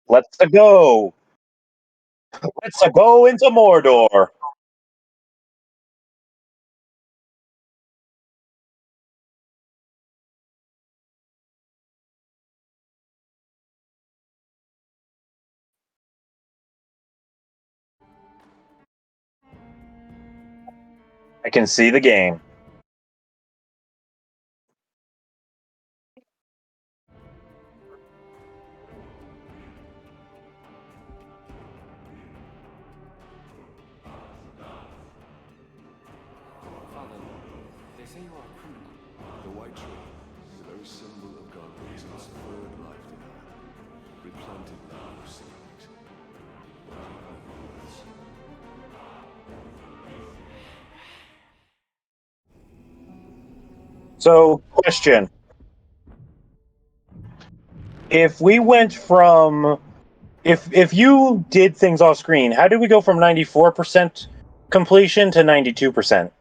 Let's a go. Let's a go into Mordor. I can see the game. Father, they say you are a criminal. The White Tree, the very symbol of God, brings its third life to earth. Replanted now, seems. So, question. If we went from if you did things off screen, how did we go from 94% completion to 92%?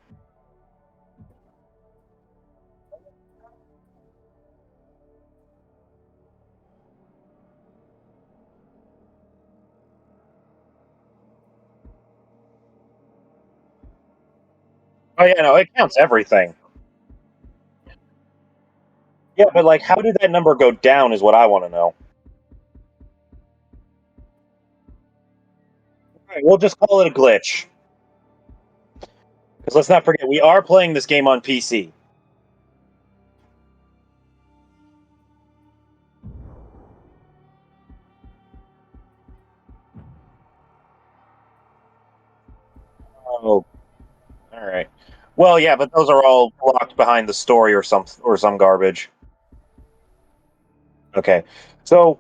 Oh yeah, no, it counts everything. Yeah, but like how did that number go down is what I want to know. Alright, we'll just call it a glitch. Because let's not forget, we are playing this game on PC. Oh, all right. Well, yeah, but those are all locked behind the story or some garbage. Okay, so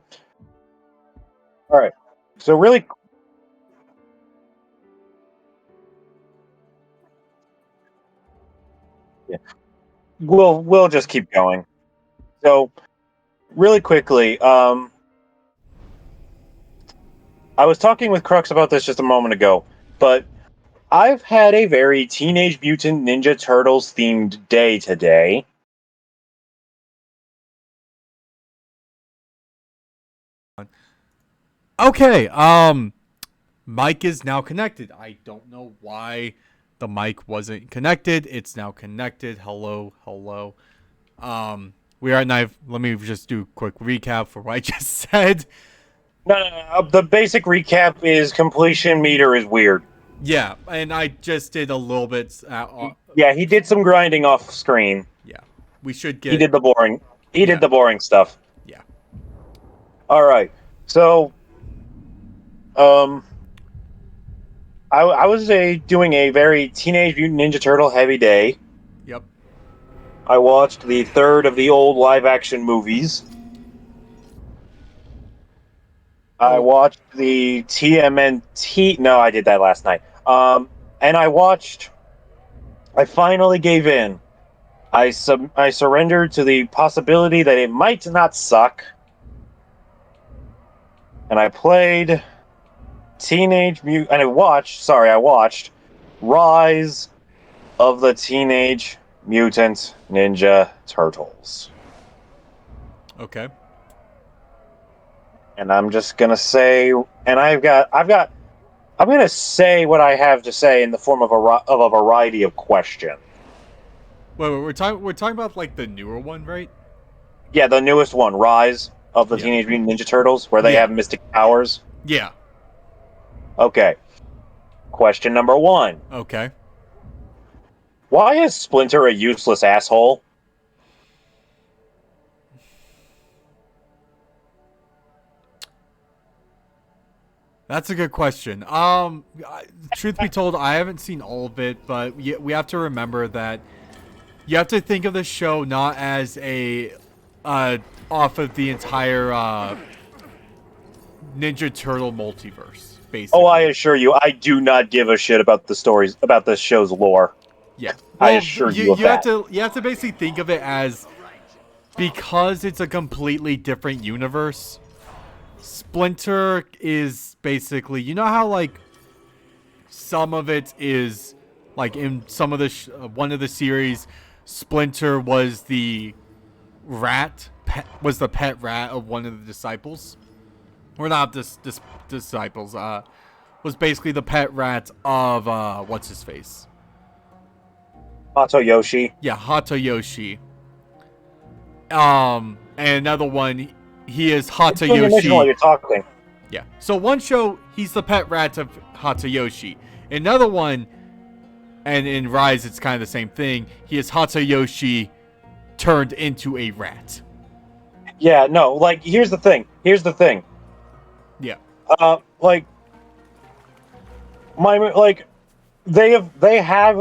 all right, so really, yeah, we'll just keep going. So really quickly, I was talking with Crux about this just a moment ago, but I've had a very Teenage Mutant Ninja Turtles themed day today. Okay, mic is now connected. I don't know why the mic wasn't connected. It's now connected. Hello, hello. We are now. Let me just do a quick recap for what I just said. No. The basic recap is completion meter is weird. Yeah, and I just did a little bit. Yeah, he did some grinding off screen. Yeah, we should He get. did the boring. He Yeah. did the boring stuff. Yeah. All right. So, um, I was doing a very Teenage Mutant Ninja Turtle heavy day. Yep. I watched the third of the old live action movies. I Oh. watched the TMNT. No, I did that last night. And I finally gave in. I surrendered to the possibility that it might not suck, and I played Teenage Mutant. And I watched Rise of the Teenage Mutant Ninja Turtles. Okay. And I'm just gonna say, and I'm gonna say what I have to say in the form of a variety of questions. Wait, we're talking about like the newer one, right? Yeah, the newest one, Rise of the Yeah. Teenage Mutant Ninja Turtles, where they Yeah. have mystic powers. Yeah. Okay. Question number one: Okay. why is Splinter a useless asshole? That's a good question. Truth be told, I haven't seen all of it, but we have to remember that you have to think of the show not as a off of the entire Ninja Turtle multiverse, basically. Oh, I assure you, I do not give a shit about the stories about this show's lore. Yeah. I Well, assure you of that. You have to basically think of it as, because it's a completely different universe. Splinter is basically, you know how like some of it is like in some of the one of the series, Splinter was the pet rat of one of the disciples. or not disciples, was basically the pet rat of, what's his face? Hato Yoshi. Yeah, Hatoyoshi. And another one, he is Yoshi. While Hatoyoshi. you're talking. Yeah. So one show, he's the pet rat of Hatoyoshi. Another one, and in Rise, it's kind of the same thing. He is Hatoyoshi turned into a rat. Yeah, no, like, here's the thing. Yeah. They have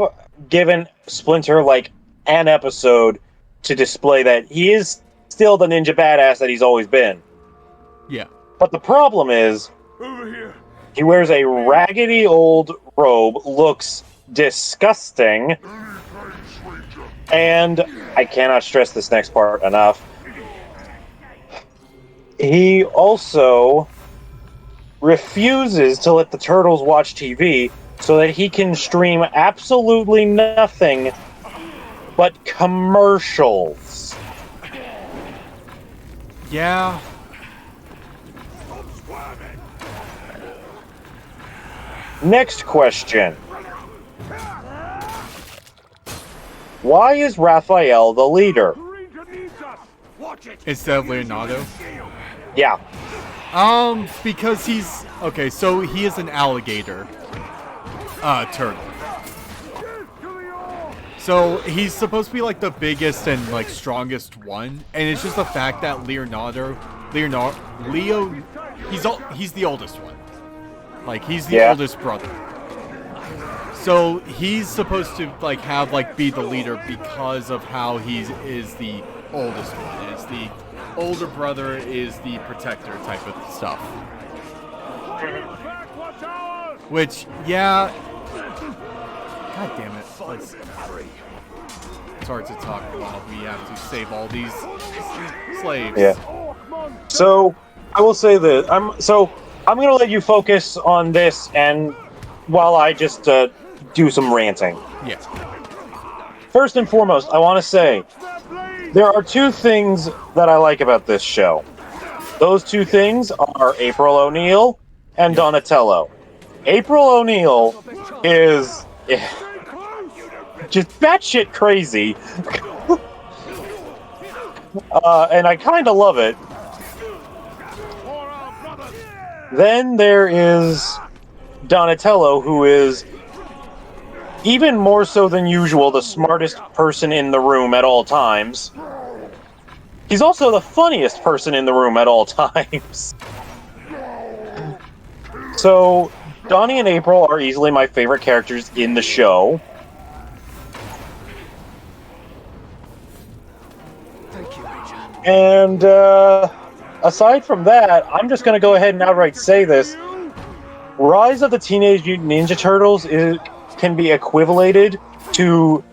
given Splinter, like, an episode to display that he is still the ninja badass that he's always been. Yeah. But the problem is, Over here. he wears a raggedy old robe, looks disgusting, and I cannot stress this next part enough. He also refuses to let the turtles watch TV so that he can stream absolutely nothing but commercials. Yeah. Next question. Why is Raphael the leader? Instead of Leonardo. Yeah. Because he's... Okay, so he is an alligator. Turtle. So he's supposed to be, like, the biggest and, like, strongest one. And it's just the fact that Leo... He's the oldest one. Like, he's the oldest brother. So he's supposed to, like, be the leader because of how he is the oldest one. Is the older brother is the protector type of stuff. Which, yeah. God damn it. It's hard to talk while we have to save all these slaves. Yeah. So, I will say that I'm going to let you focus on this, and while I just do some ranting. Yeah. First and foremost, I want to say there are two things that I like about this show. Those two things are April O'Neil and Donatello. April O'Neil is just batshit crazy, and I kind of love it. Then there is Donatello, who is even more so than usual the smartest person in the room at all times. He's also the funniest person in the room at all times. So, Donnie and April are easily my favorite characters in the show. Thank you, Ranger. And, aside from that, I'm just going to go ahead and outright say this. Rise of the Teenage Mutant Ninja Turtles can be equivalated to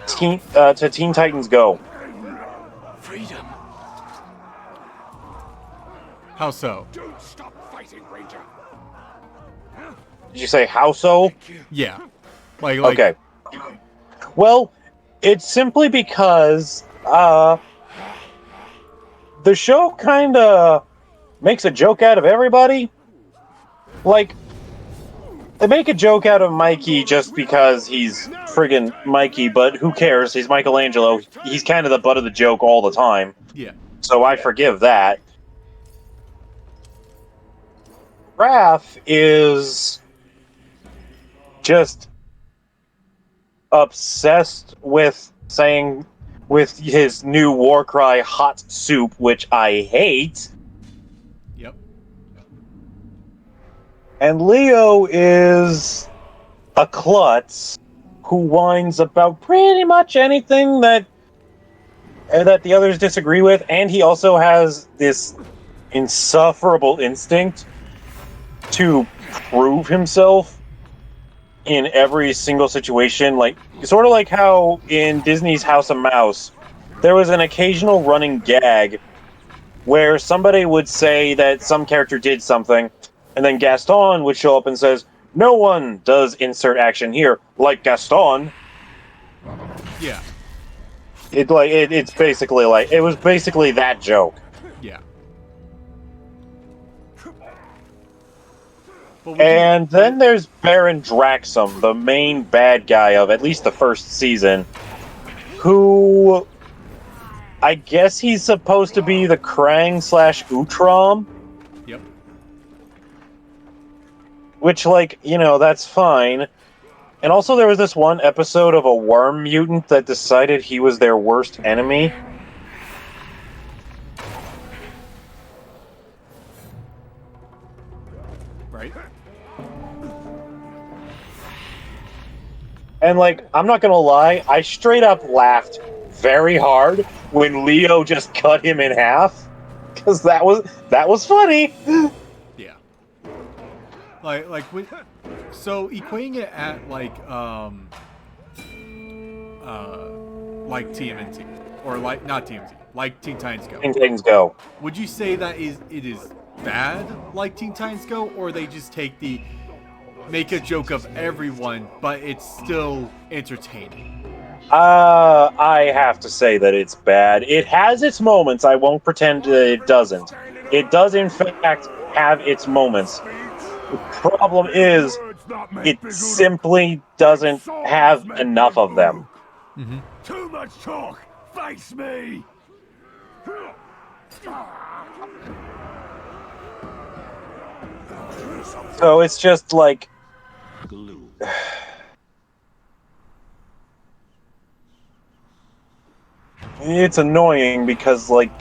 Teen Titans Go. Freedom. How so? Don't stop fighting, Ranger. Did you say how so? Yeah. Like Okay. Well, it's simply because the show kind of makes a joke out of everybody. Like, they make a joke out of Mikey just because he's friggin' Mikey, but who cares? He's Michelangelo. He's kind of the butt of the joke all the time. Yeah. So I forgive that. Raph is just obsessed with saying, with his new war cry, hot soup, which I hate. Yep. And Leo is a klutz who whines about pretty much anything that the others disagree with, and he also has this insufferable instinct to prove himself in every single situation. Like, sort of like how in Disney's House of Mouse, there was an occasional running gag where somebody would say that some character did something, and then Gaston would show up and says, "No one does insert action here, like Gaston." Yeah. It's basically like, it was basically that joke. Yeah. But would And then there's Baron Draxum, the main bad guy of at least the first season, who I guess he's supposed to be the Krang slash Utrom, Yep. which, like, that's fine. And also there was this one episode of a worm mutant that decided he was their worst enemy. Right. And, like, I'm not gonna lie, I straight up laughed very hard when Leo just cut him in half. Because that was funny. Yeah. Like so equating it at like TMNT or like not TMNT, like Teen Titans Go. Teen Titans Go. Would you say that it is bad like Teen Titans Go, or they just make a joke of everyone, but it's still entertaining? I have to say that it's bad. It has its moments. I won't pretend that it doesn't. It does, in fact, have its moments. The problem is, it simply doesn't have enough of them. Mm-hmm. Too much talk! Face me! So it's just like... It's annoying because, like...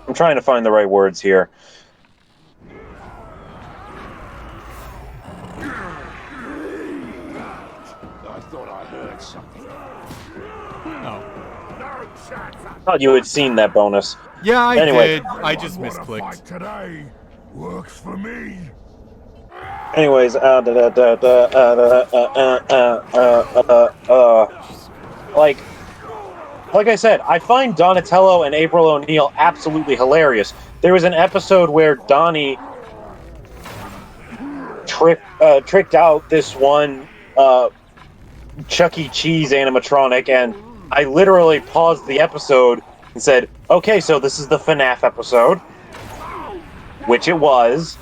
I'm trying to find the right words here. I thought I heard something. Oh. Thought you had seen that bonus. Yeah, I Anyway. did. I just misclicked. Today works for me. Anyways, like I said, I find Donatello and April O'Neil absolutely hilarious. There was an episode where Donnie tricked out this one Chuck E. Cheese animatronic, and I literally paused the episode and said, okay, so this is the FNAF episode, which it was.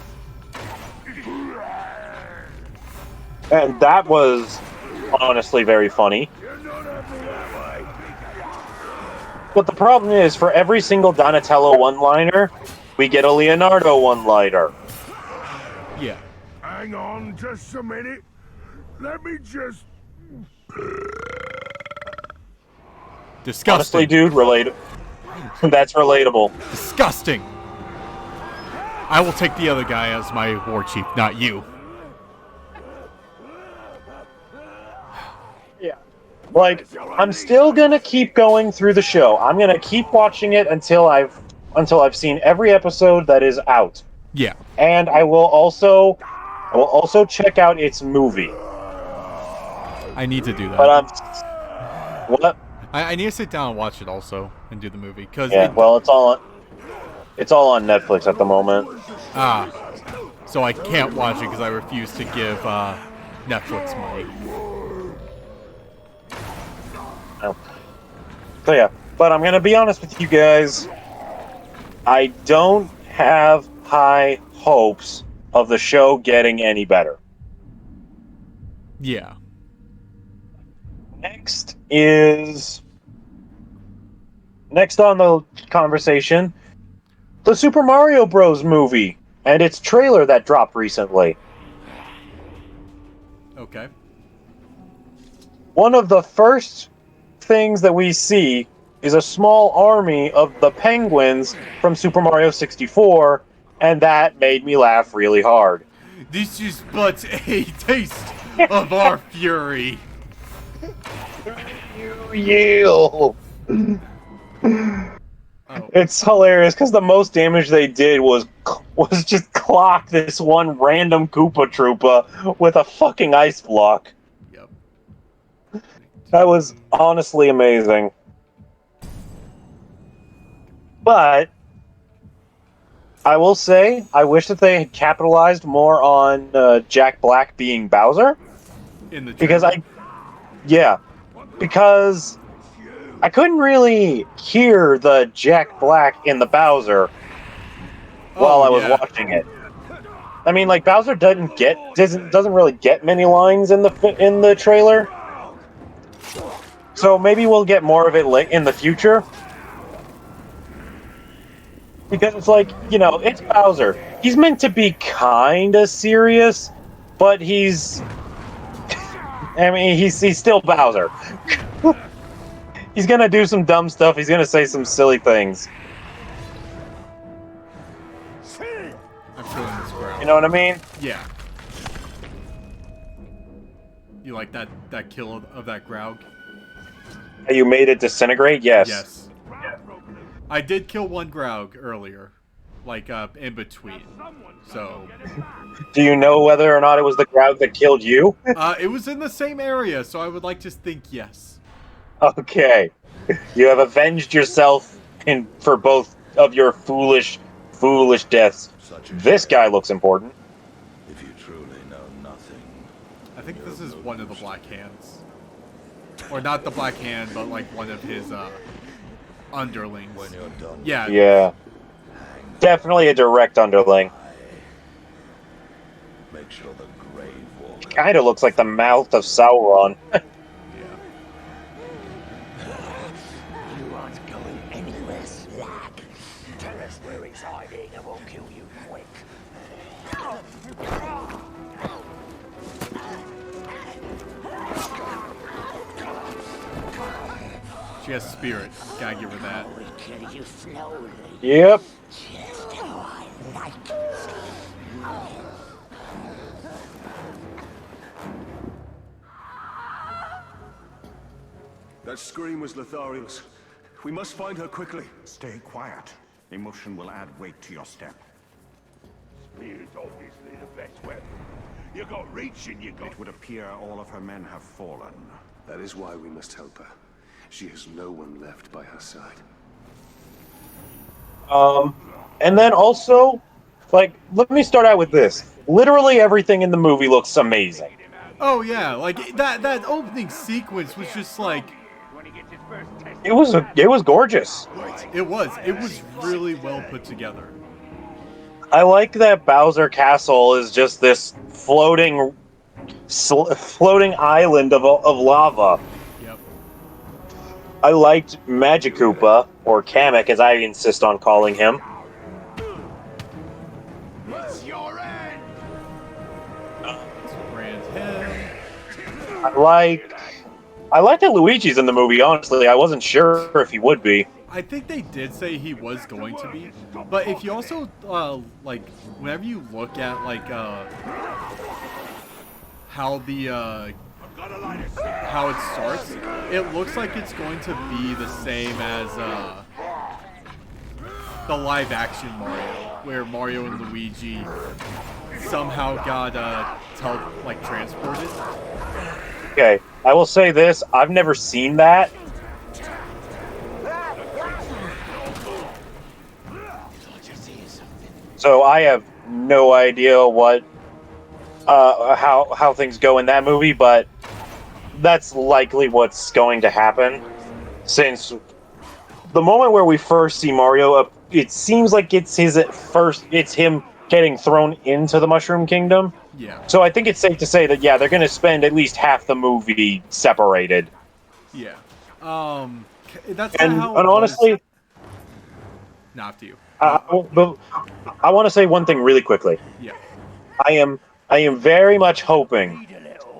And that was honestly very funny. But the problem is, for every single Donatello one-liner, we get a Leonardo one-liner. Yeah. Hang on just a minute. Let me just... Disgusting. Honestly, dude, that's relatable. Disgusting. I will take the other guy as my war chief, not you. Yeah. Like, I'm still gonna keep going through the show. I'm gonna keep watching it until I've seen every episode that is out. Yeah. And I will also check out its movie. I need to do that. But what? I need to sit down and watch it also and do the movie because Yeah, well, it's all on Netflix at the moment. So I can't watch it because I refuse to give Netflix money. Oh. So yeah, but I'm gonna be honest with you guys. I don't have high hopes of the show getting any better. Yeah. Next on the conversation, the Super Mario Bros. Movie and its trailer that dropped recently. Okay. One of the first things that we see is a small army of the penguins from Super Mario 64, and that made me laugh really hard. This is but a taste of our fury. You yield. Oh. It's hilarious because the most damage they did was just clock this one random Koopa Troopa with a fucking ice block. Yep. That was honestly amazing. But I will say, I wish that they had capitalized more on Jack Black being Bowser. In the Because because I couldn't really hear the Jack Black in the Bowser. while I was yeah. watching it. I mean, like Bowser doesn't really get many lines in the trailer, so maybe we'll get more of it in the future. Because it's like, it's Bowser. He's meant to be kind of serious, but he's still Bowser. He's gonna do some dumb stuff. He's gonna say some silly things. I'm feeling this growl. You know what I mean? Yeah. You like that kill of that Graug? You made it disintegrate? Yes. Yes. I did kill one Graug earlier, like in between. So. Do you know whether or not it was the Graug that killed you? It was in the same area, so I would like to think yes. Okay. You have avenged yourself for both of your foolish deaths. This guy looks important. If you truly know nothing. I think this is one of the Black Hands. Or not the Black Hand, but like one of his underlings. When you're done. Yeah. Yeah. Definitely a direct underling. Make sure the grave walker. Kind of looks like the mouth of Sauron. You aren't going anywhere, Slag. Tell us where he's hiding and we'll kill you quick. She has spirit. Gotta give her that. We kill you slowly, Yep. just how I like it. That scream was Lothariel's. We must find her quickly. Stay quiet. Emotion will add weight to your step. Spear's obviously the best weapon. You got reach and you got... It would appear all of her men have fallen. That is why we must help her. She has no one left by her side. And then also, let me start out with this. Literally everything in the movie looks amazing. Oh yeah, like that opening sequence was just like It was gorgeous. it was really well put together. I like that Bowser Castle is just this floating island of lava. Yep. I liked Magikoopa, or Kamek as I insist on calling him. It's your end! Brand's head. I liked that Luigi's in the movie, honestly. I wasn't sure if he would be. I think they did say he was going to be, but if you also like whenever you look at like how it starts, it looks like it's going to be the same as the live action Mario, where Mario and Luigi somehow got transported. Okay, I will say this. I've never seen that. So I have no idea what how things go in that movie, but that's likely what's going to happen. Since the moment where we first see Mario, it seems like it's him getting thrown into the Mushroom Kingdom. Yeah. So I think it's safe to say that they're going to spend at least half the movie separated. Yeah. That's And how it honestly, was. Not after you. but I want to say one thing really quickly. Yeah. I am very much hoping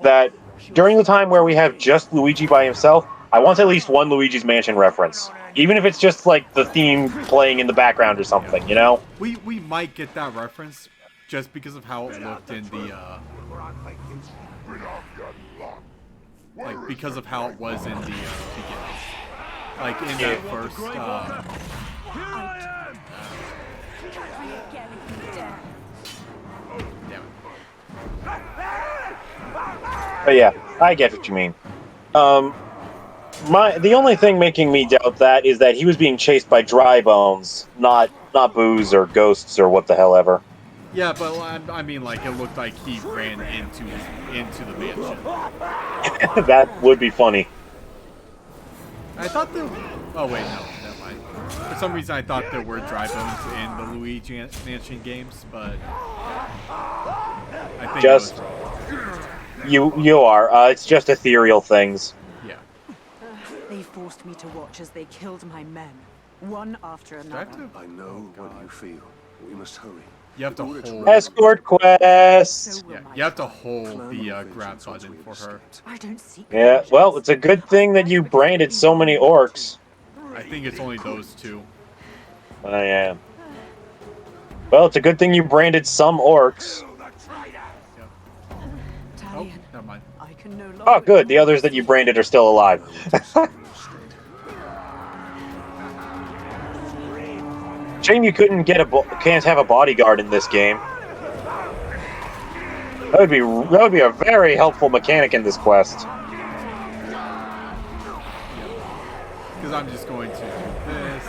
that during the time where we have just Luigi by himself, I want at least one Luigi's Mansion reference. Even if it's just like the theme playing in the background or something, you know? We might get that reference just because of how it looked in the because of how it was in the beginning. Like in that first damn it. But yeah, I get what you mean. The only thing making me doubt that is that he was being chased by dry bones, not boos or ghosts or what the hell ever. Yeah, but I mean, like it looked like he ran into the mansion. That would be funny. I thought the. Oh wait, no, never mind. For some reason, I thought there were dry bones in the Luigi Mansion games, but I think Just I was wrong. you are. It's just ethereal things. Yeah. They forced me to watch as they killed my men, one after Do I have another. to? I know what you feel. We must hurry. You have to In order to hold. Escort quest. So will Yeah, my you have to tribe. hold the Plan of grab vengeance once button we for have her. escaped. I don't seek Yeah, vengeance. well, it's a good thing that you branded so many orcs. I think it's only those two. Oh, yeah. Well, it's a good thing you branded some orcs. Yep. Oh, Talion, never mind. I can no longer Oh, good. The others that you branded are still alive. Shame you couldn't get can't have a bodyguard in this game. That would be a very helpful mechanic in this quest. Because I'm just going to do this.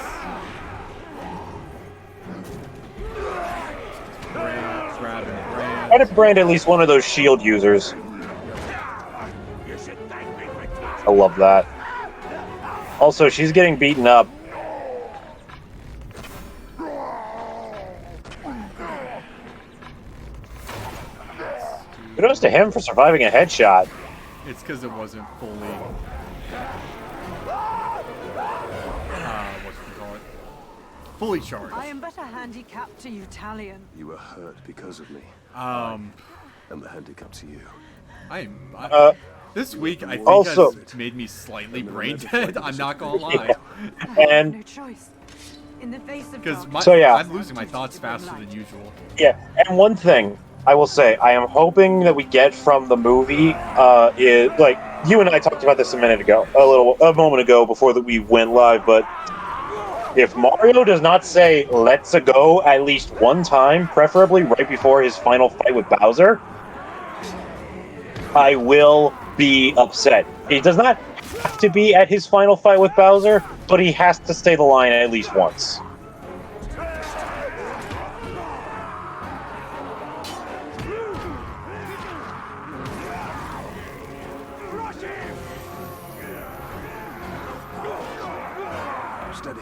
Grab and brand. Try to brand at least one of those shield users. I love that. Also, she's getting beaten up. Kudos to him for surviving a headshot. It's because it wasn't fully. What do you call it? Fully charged. I am but a handicap to you, Talion. You were hurt because of me. Um, And the handicap to you. This week I think Also- has made me slightly brain dead. I'm not gonna lie. I have And no choice. In the face of Because darkness, So, yeah. I'm losing my thoughts faster than usual. yeah, and one thing I will say, I am hoping that we get from the movie is like you and I talked about this a moment ago before that we went live. But if Mario does not say "Let's a go" at least one time, preferably right before his final fight with Bowser, I will be upset. He does not have to be at his final fight with Bowser, but he has to say the line at least once. Steady.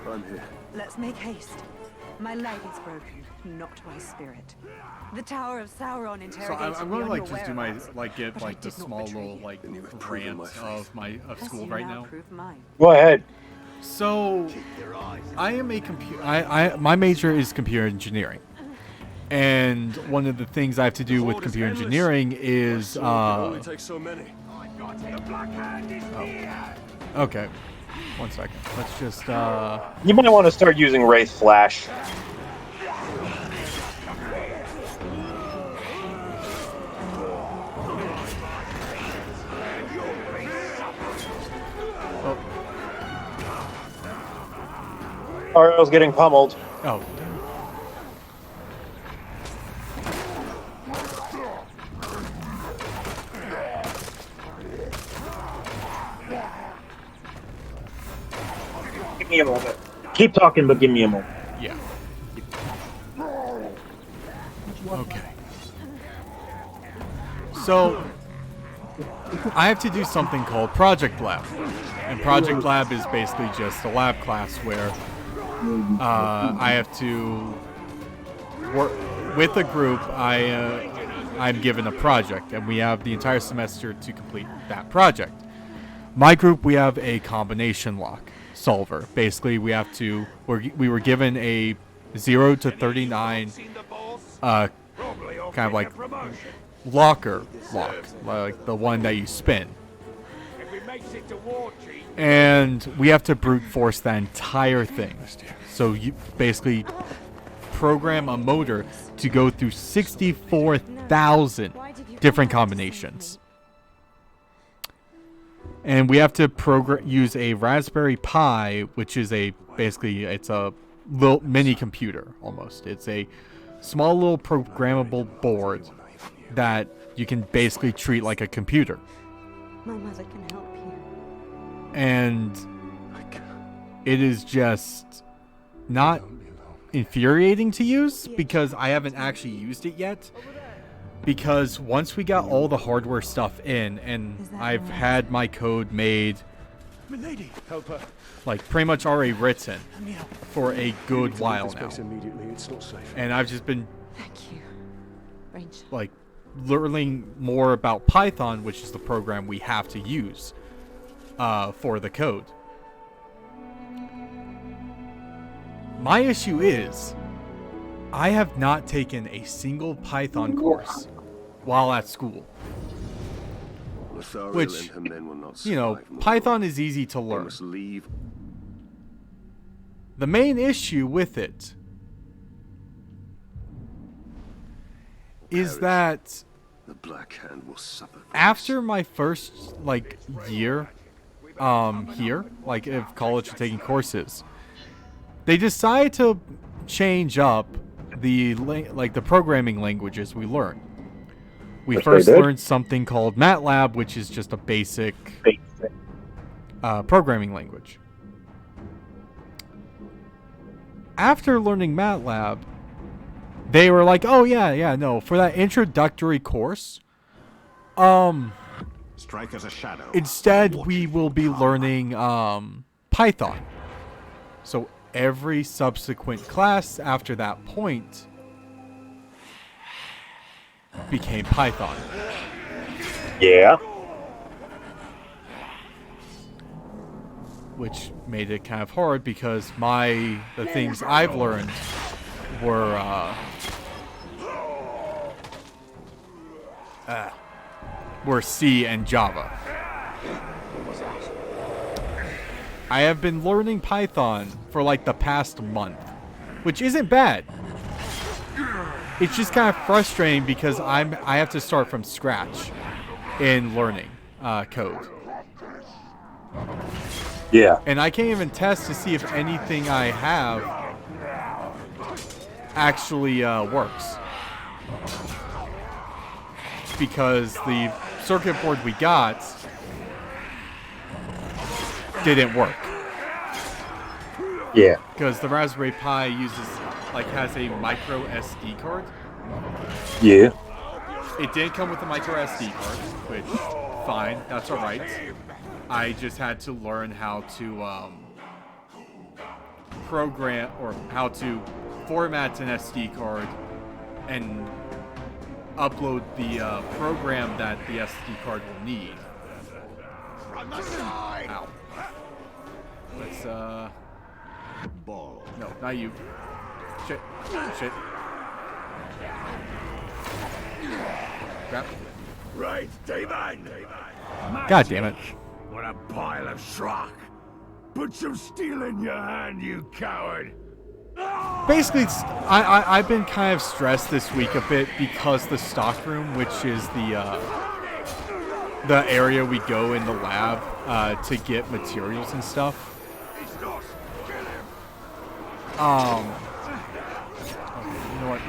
I'm here. let's make haste. My leg is broken, not my spirit. The Tower of Sauron So interrogates I'm me going to on like your just do my whereabouts, get but I like the did not small betray little you. like Then you have proven rant my faith. of As school you right now now. prove mine. Go ahead. So I am a my major is computer engineering. And one of the things I have to do with computer engineering is Only take so many. okay. 1 second. Let's just You might want to start using Wraith Flash. Mario's getting pummeled. oh. Give me a moment. Keep talking, but give me a moment. Yeah. Okay. So, I have to do something called Project Lab. And Project Lab is basically just a lab class where I have to work with a group. I'm given a project, and we have the entire semester to complete that project. My group, we have a combination lock solver. Basically, we were given a 0 to 39 kind of like lock, like the one that you spin. And we have to brute force that entire thing. So you basically program a motor to go through 64,000 different combinations. And we have to use a Raspberry Pi, which is it's a little mini computer almost. It's a small little programmable board that you can basically treat like a computer. My mother can help you. And it is just not infuriating to use because I haven't actually used it yet. Because once we got all the hardware stuff in and I've had my code made Milady, help her. like pretty much already written for a good Leave while this now. place immediately. It's not safe. And I've just been Thank you, Ranger. like learning more about Python, which is the program we have to use for the code. My issue is I have not taken a single Python course while at school. Lothariel Which, and her men will not you know, survive Mordor. Python is easy to They learn. must leave. The main issue with it is Perish. that The Black Hand will suffer. after my first like year here, like of college and taking courses, they decided to change up the the programming languages we learn. We Which first they did? learned something called MATLAB, which is just a basic programming language. After learning MATLAB, they were like, "Oh yeah, no, for that introductory course, Strike as a shadow. instead we will be learning Python." So every subsequent class after that point became Python. Yeah. Which made it kind of hard because the things I've learned were C and Java. I have been learning Python for like the past month, which isn't bad. It's just kind of frustrating because I have to start from scratch in learning code. Yeah. And I can't even test to see if anything I have actually works. Because the circuit board we got didn't work. Yeah. Because the Raspberry Pi has a micro SD card. Yeah. It did come with a micro SD card, which, fine, that's alright. I just had to learn how to program, or how to format an SD card and upload the program that the SD card will need. Ow. Let's, Ball. no, not you. Shit. Shit. Crap. Right, David. God damn it. What a pile of schlock. Put some steel in your hand, you coward. Basically, I've been kind of stressed this week a bit because the stockroom, which is the area we go in the lab to get materials and stuff. You know what?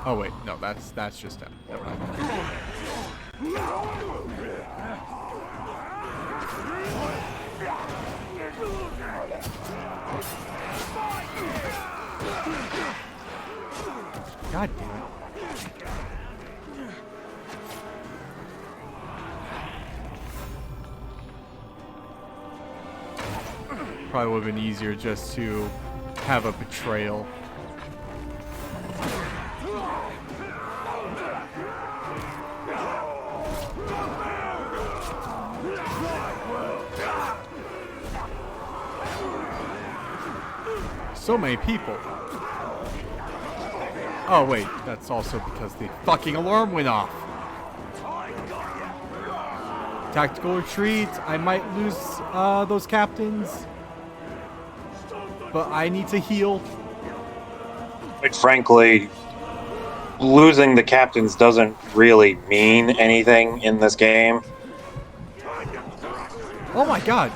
Oh wait, no, that's just him. Never mind. God damn it. Probably would have been easier just to have a betrayal. So many people. Oh wait, that's also because the fucking alarm went off. Tactical retreat. I might lose those captains, but I need to heal. Quite frankly, losing the captains doesn't really mean anything in this game. Oh my god.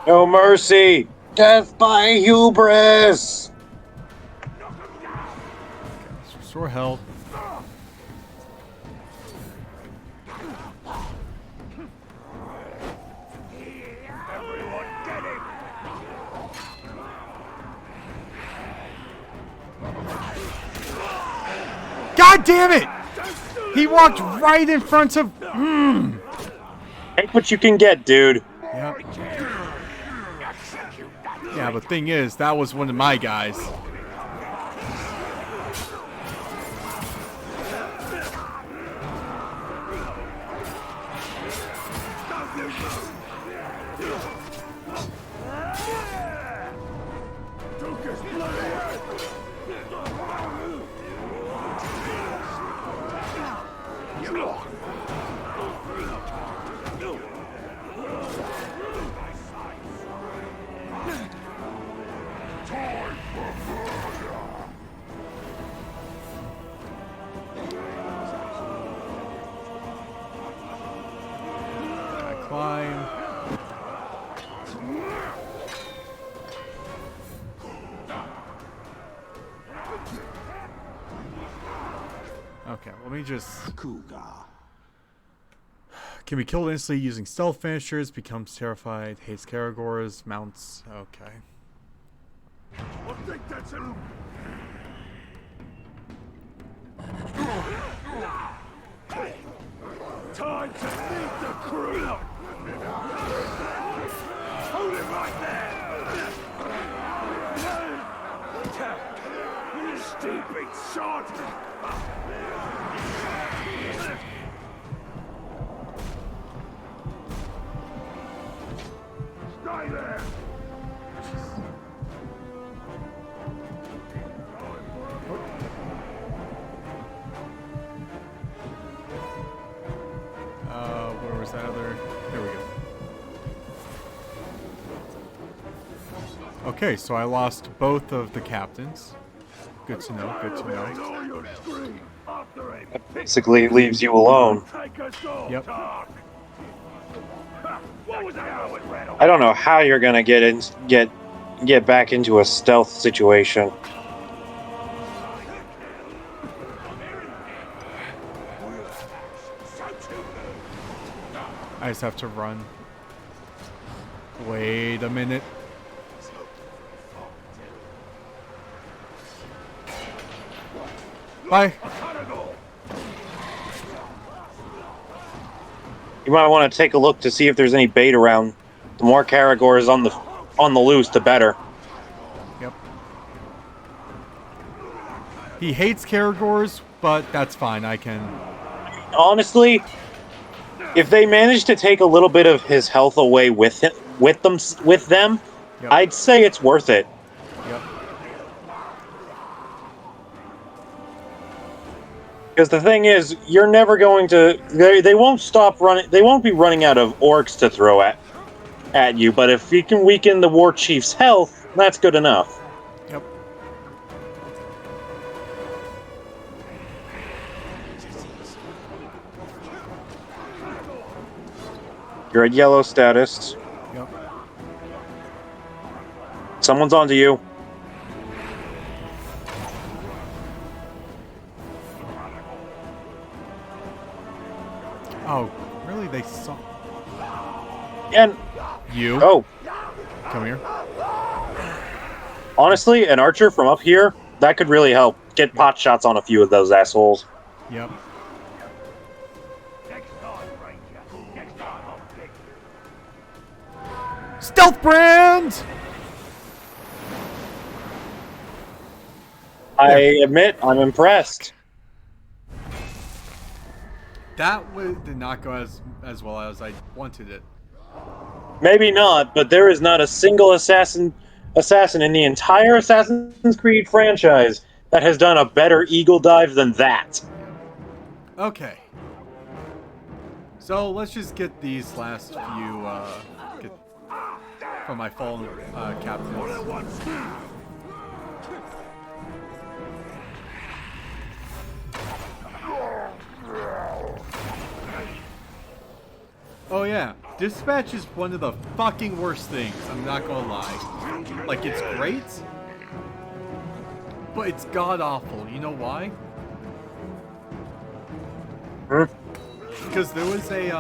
No mercy! Death by hubris! Let's restore health. God damn it! He walked right in front of... Take what you can get, dude. Yep. Yeah, but thing is, that was one of my guys. Climb. Okay, let me just... Can be killed instantly using stealth finishers, becomes terrified, hates Karagors, mounts... Okay. I think that's it. Time to meet the crew. Hold it right there. Stupid sod. Stay there. Where was that other... There we go. Okay, so I lost both of the captains. Good to know, good to know. All your scream after him. Basically leaves you alone. Take us all, Yep. Tark. What was that with Red? I don't know how you're gonna get back into a stealth situation. I just have to run. Wait a minute. Bye. You might want to take a look to see if there's any bait around. The more Karagors on the loose, the better. Yep. He hates Karagors, but that's fine. I can... Honestly, if they manage to take a little bit of his health away with them, Yep. I'd say it's worth it. Yep. Because the thing is, you're never going to... They won't stop running... They won't be running out of orcs to throw at you, but if you can weaken the war chief's health, that's good enough. Yep. You're at yellow status. Yep. Someone's onto you. Oh, really? They saw... And... You? Oh, Come here. honestly, an archer from up here, that could really help. Get pot shots on a few of those assholes. Yep. Next time, Ranger. Next time, I'll pick you. Stealth brand! I admit, I'm impressed. That did not go as well as I wanted it. Maybe not, but there is not a single assassin in the entire Assassin's Creed franchise that has done a better eagle dive than that. Okay. So let's just get these last few get from my fallen captains. Oh yeah, dispatch is one of the fucking worst things, I'm not gonna lie. Like, it's great, but it's god-awful. You know why? Because there was a,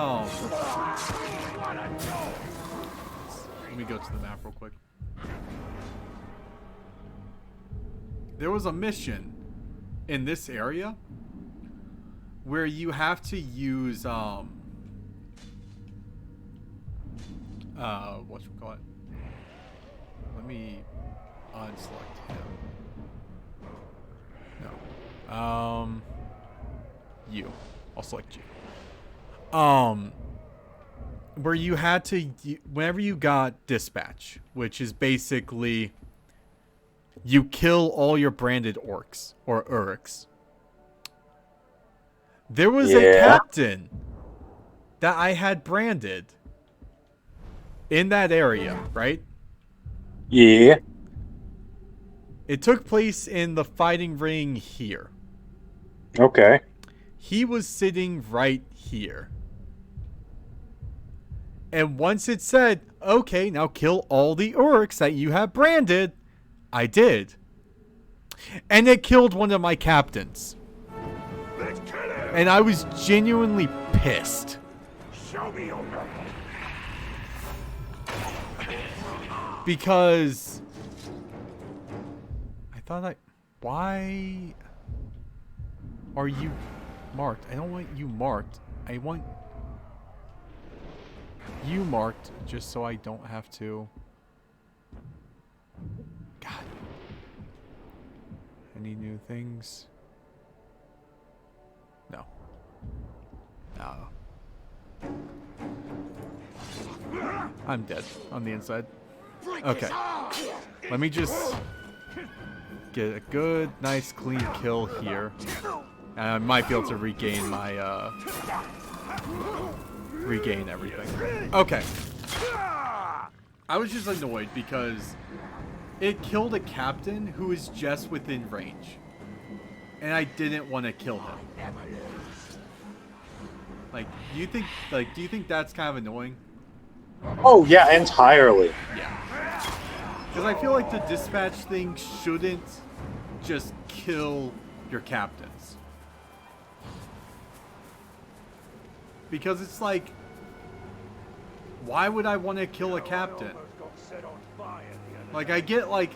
let me go to the map real quick. There was a mission in this area where you have to use whatchamacallit? Let me unselect him. No. You. I'll select you. Where you had to, whenever you got dispatch, which is basically you kill all your branded orcs or Uruks. There was a captain that I had branded in that area, right? Yeah. It took place in the fighting ring here. Okay. He was sitting right here. And once it said, okay, now kill all the Uruks that you have branded, I did. And it killed one of my captains. Let's kill him! And I was genuinely pissed. Show me your weapon. Because I thought why are you marked? I don't want you marked. I want you marked just so I don't have to. God. Any new things? No. No. I'm dead on the inside. Okay. Let me just get a good, nice, clean kill here. And I might be able to regain my, regain everything. Okay. I was just annoyed because it killed a captain who was just within range. And I didn't want to kill him. Like, do you think that's kind of annoying? Oh yeah, entirely. Yeah. Because I feel like the dispatch thing shouldn't just kill your captains. Because it's like, why would I want to kill a captain? Like, I get, like,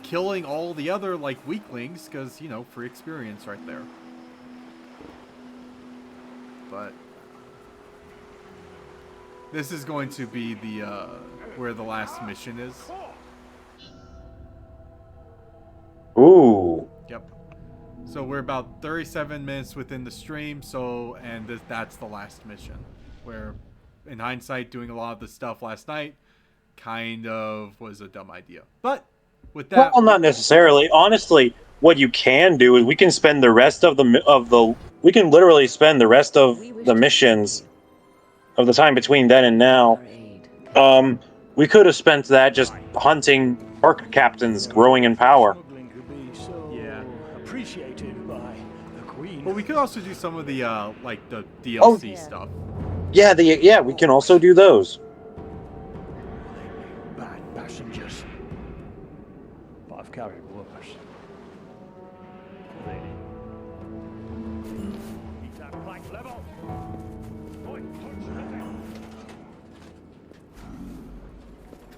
killing all the other, like, weaklings, because, you know, free experience right there. But this is going to be the, where the last mission is. Ooh. Yep. So we're about 37 minutes within the stream, so, and that's the last mission. Where, in hindsight, doing a lot of the stuff last night kind of was a dumb idea. But, with that... Well, not necessarily. Honestly, what you can do is we can spend the rest of the we can literally spend the rest of the missions of the time between then and now. We could have spent that just hunting orc captains growing in power. Yeah. Appreciated by the Queen. But we could also do some of the, like, the DLC stuff. Yeah, we can also do those. Bad passengers. But I've carried worse. Lady. Keep that plank level.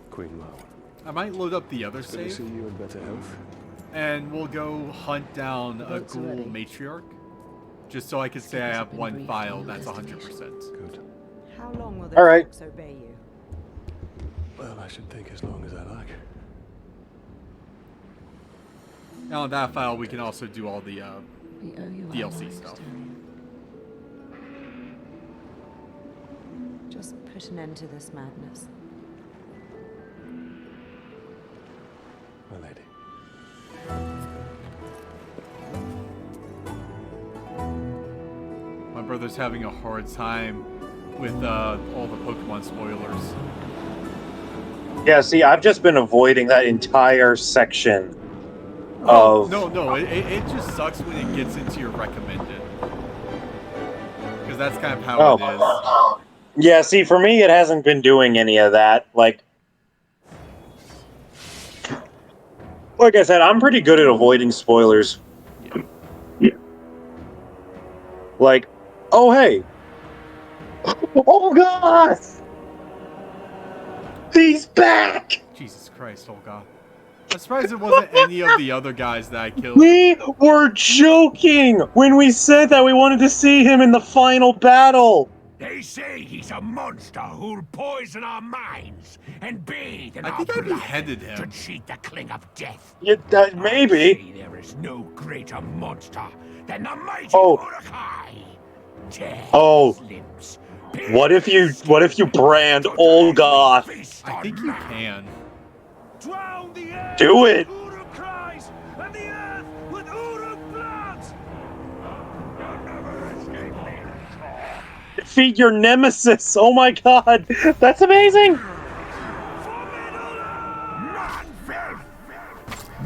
Queen Mao. I might load up the other Good to see save, you in better health. and we'll go hunt down a ghoul matriarch. Just so I can say I have one file that's 100%. Good. How long will the All right. dogs obey you? Well, I should think as long as I like. Now on that file, we can also do all the DLC stuff. Just put an end to this madness. My lady. My brother's having a hard time with all the Pokemon spoilers. Yeah, see, I've just been avoiding that entire section Oh, of... no, it just sucks when it gets into your recommended. Because that's kind of how it is. Yeah, see, for me, it hasn't been doing any of that. Like I said, I'm pretty good at avoiding spoilers. Yeah. Like, oh, hey. Oh, God! He's back! Jesus Christ, Olga. I'm surprised it wasn't any of the other guys that I killed. We were joking when we said that we wanted to see him in the final battle. They say he's a monster who'll poison our minds and bathe in I our think I blood beheaded to him. cheat the cling of death. Yeah, maybe. I say there is no greater monster than the mighty Oh. Urukai. Tear Oh. his limbs, What if you brand Olgoth? I think you can. Drown the air Do it. with Urukais and the earth with Uruk blood. You'll never escape me. Defeat your nemesis. Oh my god. That's amazing.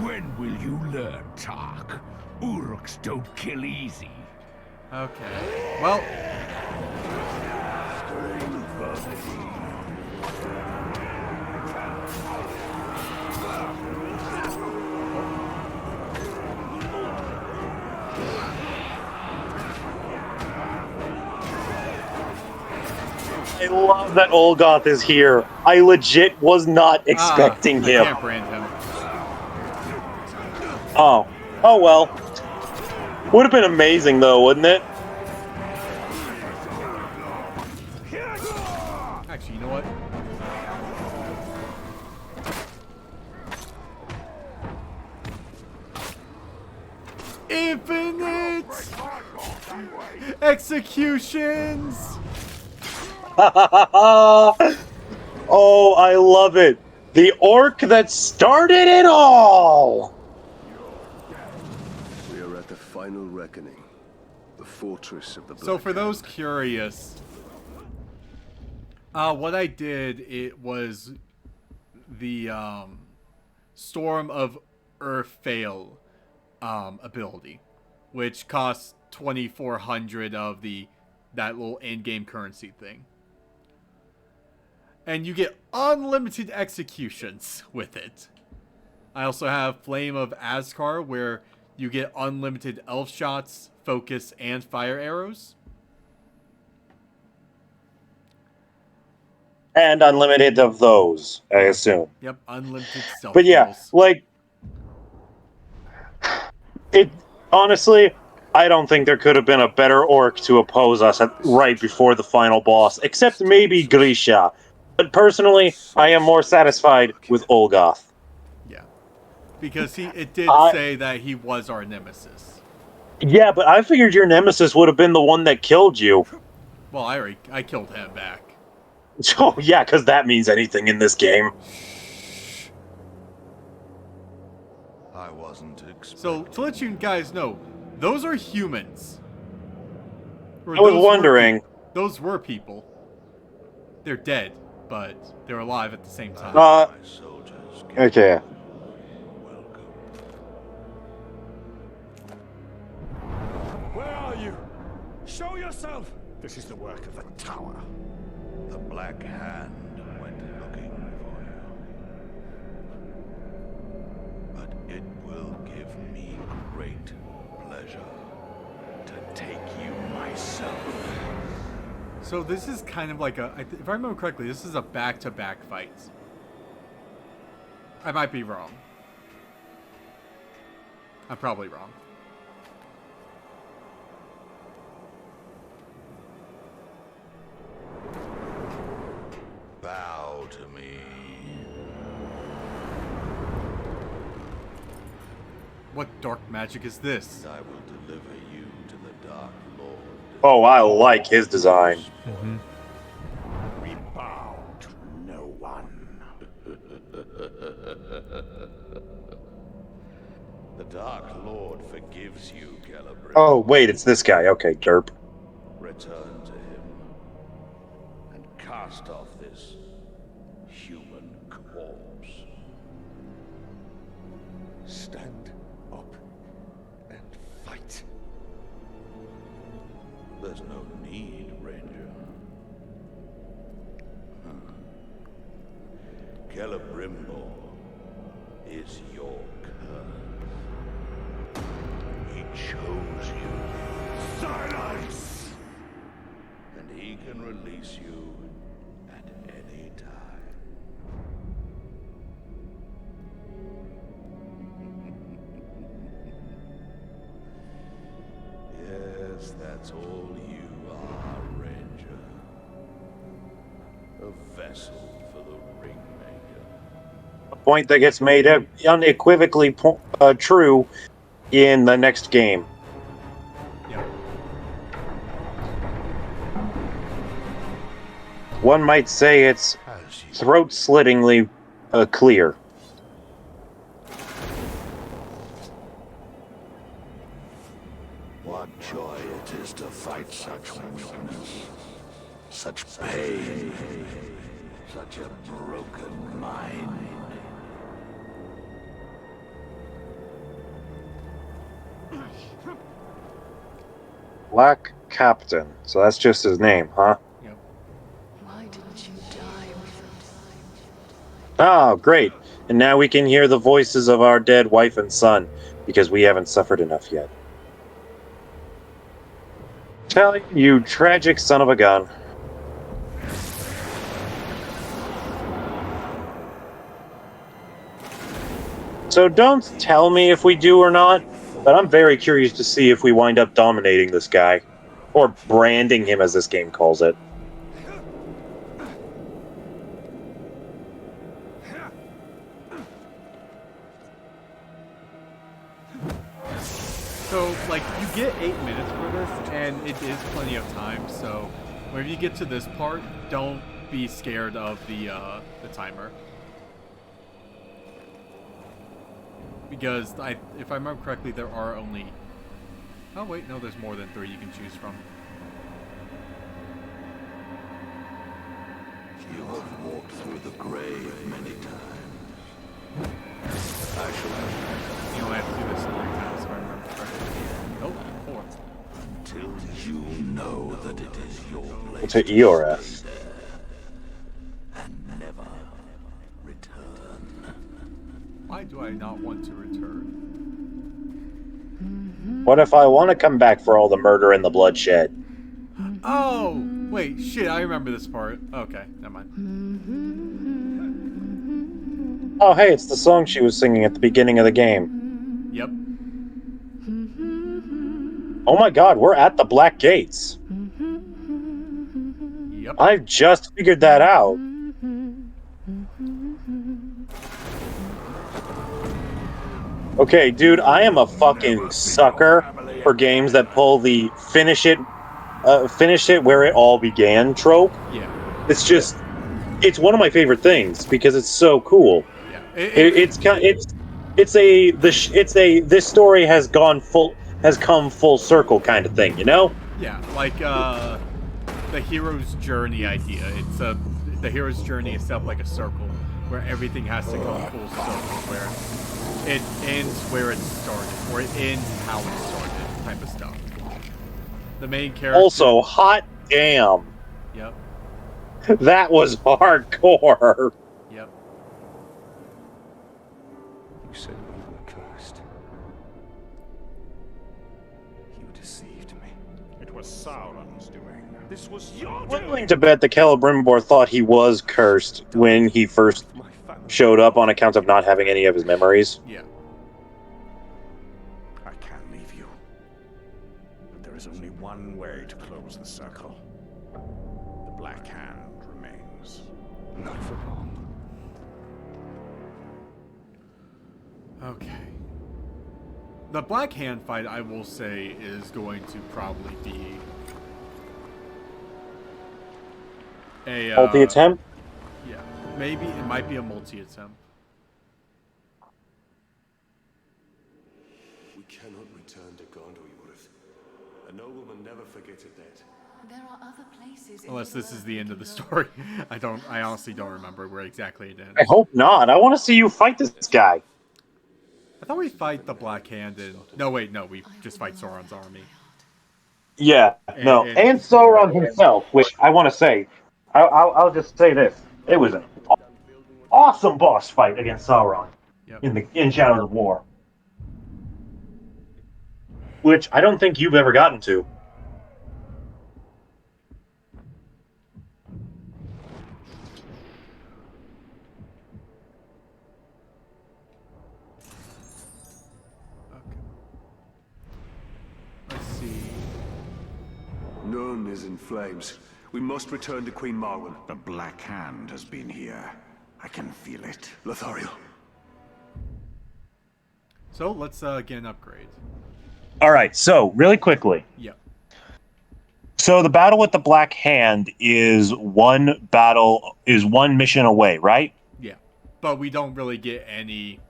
When will you learn, Tark? Uruks don't kill easy. Okay. Well, I love that Olgoth is here. I legit was not expecting I him. can't brand him. Oh. Oh well. Would have been amazing though, wouldn't it? Actually, you know what? Infinite executions. Oh, I love it. The orc that started it all. We are at the final reckoning. The fortress of the Black So for those Hand. curious, what I did, it was the Storm of Urfael ability, which costs 2,400 of that little in-game currency thing. And you get unlimited executions with it. I also have Flame of Azkar, where you get unlimited elf shots, focus, and fire arrows. And unlimited of those, I assume. Yep, unlimited stealth But yeah, kills. like it honestly, I don't think there could have been a better orc to oppose us right before the final boss, except maybe Grisha. But personally, I am more satisfied with Olgoth. Yeah, because it did say that he was our nemesis. Yeah, but I figured your nemesis would have been the one that killed you. Well, I killed him back. Oh yeah, because that means anything in this game. I wasn't expecting. So to let you guys know, those are humans. Or I was those were wondering. those were people. They're dead, but they're alive at the same time. My soldiers give Okay. welcome. Where are you? Show yourself! This is the work of the tower. The Black Hand went looking for you. But it will give me great pleasure to take you myself. So this is kind of like if I remember correctly, this is a back-to-back fight. I might be wrong. I'm probably wrong. Bow to me. What dark magic is this? I will deliver you to the Dark Lord. Oh, I like his design. We bow to no one. The Dark Lord forgives you, Celebrate. Oh, wait, it's this guy. Okay, derp. Return to him and cast off this human corpse. Stand up and fight. There's no need, Ranger. Celebrimbor is your curse. He chose you. Silence! And he can release you at any time. guess that's all you are, Ranger. A vessel for the Ringmaker. A point that gets made unequivocally true in the next game. Yep. One might say it's throat-slittingly clear. What joy it is to fight such weakness, such pain, such a broken mind. Black Captain. So that's just his name, huh? Yep. Why didn't you die with us? Oh, great. And now we can hear the voices of our dead wife and son, because we haven't suffered enough yet. Tell you tragic son of a gun. So don't tell me if we do or not, but I'm very curious to see if we wind up dominating this guy. Or branding him, as this game calls it. So, like, you get 8 minutes for this, and it is plenty of time, so when you get to this part, don't be scared of the timer. Because, if I remember correctly, there are only... Oh, wait, no, there's more than 3 you can choose from. You have walked through the grave many times. I shall You only have to do this 3 times, if I remember correctly. Nope, 4. until you know that it is your place To Eoreth. stay there and never return. Why do I not want to return? What if I want to come back for all the murder and the bloodshed? Oh! Wait, shit, I remember this part. Okay, never mind. Oh, hey, it's the song she was singing at the beginning of the game. Yep. Oh my god, we're at the Black Gates. Yep. I've just figured that out. Okay, dude, I am a fucking sucker for games that pull the finish it where it all began trope. Yeah. It's one of my favorite things because it's so cool. Yeah. This story has come full circle kind of thing, you know? Yeah, like the hero's journey idea. It's the hero's journey is set up like a circle where everything has to come full circle, where it ends where it started, or it ends how it started, type of stuff. The main character. Also, hot damn, Yep. that was hardcore. Yep. You said we were cursed. You deceived me. It was Sauron's doing. This was your I'm doing. willing to bet the Celebrimbor thought he was cursed when he first My family. showed up on account of not having any of his memories. Yeah. I can't leave you. But there is only one way to close the circle. The Black Hand remains. Not for long. Okay. The Black Hand fight, I will say, is going to probably be a Multi-attempt? Yeah, maybe it might be a multi-attempt. We cannot return to Gondor, Eoreth. A nobleman never forgets a debt. There are other places. in Unless this world is the we end can of the go. story. I honestly don't remember where exactly it ends. I hope not. I want to see you fight this guy. I thought we fight the Black Hand and... No, wait, no, we just fight Sauron's army. Yeah, no, and Sauron himself, which I want to say, I'll just say this: it was an awesome boss fight against Sauron Yep. in Shadows of War, which I don't think you've ever gotten to. Okay. Let's see. is in flames. We must return to Queen Marwen. The Black Hand has been here. I can feel it. Lothario. So let's get an upgrade. All right, so really quickly. Yep. So the battle with the Black Hand is one mission away, right? Yeah. But we don't really get any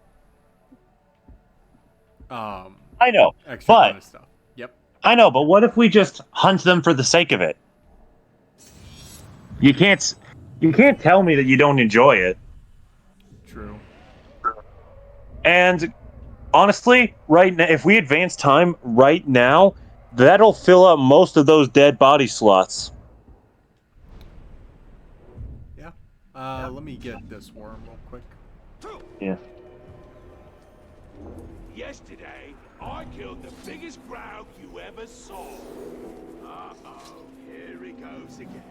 I know, extra but bonus stuff. Yep. I know, but what if we just hunt them for the sake of it? You can't tell me that you don't enjoy it. True. And honestly, right now, if we advance time right now, that'll fill up most of those dead body slots. Yeah. Let me get this worm real quick. Yeah. Yesterday, I killed the biggest Graug you ever saw. Uh-oh, here he goes again.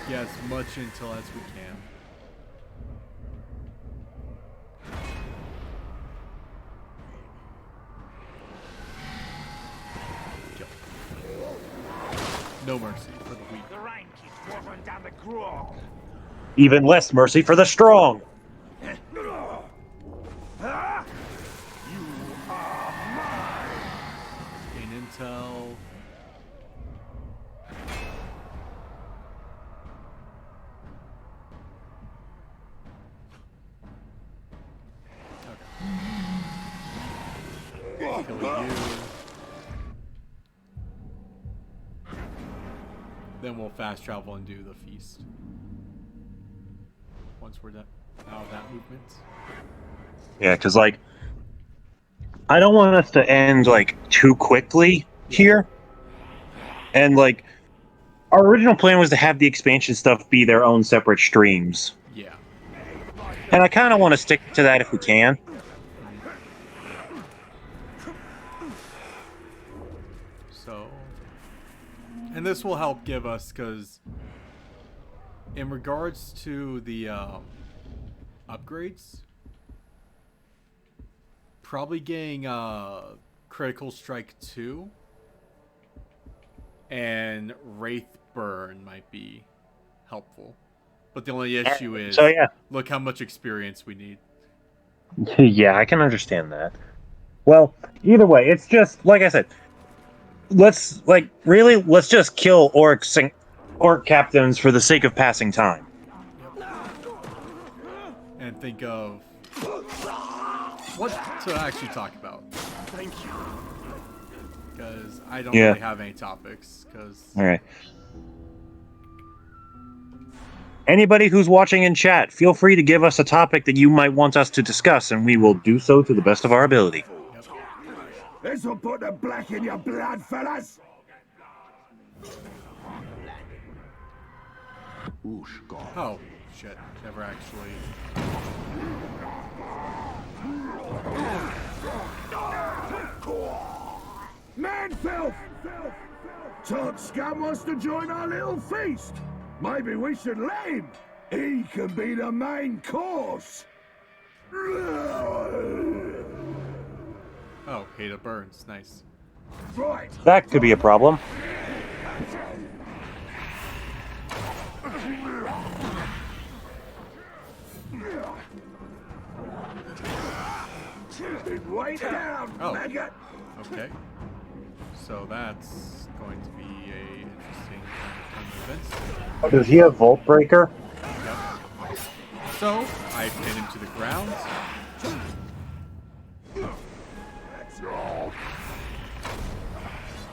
Get as much intel as we can. Kill. No mercy for the weak. The rain keeps watering down the grog. Even less mercy for the strong. Gain intel. Okay. Kill you. Then we'll fast travel and do the feast. Once we're done out of that movement. Yeah, because like, I don't want us to end like too quickly here. And like, our original plan was to have the expansion stuff be their own separate streams. Yeah. And I kind of want to stick to that if we can. So, and this will help give us, because in regards to the upgrades, probably getting Critical Strike 2 and Wraith Burn might be helpful. But the only issue is, So yeah. look how much experience we need. Yeah, I can understand that. Well, either way, it's just like I said. Let's just kill orc captains for the sake of passing time. And think of what to actually talk about. Thank you. Because I don't Yeah. really have any topics. Because All right. Anybody who's watching in chat, feel free to give us a topic that you might want us to discuss, and we will do so to the best of our ability. This'll put the black in your blood, fellas! Oosh, God. oh shit, never actually. Man filth! Todd Scum wants to join our little feast. Maybe we should let him. He can be the main course. Oh, Hada burns, nice. Right. That could be a problem. Way down, Oh. maggot. Okay. So that's going to be a interesting turn of events. Does he have Volt Breaker? So I pin him to the ground.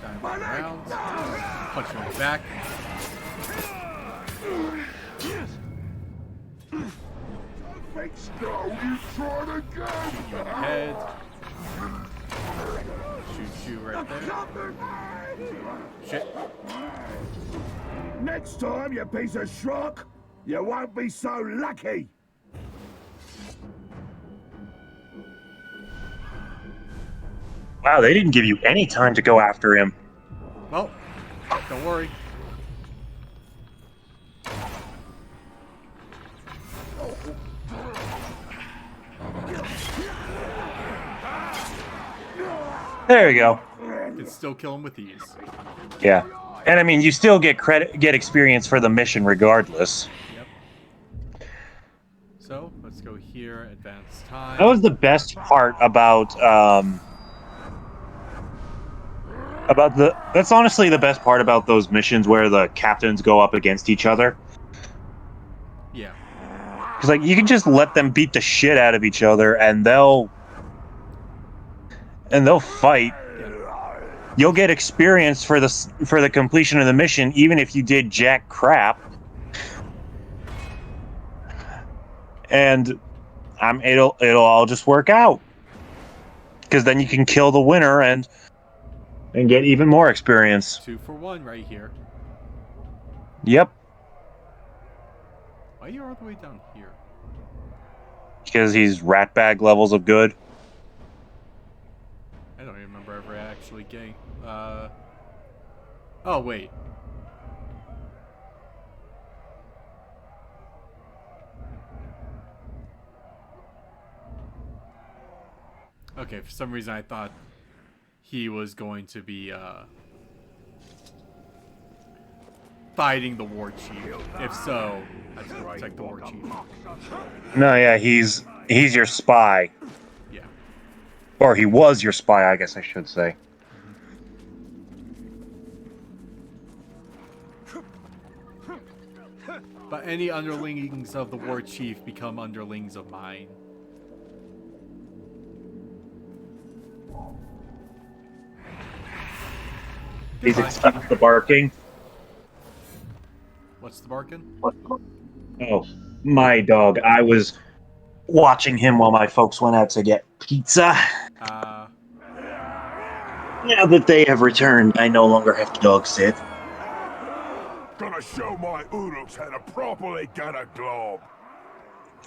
Dive on the ground. Punch him in the back. You tried again. You in the head. Shoot you right there. Shit. Next time, you piece of schrock, you won't be so lucky. Wow, they didn't give you any time to go after him. Well, don't worry. There you go. Can still kill him with ease. Yeah. And I mean, you still get experience for the mission regardless. Yep. So let's go here. Advance time. That was the best part about that's honestly the best part about those missions where the captains go up against each other. Yeah. Because like you can just let them beat the shit out of each other, and they'll fight. You'll get experience for the completion of the mission, even if you did jack crap. And it'll all just work out. Because then you can kill the winner and get even more experience. 2 for 1 right here. Yep. Why are you all the way down here? Because he's ratbag levels of good. I don't even remember ever actually getting. Oh wait. Okay, for some reason I thought he was going to be fighting the war chief. If so, I have to protect the war chief. No, yeah, he's your spy. Yeah. Or he was your spy, I guess I should say. But any underlings of the war chief become underlings of mine. He's excused the barking. What's the barking? Oh, my dog. I was watching him while my folks went out to get pizza. Now that they have returned, I no longer have to dog sit. Gonna show my Uruks how to properly get a glob.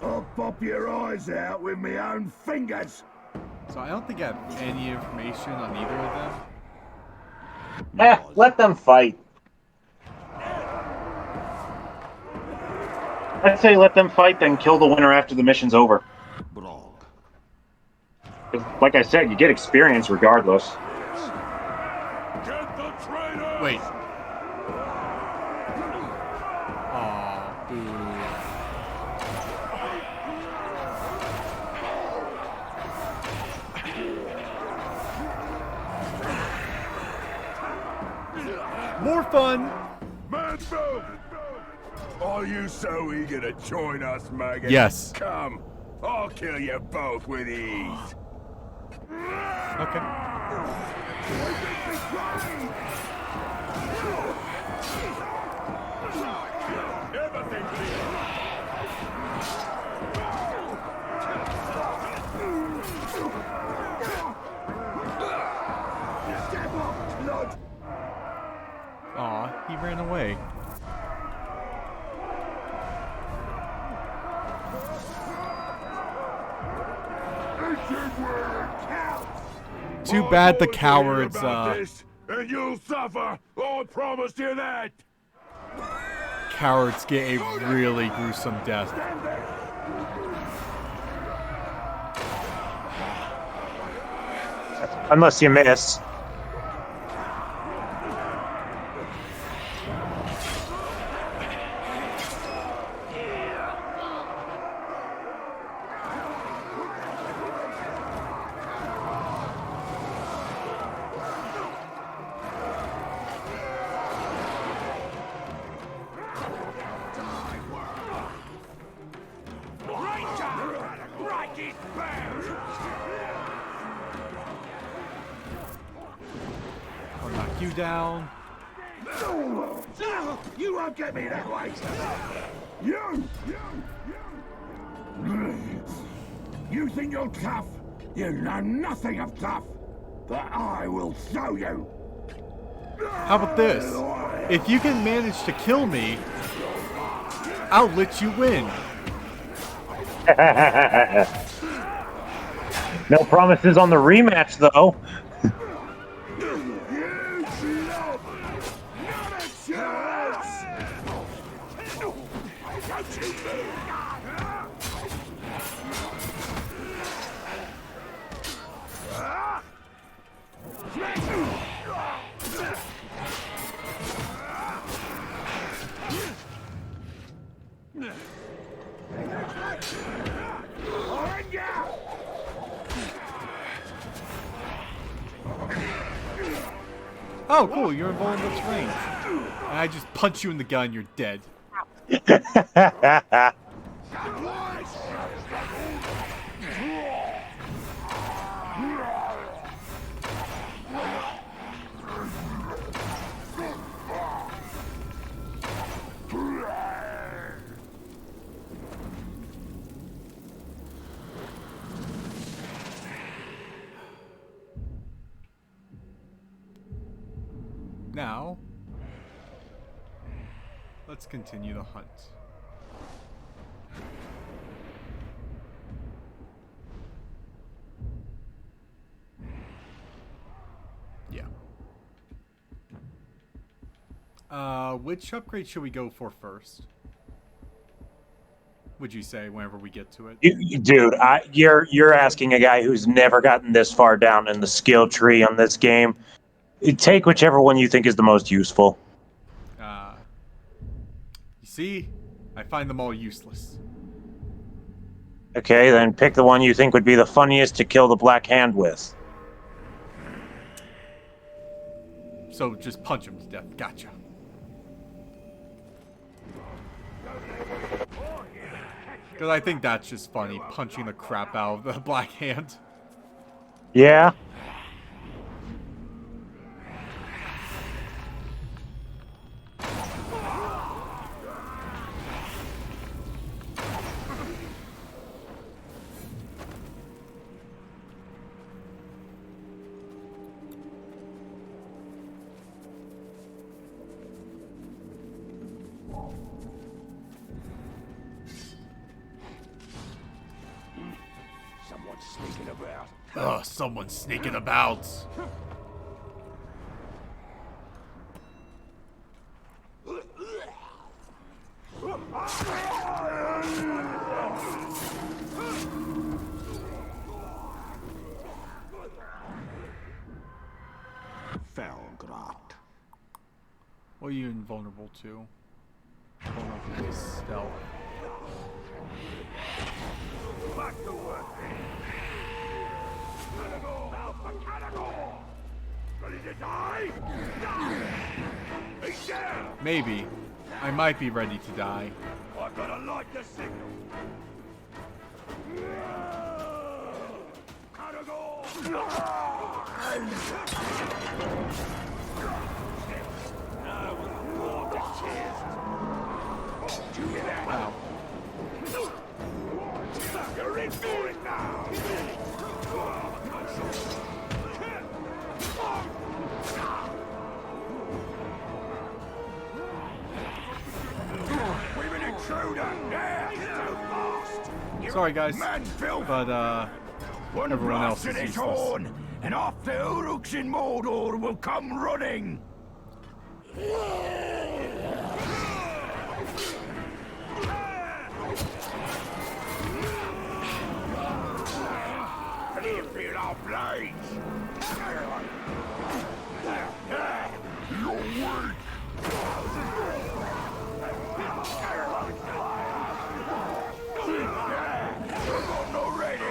I'll pop your eyes out with my own fingers. So I don't think I have any information on either of them. Let them fight. I'd say let them fight, then kill the winner after the mission's over. Like I said, you get experience regardless. Get the traitor! Wait. Aw, boo. More fun! Manfield! Are you so eager to join us, maggot? Yes. Come, I'll kill you both with ease. Okay. Aw, he ran away. Too bad the cowards, And you'll suffer! I promise you that! cowards get a really gruesome death. Unless you miss. I'll knock you down. You won't get me that way! You! You think you're tough? You know nothing of tough! But I will show you! How about this? If you can manage to kill me, I'll let you win. No promises on the rematch, though. Oh, cool, you're involved in this range. And I just punch you in the gun, you're dead. Now, let's continue the hunt. Yeah. Which upgrade should we go for first? Would you say whenever we get to it? Dude, you're asking a guy who's never gotten this far down in the skill tree on this game. Take whichever one you think is the most useful. You see? I find them all useless. Okay, then pick the one you think would be the funniest to kill the Black Hand with. So just punch him to death. Gotcha. Because I think that's just funny, punching the crap out of the Black Hand. Yeah? Someone's sneaking about. Ugh, someone's sneaking about. Felgrat. What are you invulnerable to? Vulnerable to stealth. Back to work. Cannibal! Alpha Cannibal! Ready to die? Die! He's down! Maybe. I might be ready to die. I've got to light the signal. Cannibal! No one more the chest. Do you hear that? Wow. You're in for it now! We've an intruder! There! So fast! Sorry, guys. Man filth! But, One everyone else blast in is his useless. horn, and half the Uruks in Mordor will come running! Can you feel our blades? You're weak! I'm not ready!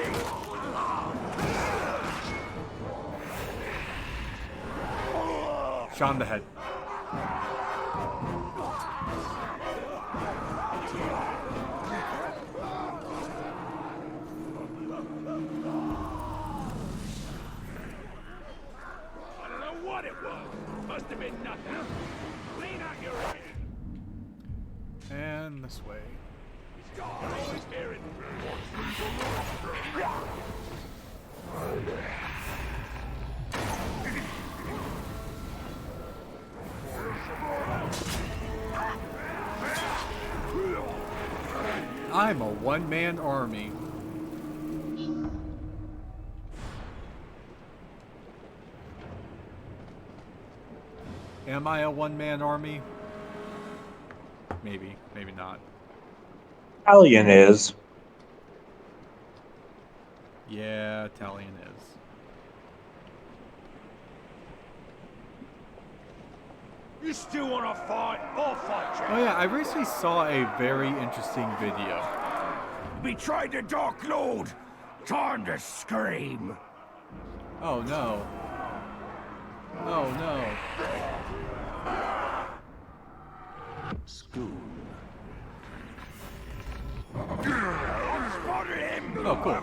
shot in the head. I don't know what it was. Must have been nothing. Clean out your head. And this way. He's gone. He's hearing. I'm a one-man army. Am I a one-man army? Maybe, maybe not. Italian is. Yeah, Italian is. You still want to fight? I'll fight you. Oh yeah, I recently saw a very interesting video. Betrayed the Dark Lord. Time to scream. Oh no. Oh no. School. Oh, cool.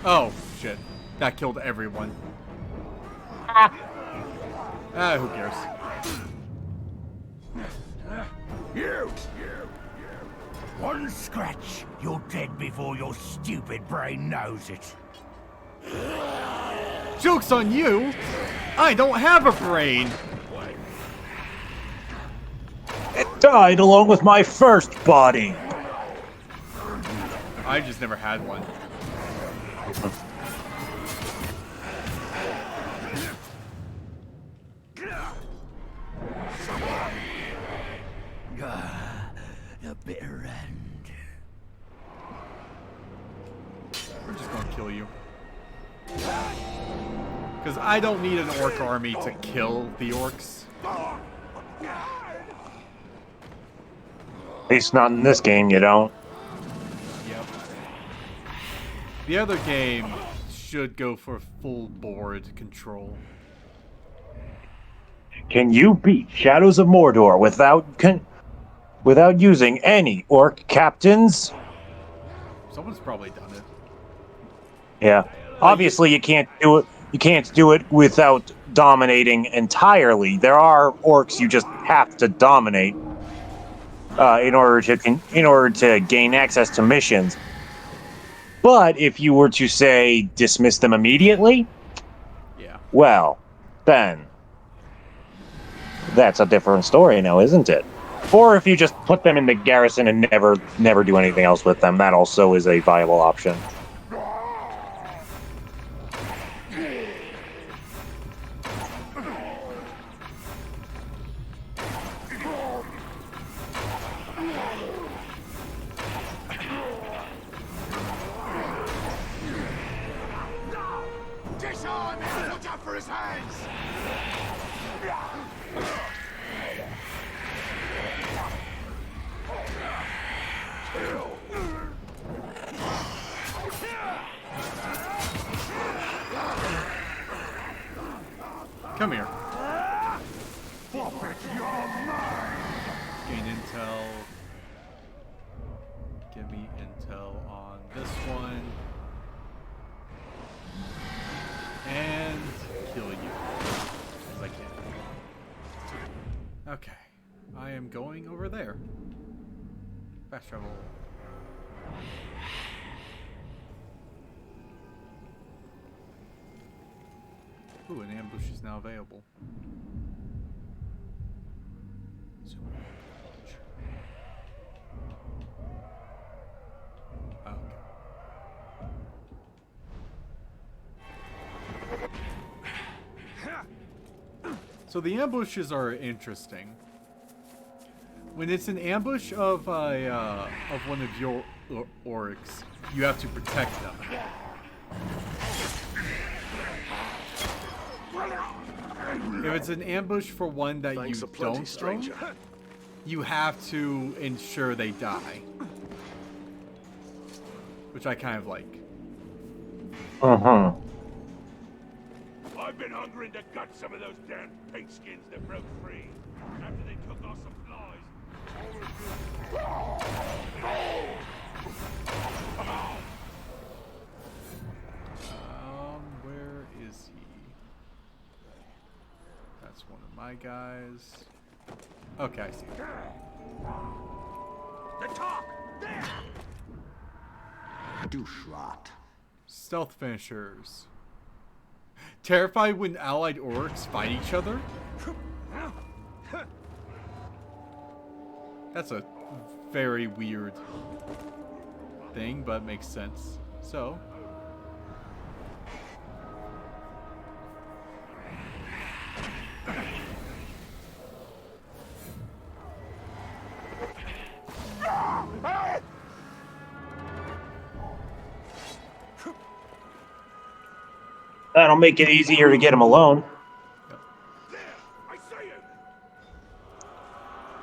Oh, shit. That killed everyone. Who cares? You! One scratch, you're dead before your stupid brain knows it. Joke's on you! I don't have a brain! It died along with my first body. I just never had one. The bitter end. We're just gonna kill you. Because I don't need an orc army to kill the orcs. At least not in this game, you don't. Yep. The other game should go for full board control. Can you beat Shadows of Mordor without using any orc captains? Someone's probably done it. Yeah. Obviously, you can't do it. You can't do it without dominating entirely. There are orcs you just have to dominate in order to gain access to missions. But if you were to say dismiss them immediately, Yeah. well, then that's a different story now, isn't it? Or if you just put them in the garrison and never do anything else with them, that also is a viable option. Disarm him! Watch out for his hands! Come here. Gain intel. Give me intel on this one. And kill you. As I can. Okay. I am going over there. Fast travel. Ooh, an ambush is now available. Zoom launch. Okay. So the ambushes are interesting. When it's an ambush of one of your orcs, you have to protect them. If it's an ambush for one that Thanks you a plenty, don't stranger. own, you have to ensure they die. Which I kind of like. Uh-huh. I've been hungering to gut some of those damn pigskins that broke free after they took our supplies. Where is he? That's one of my guys. Okay, I see. The talk! There! Douche-rot. Stealth finishers. Terrified when allied orcs fight each other? That's a very weird thing, but makes sense. So. That'll make it easier to get him alone. There! I see him!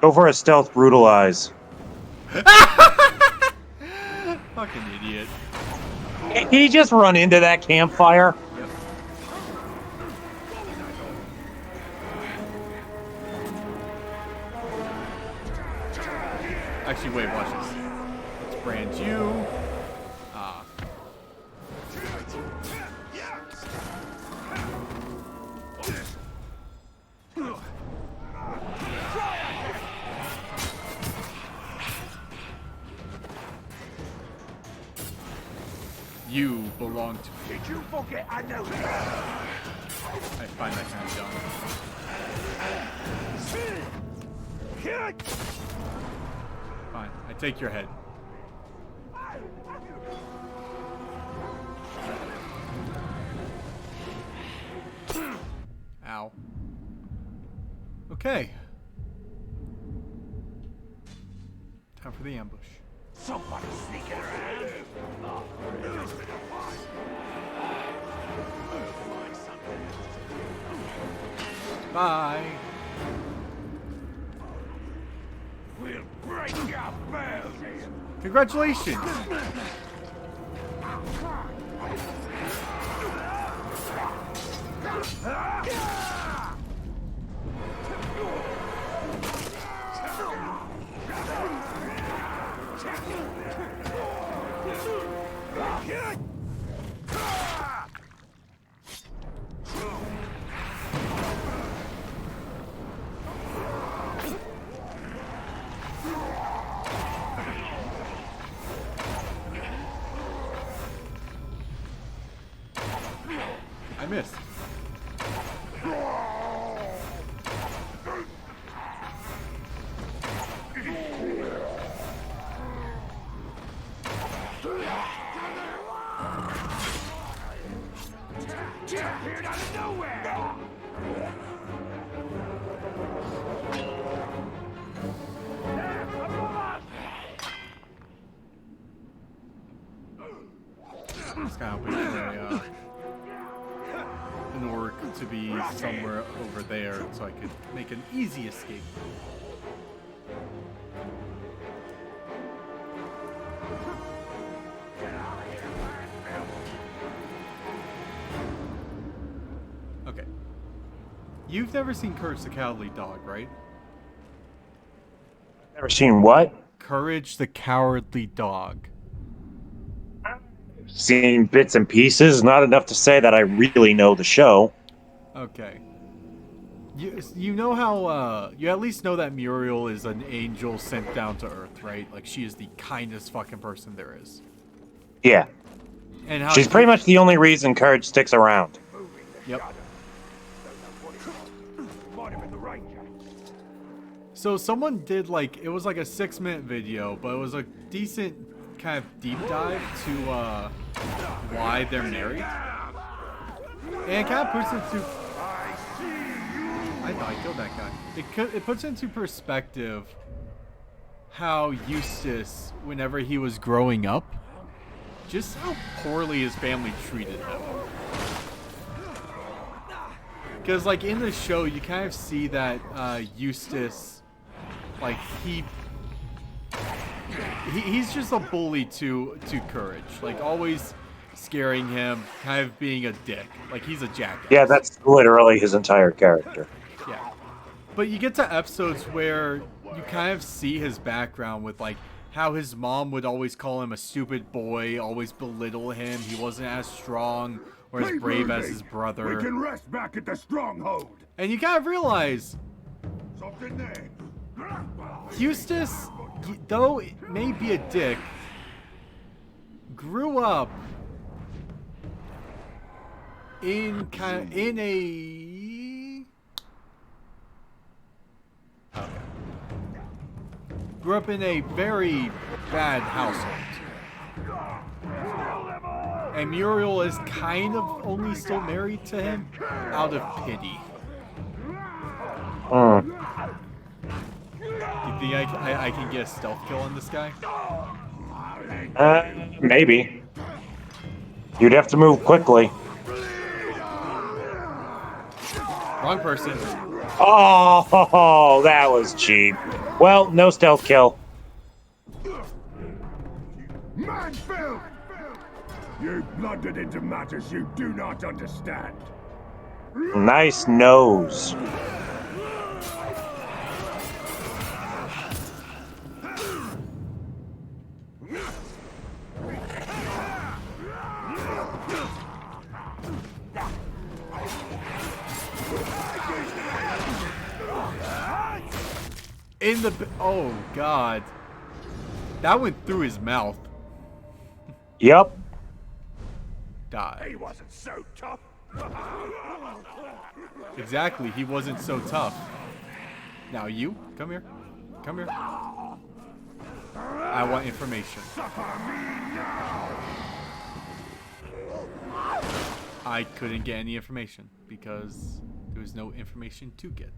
Go for a stealth brutalize. Fucking idiot. He just run into that campfire. Yep. Actually, wait, watch this. Let's brand you. Ah. You belong to me. Did you forget I know that? I find that kind of dumb. Fine, I take your head. Ow. Okay. Time for the ambush. Somebody's sneaking around. Bye. We'll break your bells here. Congratulations. I missed. Appeared out of nowhere. Just kind of waiting for an orc to be somewhere over there so I could make an easy escape. Okay. You've never seen Courage the Cowardly Dog, right? Never seen what? Courage the Cowardly Dog. Seen bits and pieces. Not enough to say that I really know the show. Okay. You know how, you at least know that Muriel is an angel sent down to Earth, right? Like, she is the kindest fucking person there is. Yeah. And how She's pretty much the only reason Courage sticks around. Yep. Might have been the ranger. So someone did, like, it was like a 6-minute video, but it was a decent kind of deep dive to, why they're married. And it kind of puts into... I thought I killed that guy. It puts into perspective how Eustace, whenever he was growing up, just how poorly his family treated him. Because, like, in the show, you kind of see that Eustace, like, he's just a bully to Courage. Like, always scaring him, kind of being a dick. Like, he's a jackass. Yeah, that's literally his entire character. Yeah. But you get to episodes where you kind of see his background with, like, how his mom would always call him a stupid boy, always belittle him. He wasn't as strong or as brave as his brother. We can rest back at the stronghold. And you kind of realize Something there. Eustace, though it may be a dick, grew up in grew up in a very bad household. And Muriel is kind of only still married to him out of pity. You think I can get a stealth kill on this guy? Maybe. You'd have to move quickly. Wrong person. Oh, that was cheap. Well, no stealth kill. Man-filth! You blundered into matters you do not understand. Nice nose. In the... Oh, God. That went through his mouth. Yep. Die. He wasn't so tough. Exactly, he wasn't so tough. Now you, come here. Come here. I want information. I couldn't get any information because there was no information to get.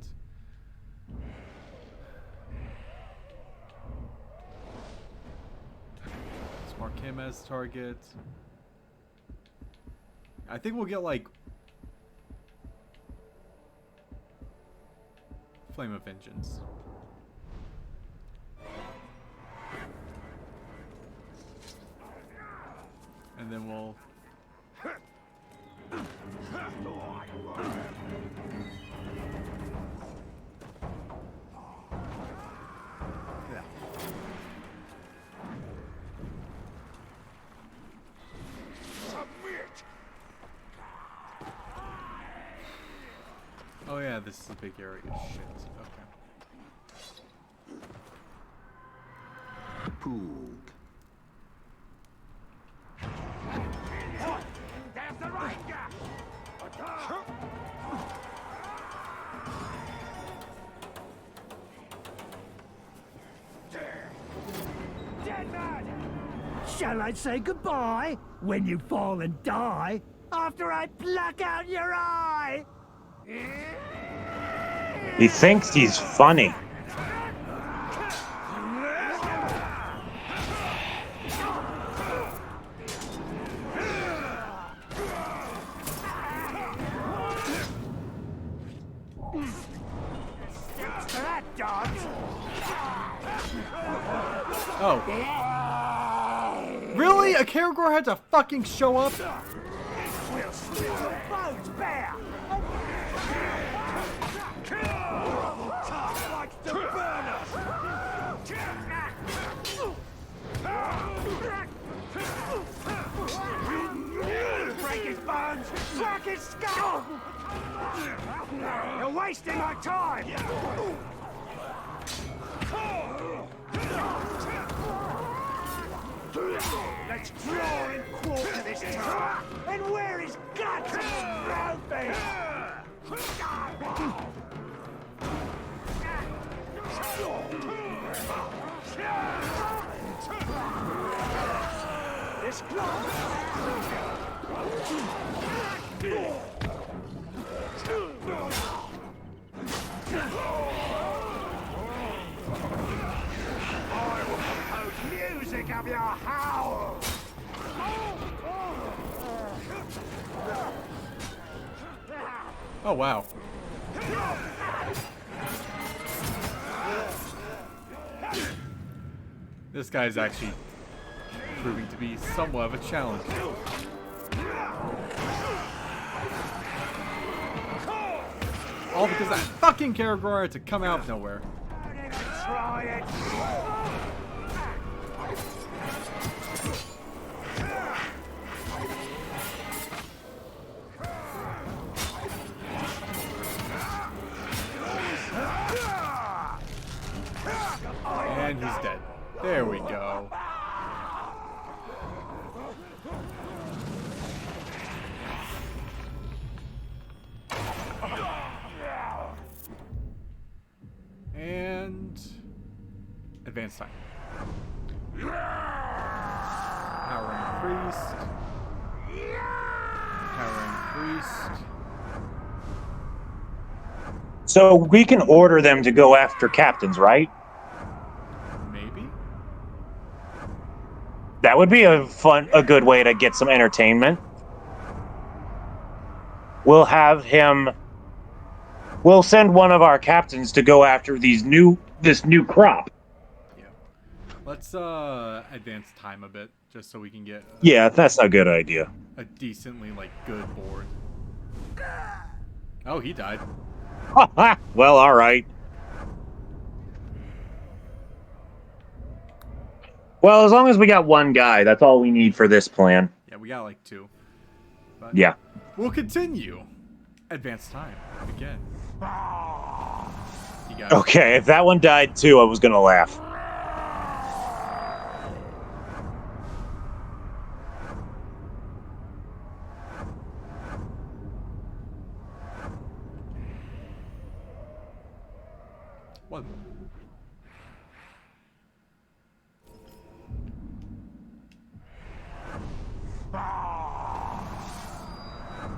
Let's mark him as target. I think we'll get like Flame of Vengeance. And then we'll... Oh yeah, this is a big area. Shit. Okay. Poog. There's the ranger! Dead man! Shall I say goodbye when you fall and die after I pluck out your eye? He thinks he's funny. Oh. Really? A Karagor had to fucking show up? We'll split your bones bare! Likes to burn us! Break his bones! Suck his skull! You're wasting my time! Let's draw and quarter this tower and wear his guts and trophy! This I will compose music of your howl! Oh, wow. This guy's actually proving to be somewhat of a challenge. All because that fucking Karagor had to come out of nowhere. Don't even try it! And he's dead. There we go. And advance time. Power increased. Power increased. So we can order them to go after captains, right? Maybe. That would be a good way to get some entertainment. We'll have him. We'll send one of our captains to go after this new crop. Yeah. Let's advance time a bit, just so we can get Yeah, that's a good idea. a decently like good board. Oh, he died. Well, all right. Well, as long as we got one guy, that's all we need for this plan. Yeah, we got like 2. But Yeah. we'll continue. Advanced time again. You got it. Okay, if that one died too, I was gonna laugh. What?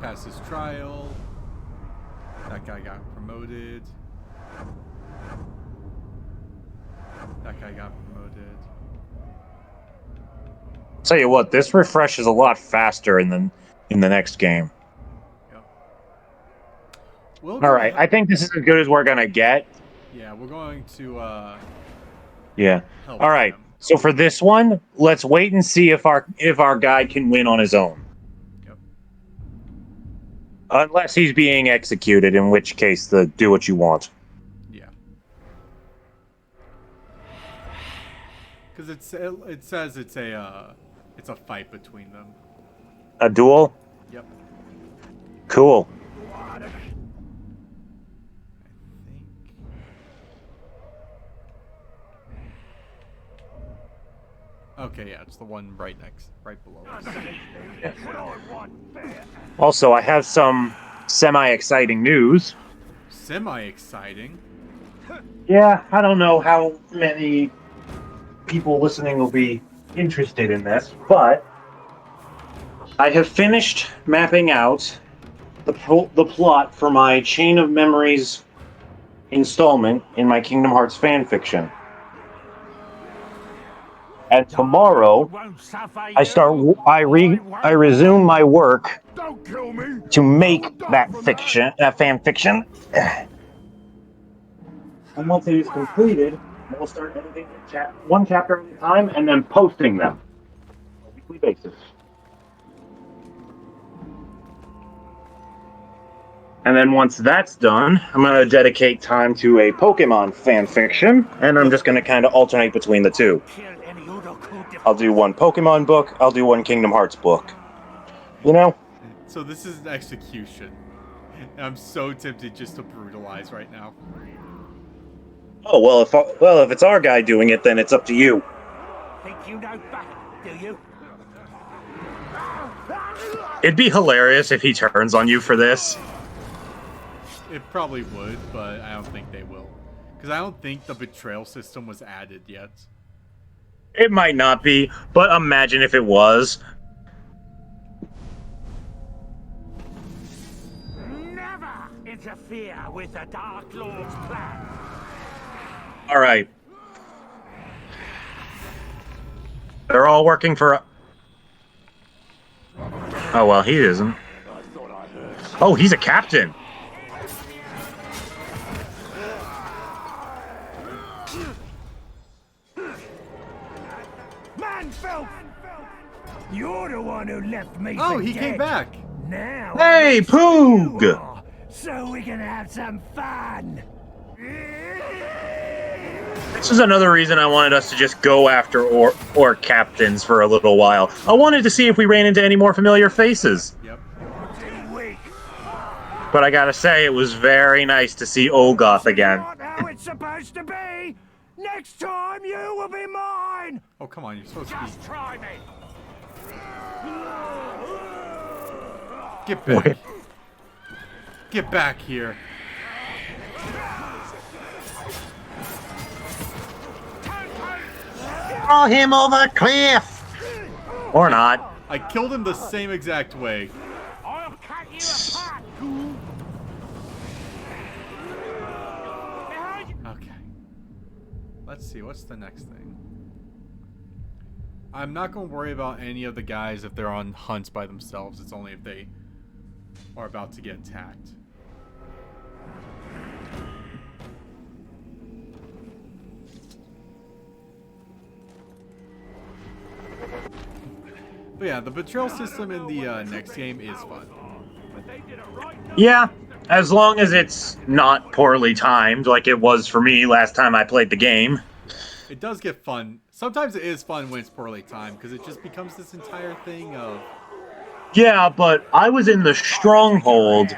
Passed his trial. That guy got promoted. That guy got promoted. Tell you what, this refresh is a lot faster in the next game. Yep. We'll All go right, I think this is as good as we're gonna get. Yeah, we're going to Yeah. help All right. them. So for this one, let's wait and see if our guy can win on his own. Yep. Unless he's being executed, in which case, do what you want. Yeah. Because it says it's a fight between them. A duel? Yep. Cool. I think. Okay, yeah, it's the one right below us. Also, I have some semi-exciting news. Semi-exciting. Yeah, I don't know how many people listening will be interested in this, but I have finished mapping out the plot for my Chain of Memories installment in my Kingdom Hearts fanfiction. And tomorrow, I resume my work to make that fan fiction. And once it is completed, I will start editing one chapter at a time and then posting them on a weekly basis. And then once that's done, I'm going to dedicate time to a Pokemon fan fiction, and I'm just going to kind of alternate between the two. I'll do one Pokemon book, I'll do one Kingdom Hearts book. You know? So this is an execution. And I'm so tempted just to brutalize right now. Oh, well, if it's our guy doing it, then it's up to you. Think you know better, do you? It'd be hilarious if he turns on you for this. It probably would, but I don't think they will. Because I don't think the betrayal system was added yet. It might not be, but imagine if it was. Never interfere with the Dark Lord's plan. All right. They're all working for... Oh, well, he isn't. Oh, he's a captain. Manfilth! You're the one who left me Oh, for he dead. came back. Now, Hey, Poog! you are, so we can have some fun. This is another reason I wanted us to just go after orc captains for a little while. I wanted to see if we ran into any more familiar faces. Yep. But I gotta say, it was very nice to see Olgoth again. Not how it's supposed to be. Next time, you will be mine. Oh, come on, you're supposed to be... Just try me. Get back. Get back here. Throw him over the cliff! Or not. I killed him the same exact way. I'll cut you apart, ghoul. Okay. Let's see, what's the next thing? I'm not going to worry about any of the guys if they're on hunts by themselves. It's only if they are about to get attacked. But yeah, the betrayal system in the next game is fun. Yeah, as long as it's not poorly timed like it was for me last time I played the game. It does get fun. Sometimes it is fun when it's poorly timed, because it just becomes this entire thing of... Yeah, but I was in the stronghold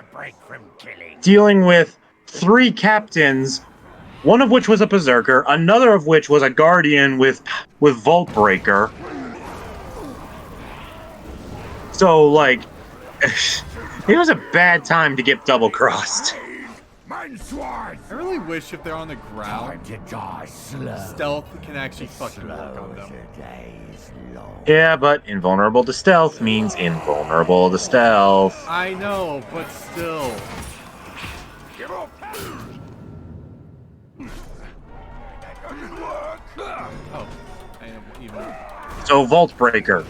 dealing with 3 captains, one of which was a berserker, another of which was a guardian with Vault Breaker. So, like, it was a bad time to get double-crossed. I really wish if they're on the ground, stealth can actually fucking work on them. Yeah, but invulnerable to stealth means invulnerable to stealth. I know, but still. Oh, I am even. So, Vault Breaker.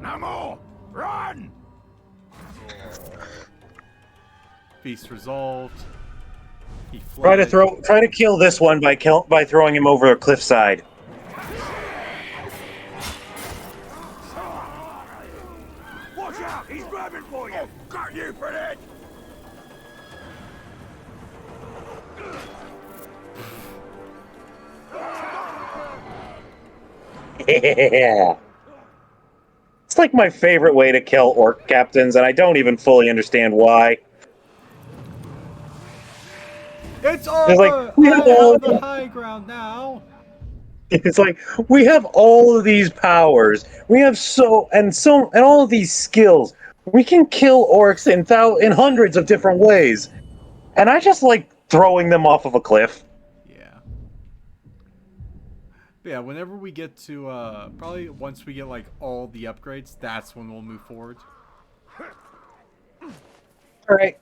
No more! Run! Feast resolved. He Try to kill this one by throwing him over a cliffside. Watch out! He's grabbing for you! Got you for it! Yeah. It's like my favorite way to kill orc captains, and I don't even fully understand why. It's over! Like, we have I all have the high ground now! It's like, we have all of these powers. We have and all of these skills. We can kill orcs in hundreds of different ways. And I just like throwing them off of a cliff. Yeah. But yeah, whenever we get to, probably once we get, like, all the upgrades, that's when we'll move forward. Alright.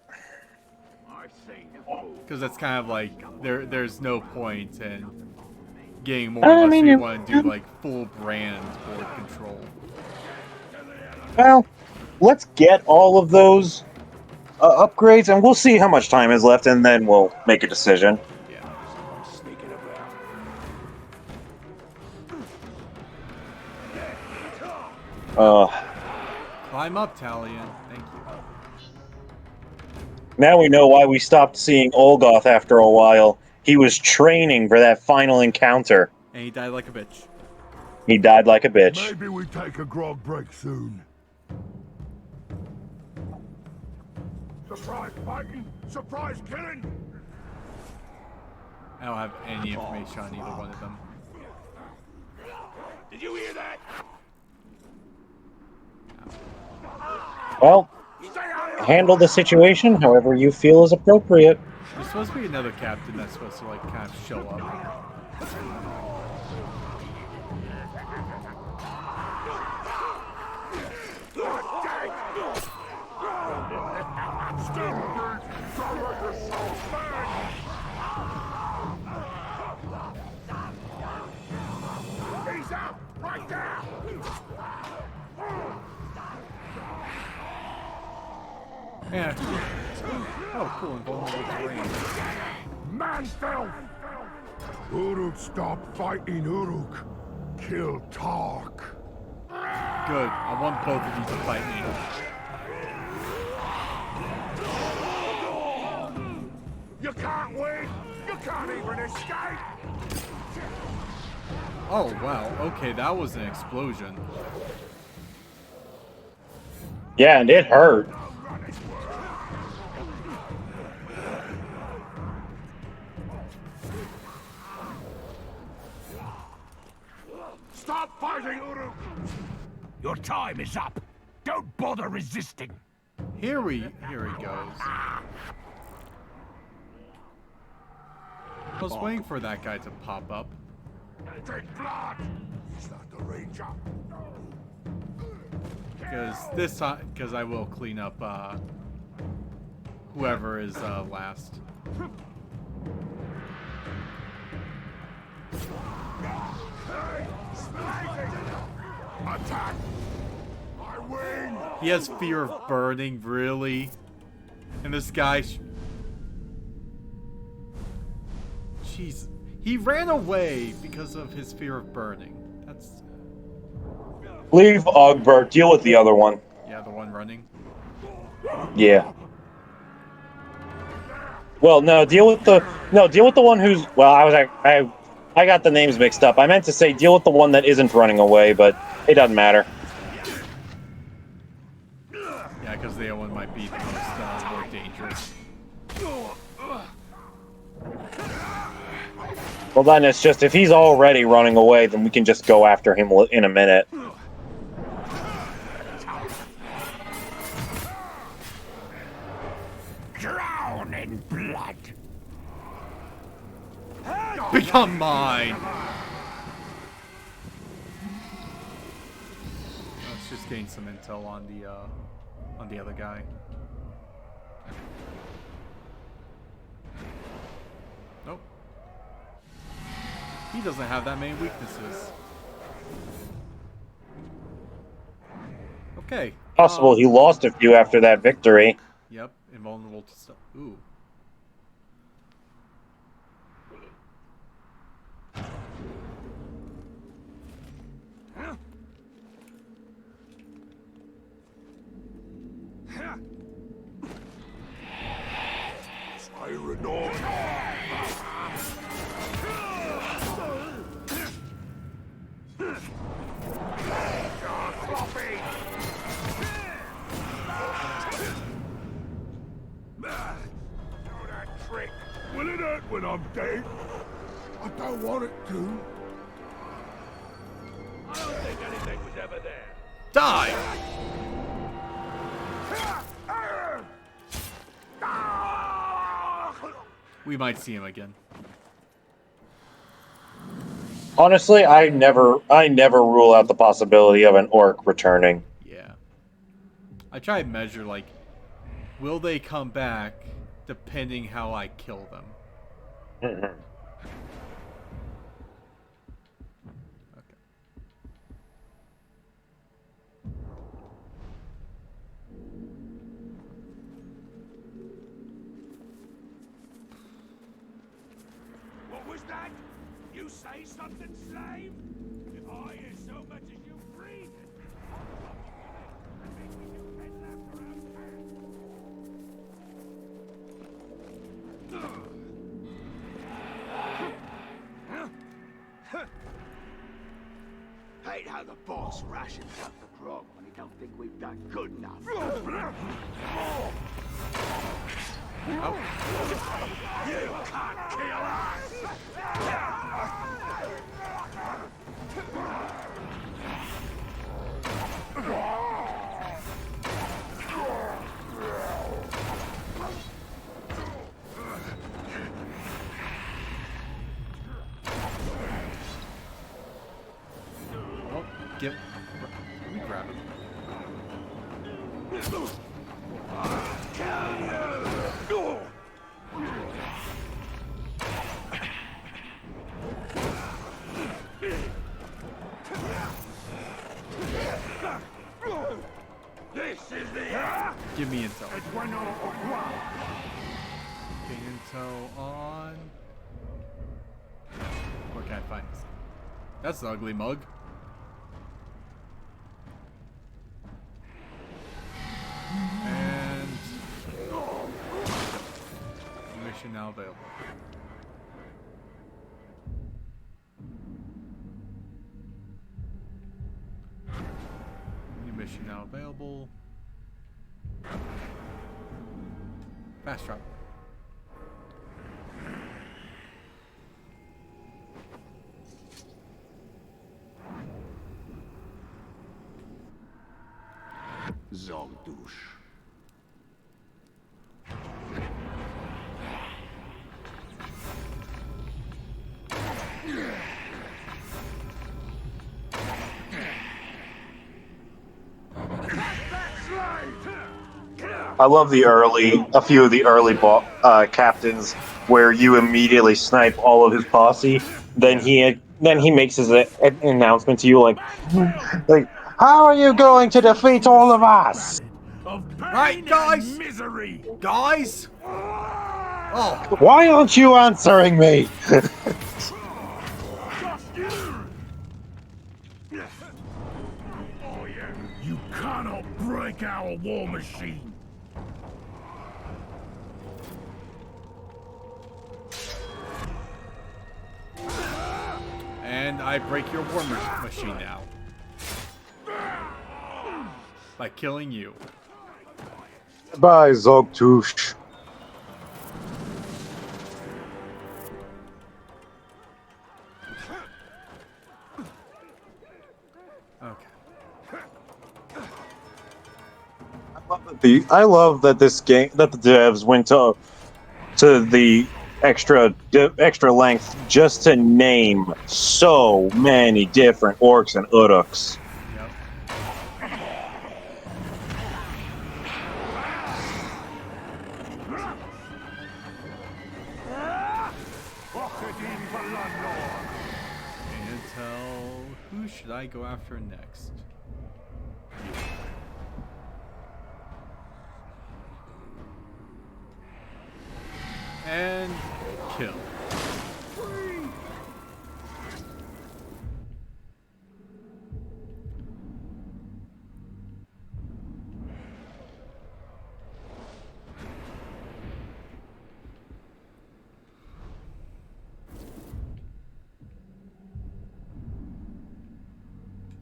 Because that's kind of like, there's no point in getting more unless we want to do, like, full brand board control. Well, let's get all of those upgrades, and we'll see how much time is left, and then we'll make a decision. Yeah. Climb up, Talion. Thank you. Now we know why we stopped seeing Olgoth after a while. He was training for that final encounter. And he died like a bitch. He died like a bitch. Maybe we take a grog break soon. Surprise fighting! Surprise killing! I don't have any information on either one of them. Did you hear that? Well, handle the situation however you feel is appropriate. There's supposed to be another captain that's supposed to, like, kind of show up. He's out! Right there! Yeah. Oh, cool. Invulnerable terrain. Man fell! Uruk, stop fighting Uruk. Kill Tark. Good. I want both of you to fight me. You can't win! You can't even escape! Oh, wow. Okay, that was an explosion. Yeah, and it hurt. Stop fighting, Uruk! Your time is up. Don't bother resisting. Here he goes. I was waiting for that guy to pop up. Take blood! He's not the ranger. Because I will clean up whoever is last. Attack! I win! He has fear of burning, really? And this guy... Jeez. He ran away because of his fear of burning. That's... Leave Ogbert. Deal with the other one. Yeah, the one running. Yeah. Well, no, deal with the one who's. Well, I got the names mixed up. I meant to say deal with the one that isn't running away, but it doesn't matter. Yeah, because the other one might be the most more dangerous. Well, then it's just if he's already running away, then we can just go after him in a minute. Drown in blood. Become mine. Let's just gain some intel on the other guy. Nope. He doesn't have that many weaknesses. Okay. Possible he lost a few after that victory. Yep, invulnerable to stuff. Ooh. Will it hurt when I'm dead? I don't want it to. I don't think anything was ever there. Die! We might see him again. Honestly, I never rule out the possibility of an orc returning. Yeah. I try to measure, like, will they come back depending how I kill them? Mm-hmm. Okay. What was that? You say something, slave? If I hear so much as you breathe it, I think we do head left around hate how the boss rations up the grog when he don't think we've done good enough. You can't kill us! Oh, let me grab him. This is the Give me intel. Gain intel on... Where can I find this? That's the ugly mug. And... mission now available. New mission now available. Fast travel. Zogdush. I love a few of the early captains where you immediately snipe all of his posse. Then he makes his announcement to you like, how are you going to defeat all of us? Right, guys! Misery. Guys! Oh, Why aren't you answering me? break our war machine. And I break your war machine now. By killing you. Bye, Zogtush. Okay. I love that this game, that the devs went to the extra length just to name so many different orcs and uruks. Yep. And tell who should I go after next? And kill.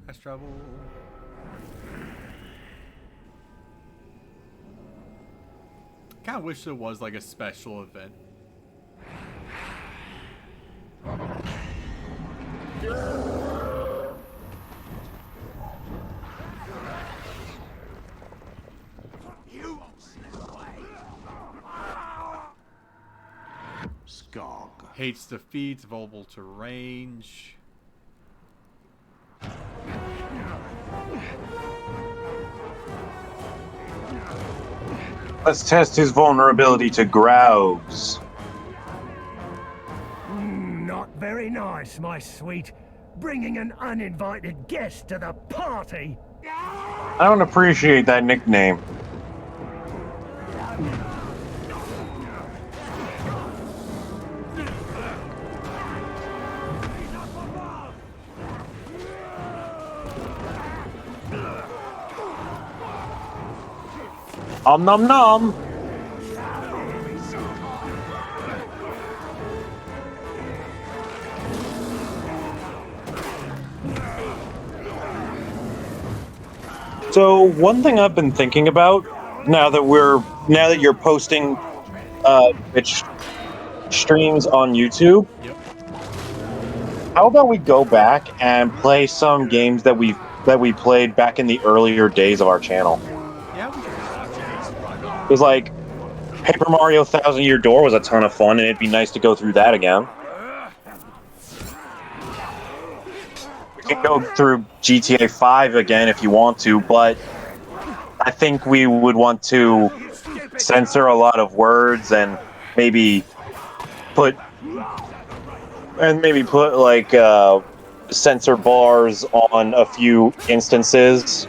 Fast travel. Kind of wish there was like a special event. You won't slip away. Skog. Hates defeats, vulnerable to range. Let's test his vulnerability to Growls. Not very nice, my sweet. Bringing an uninvited guest to the party. I don't appreciate that nickname. Nom nom. So one thing I've been thinking about now that you're posting Twitch streams on YouTube, Yep. how about we go back and play some games that we played back in the earlier days of our channel? Yeah. It was like Paper Mario Thousand Year Door was a ton of fun, and it'd be nice to go through that again. We can go through GTA 5 again if you want to, but I think we would want to censor a lot of words and maybe put like censor bars on a few instances.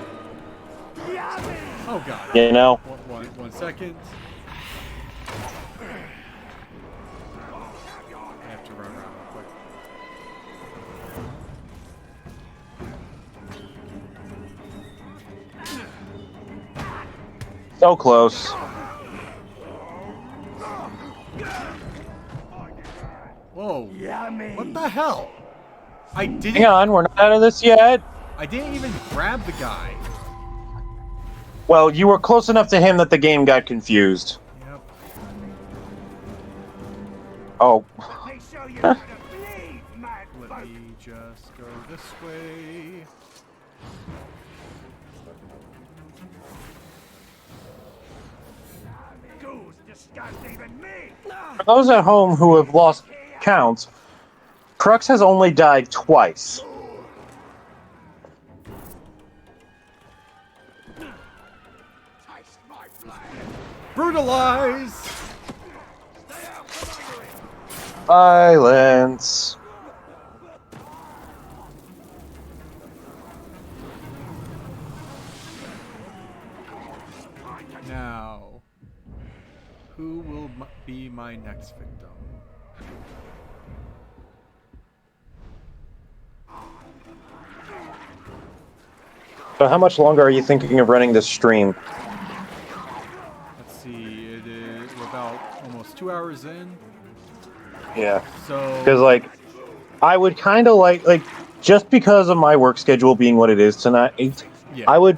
Oh god. You know? One second. I have to run around real quick. So close. Whoa. What the hell? I didn't. Hang on, we're not out of this yet. I didn't even grab the guy. Well, you were close enough to him that the game got confused. Yep. Oh. Let me show you how to bleed, mad Let folk. me just go this way. Ghouls disgust even me. For those at home who have lost count, Crux has only died twice. Taste my blood. Brutalize! Stay out from under it. Violence. Now, who will be my next victim? So how much longer are you thinking of running this stream? Let's see, we're about almost 2 hours in. Yeah. So Because, like, I would kind of like, just because of my work schedule being what it is tonight, yeah. I would,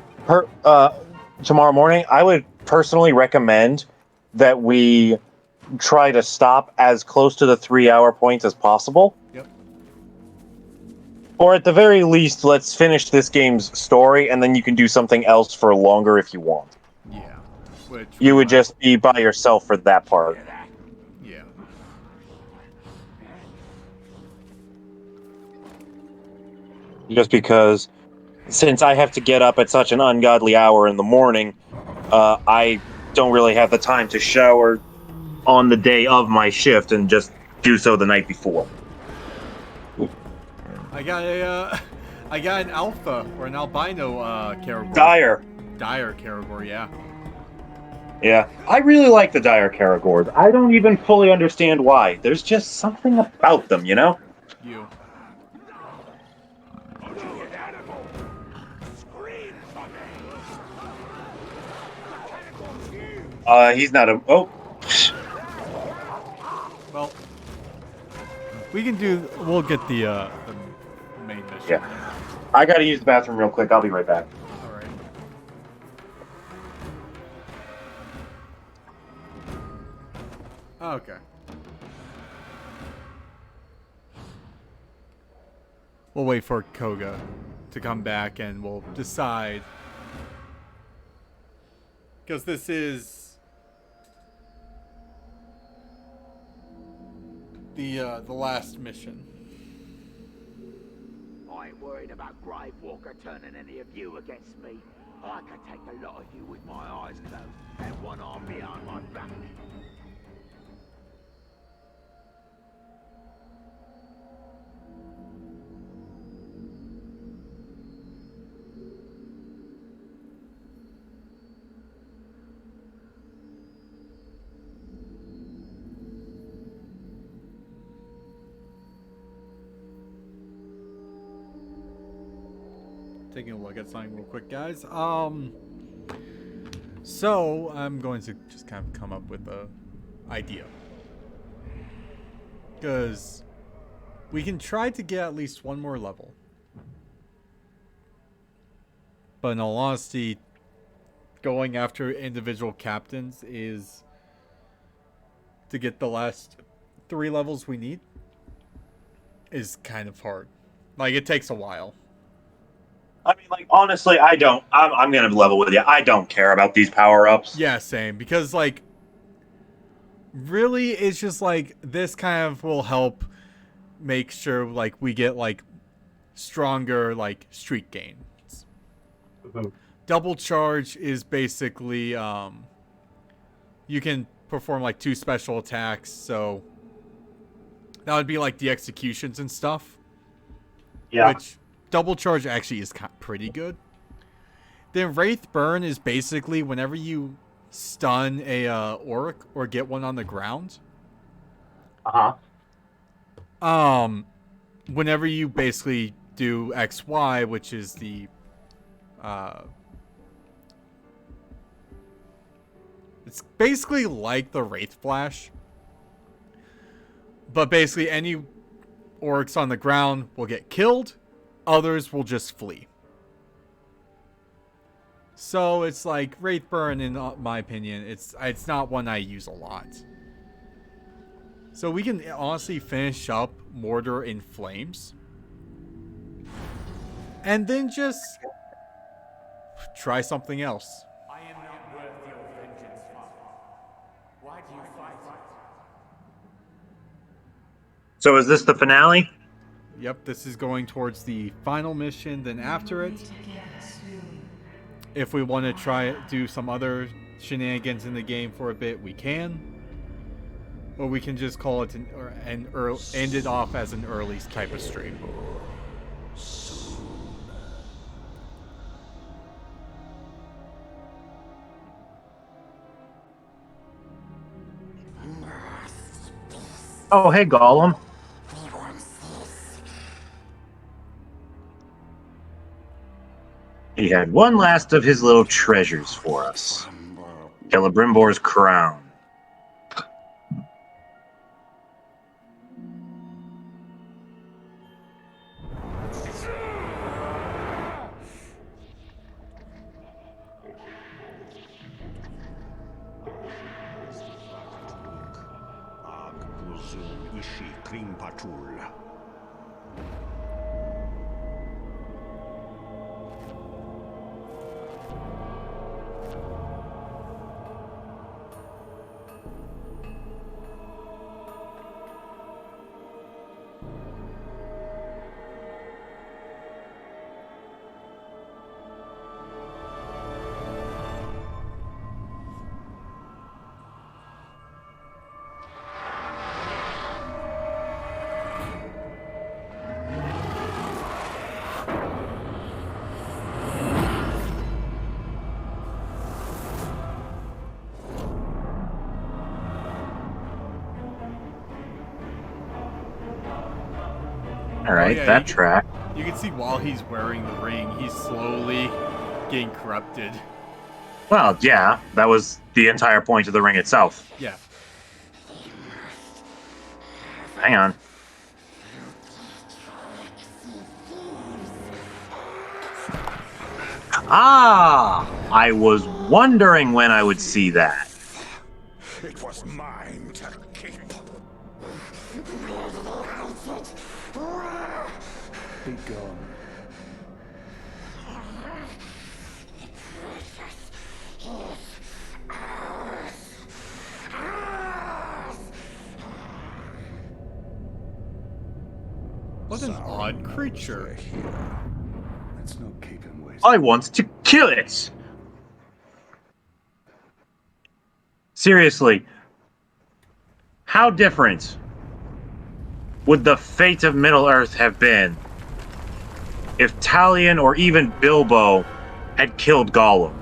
tomorrow morning, I would personally recommend that we try to stop as close to the 3 hour point as possible. Yep. Or at the very least, let's finish this game's story, and then you can do something else for longer if you want. Yeah. Which You would just be by yourself for that part. Yeah. Just because, since I have to get up at such an ungodly hour in the morning, I don't really have the time to shower on the day of my shift and just do so the night before. I got an alpha or an albino Karagor. Dire Karagor, yeah. Yeah, I really like the dire Karagors. I don't even fully understand why. There's just something about them, you know? You. He's not a... Oh. Well, we'll get the main mission. Yeah. I gotta use the bathroom real quick. I'll be right back. Alright. Okay. We'll wait for Koga to come back and we'll decide. Because this is the last mission. I ain't worried about Gravewalker turning any of you against me. I could take a lot of you with my eyes closed and one arm behind my back. Taking a look at something real quick, guys. So I'm going to just kind of come up with a idea, because we can try to get at least one more level, but in all honesty, going after individual captains is to get the last 3 levels we need is kind of hard. Like, it takes a while. I mean, like, honestly, I'm gonna level with you. I don't care about these power-ups. Yeah, same. Because, like, really, it's just, like, this kind of will help make sure, like, we get, like, stronger, like, streak gains. Mm-hmm. Double charge is basically, you can perform, like, 2 special attacks, so that would be, like, the executions and stuff. Yeah. Which... double charge actually is pretty good. Then Wraith Burn is basically whenever you stun a orc or get one on the ground. Whenever you basically do XY, which is the it's basically like the Wraith Flash, but basically any orcs on the ground will get killed. Others will just flee. So it's like Wraith Burn, in my opinion, it's not one I use a lot. So we can honestly finish up Mordor in Flames. And then just try something else. I am not worth your vengeance, Father. Why do you fight? So is this the finale? Yep, this is going towards the final mission. Then after it, if we want to try do some other shenanigans in the game for a bit, we can. Or we can just call it end it off as an early type of stream. Oh, hey, Gollum. He had one last of his little treasures for us. Celebrimbor's crown. Alright, that track. You can see while he's wearing the ring, he's slowly getting corrupted. Well, yeah, that was the entire point of the ring itself. Yeah. Hang on. Ah! I was wondering when I would see that. It was mine to keep. Be gone. What an odd creature. Let's not keep him waiting. I want to kill it! Seriously, how different would the fate of Middle-earth have been if Talion or even Bilbo had killed Gollum?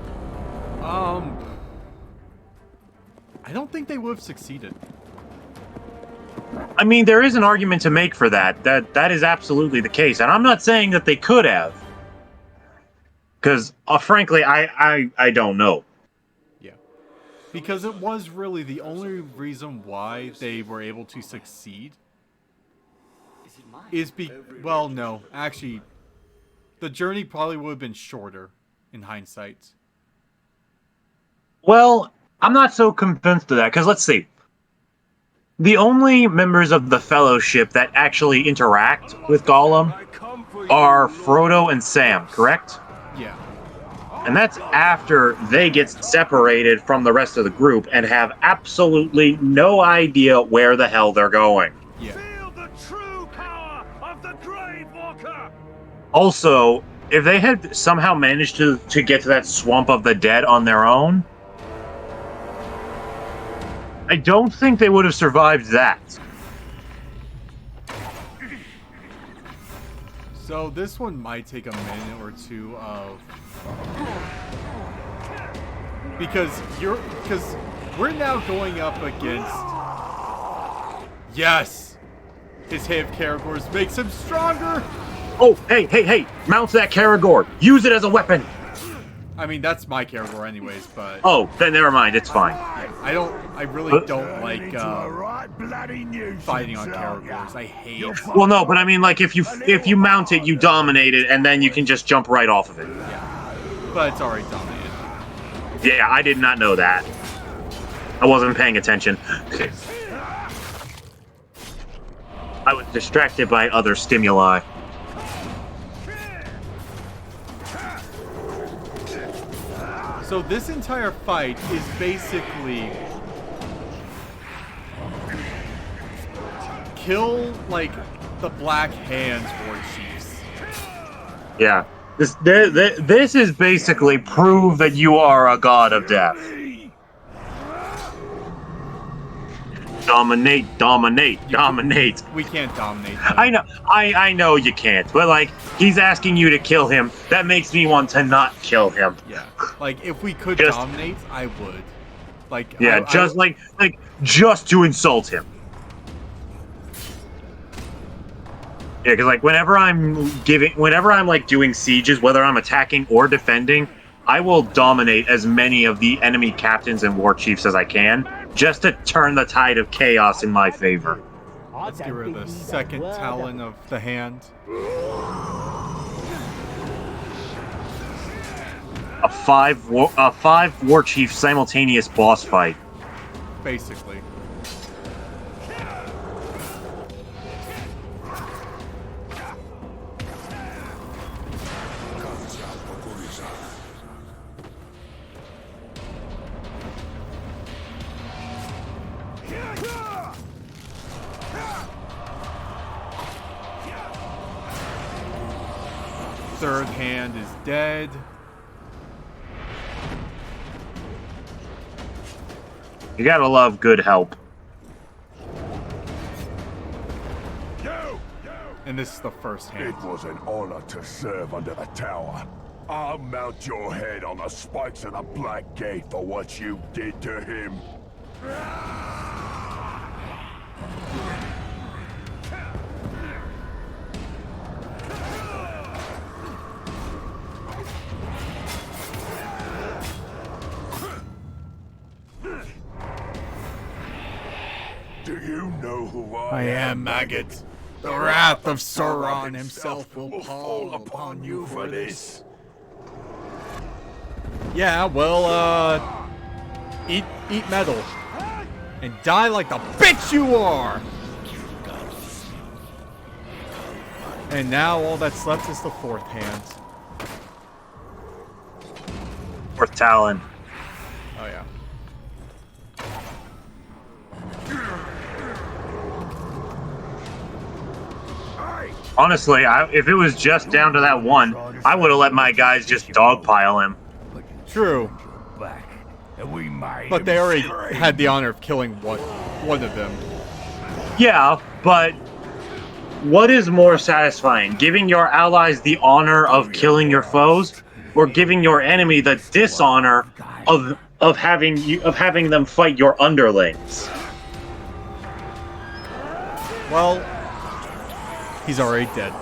I don't think they would have succeeded. I mean, there is an argument to make for that. That is absolutely the case, and I'm not saying that they could have, because frankly, I don't know. Yeah, because it was really the only reason why they were able to succeed. Well, no, actually, the journey probably would have been shorter in hindsight. Well, I'm not so convinced of that, because let's see. The only members of the Fellowship that actually interact with Gollum are Frodo and Sam, correct? Yeah. And that's after they get separated from the rest of the group and have absolutely no idea where the hell they're going. Yeah. Feel the true power of the Grave Walker. Also, if they had somehow managed to get to that Swamp of the Dead on their own, I don't think they would have survived that. So this one might take a minute or two of... Because we're now going up against... Yes! His hit of Karagors makes him stronger! Oh, hey! Mount that Karagor! Use it as a weapon! I mean, that's my Karagor anyways, but... Oh, then never mind, it's fine. I really don't like fighting on Karagors. I hate it. Well, no, but I mean, like, if you mount it, you dominate it, and then you can just jump right off of it. Yeah, but it's already dominated. Yeah, I did not know that. I wasn't paying attention. I was distracted by other stimuli. So this entire fight is basically kill, like, the Black Hands War Chiefs. Yeah. This is basically prove that you are a god of death. Dominate. We can't dominate them. I know you can't, but like, he's asking you to kill him. That makes me want to not kill him. Yeah. Like, if we could dominate, I would. Like, yeah, just to insult him. Yeah, because like whenever I'm like doing sieges, whether I'm attacking or defending, I will dominate as many of the enemy captains and war chiefs as I can, just to turn the tide of chaos in my favor. Let's get rid of the second talon of the hand. A five war chief simultaneous boss fight. Basically. Third hand is dead. You gotta love good help. And this is the first hand. It was an honor to serve under the tower. I'll mount your head on the spikes of the Black Gate for what you did to him. Do you know who I am, maggot. The wrath of Sauron himself will fall upon you for this. Yeah, well, eat metal. And die like the bitch you are! And now all that's left is the fourth hand. Fourth talon. Oh yeah. Honestly, if it was just down to that one, I would have let my guys just dogpile him. True. But they already had the honor of killing one of them. Yeah, but what is more satisfying? Giving your allies the honor of killing your foes, or giving your enemy the dishonor of having them fight your underlings? Well, he's already dead.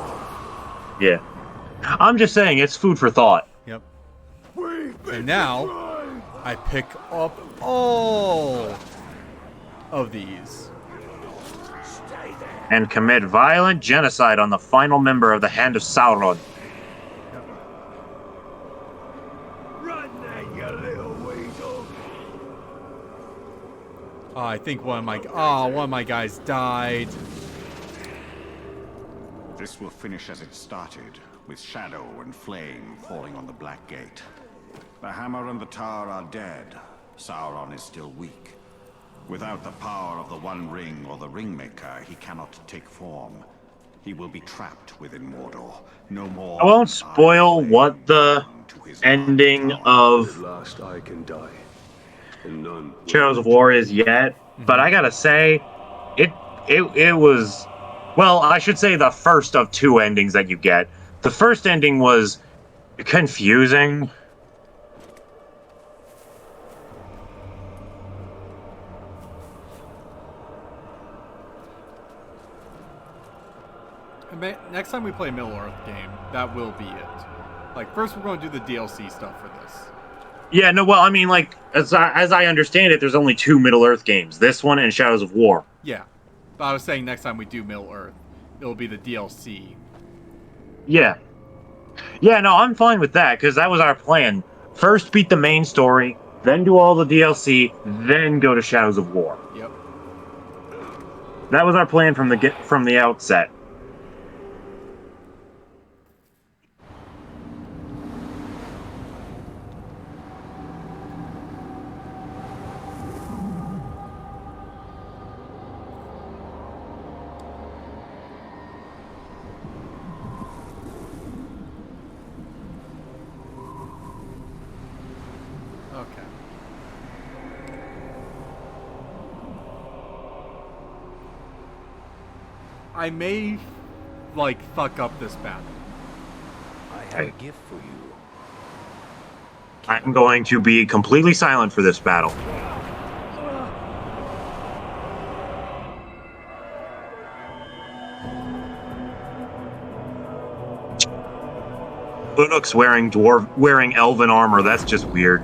Yeah. I'm just saying, it's food for thought. Yep. And now, I pick up all of these. And commit violent genocide on the final member of the Hand of Sauron. Run then, you little weasel! I think one of my guys died. This will finish as it started, with shadow and flame falling on the Black Gate. The hammer and the tower are dead. Sauron is still weak. Without the power of the One Ring or the Ringmaker, he cannot take form. He will be trapped within Mordor. No more. I won't spoil what the ending of At last I can die, and none. Shadows of War is yet, but I gotta say, it was, well, I should say the first of two endings that you get. The first ending was confusing. Next time we play a Middle-earth game, that will be it. Like, first we're going to do the DLC stuff for this. Yeah, no, well, I mean, like, as I understand it, there's only two Middle-earth games. This one and Shadows of War. Yeah. But I was saying next time we do Middle-earth, it'll be the DLC. Yeah. Yeah, no, I'm fine with that, because that was our plan. First beat the main story, then do all the DLC, then go to Shadows of War. Yep. That was our plan from the outset. I may, like, fuck up this battle. I have a gift for you. I'm going to be completely silent for this battle. Unuk's wearing elven armor. That's just weird.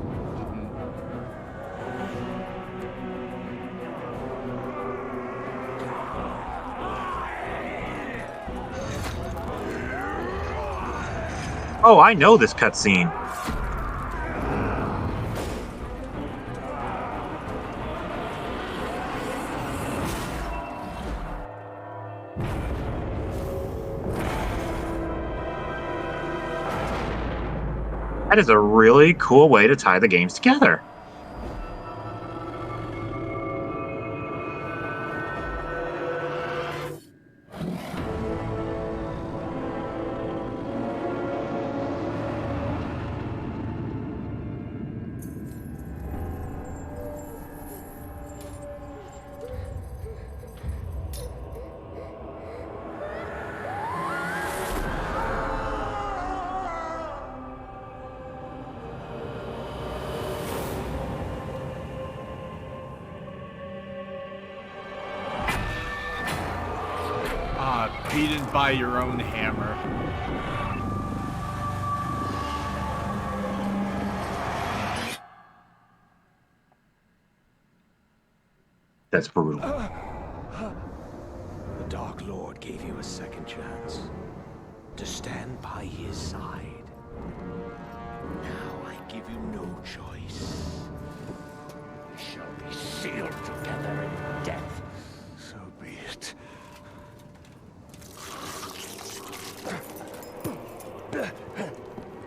Oh, I know this cutscene. That is a really cool way to tie the games together. Beaten by your own hammer. That's brutal. The Dark Lord gave you a second chance to stand by his side. Now I give you no choice. We shall be sealed together in death. So be it.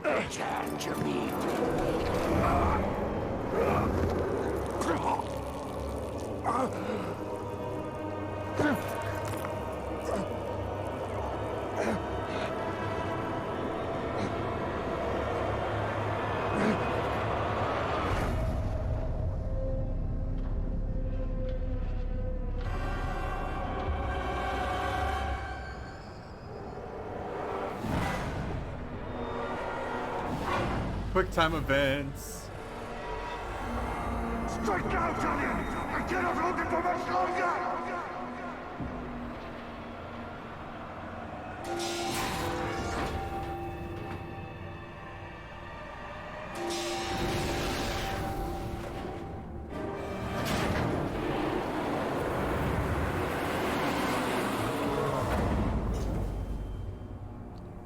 Return to me. Quick time events. Strike now, Johnny! I cannot hold it for much longer!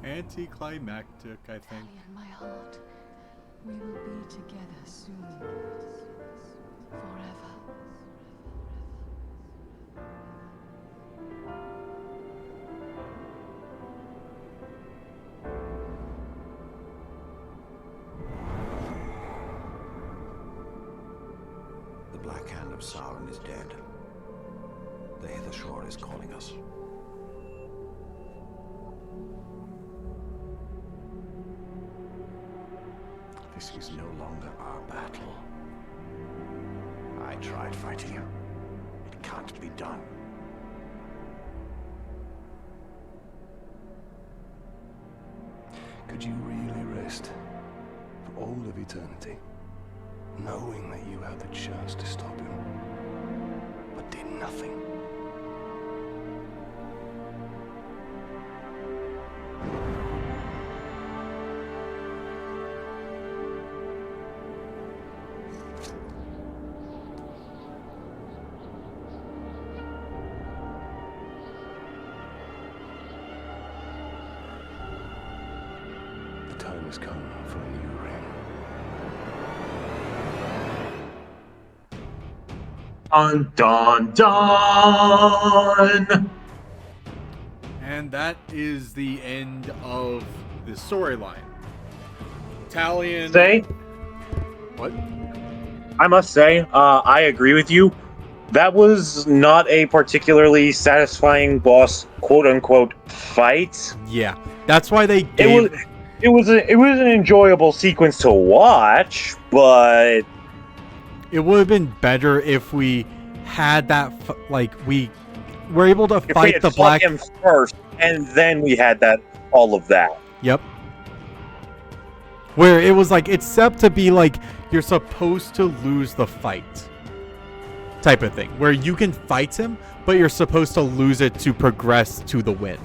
Anticlimactic, I think. In my heart, we will be together soon. Forever. The Black Hand of Sauron is dead. The Hither Shore is calling us. This is no longer our battle. I tried fighting you. It can't be done. Could you really rest for all of eternity, knowing that you had the chance to stop him, but did nothing? The time has come for a new ring. Dun dun dun! And that is the end of the storyline. Talion. Say, What? I must say, I agree with you. That was not a particularly satisfying boss, quote unquote, fight. Yeah, that's why they gave. It was an enjoyable sequence to watch, but It would have been better if we had that, we were able to if we fight had the fought black. him first, and then we had all of that. Yep. Where it was like, it's set up to be like, you're supposed to lose the fight. Type of thing. Where you can fight him, but you're supposed to lose it to progress to the win.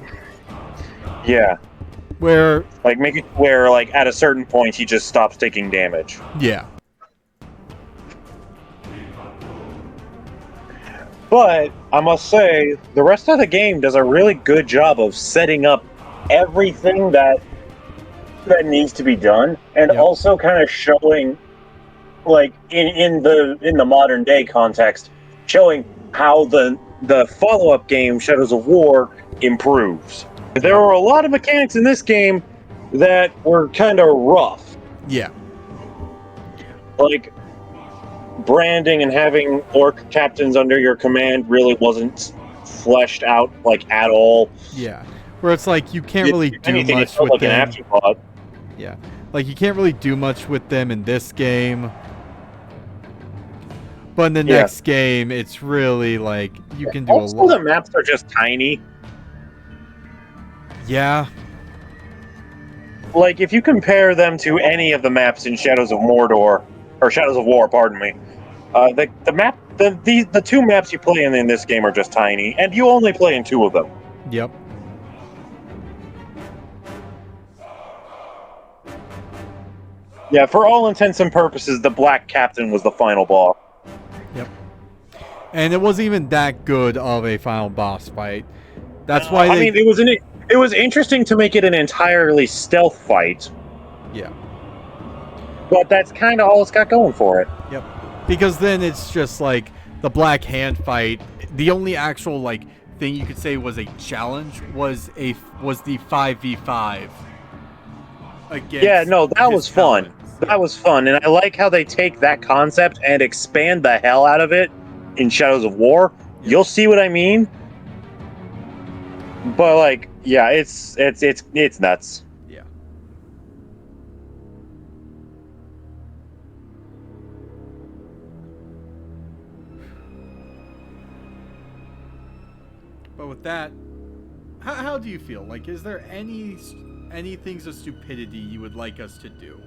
Yeah. Where, Like, make it where, like, at a certain point, he just stops taking damage. yeah. But, I must say, the rest of the game does a really good job of setting up everything that needs to be done, and Yep. also kind of showing, like, in the modern day context, showing how the follow-up game, Shadows of War, improves. There were a lot of mechanics in this game that were kind of rough. Yeah. Like, branding and having orc captains under your command really wasn't fleshed out, like, at all. Yeah. Where it's like you can't really If do anything, it much felt with like an them. afterthought. Yeah. Like you can't really do much with them in this game. But in the Yeah. next game, it's really like you can do Also, a lot. the maps are just tiny. Yeah. Like, if you compare them to any of the maps in Shadows of Mordor, or Shadows of War, pardon me, the two maps you play in this game are just tiny, and you only play in two of them. Yep. Yeah, for all intents and purposes, the Black Captain was the final boss. Yep. And it wasn't even that good of a final boss fight. That's why I mean, it was interesting to make it an entirely stealth fight. Yeah. But that's kind of all it's got going for it. Yep. Because then it's just like the Black Hand fight. The only actual like thing you could say was a challenge was the 5v5. Yeah, no, that was fun. That was fun, and I like how they take that concept and expand the hell out of it in Shadows of War. Yep. You'll see what I mean. But like, yeah, it's nuts. Yeah. But with that, how do you feel? Like, is there any things of stupidity you would like us to do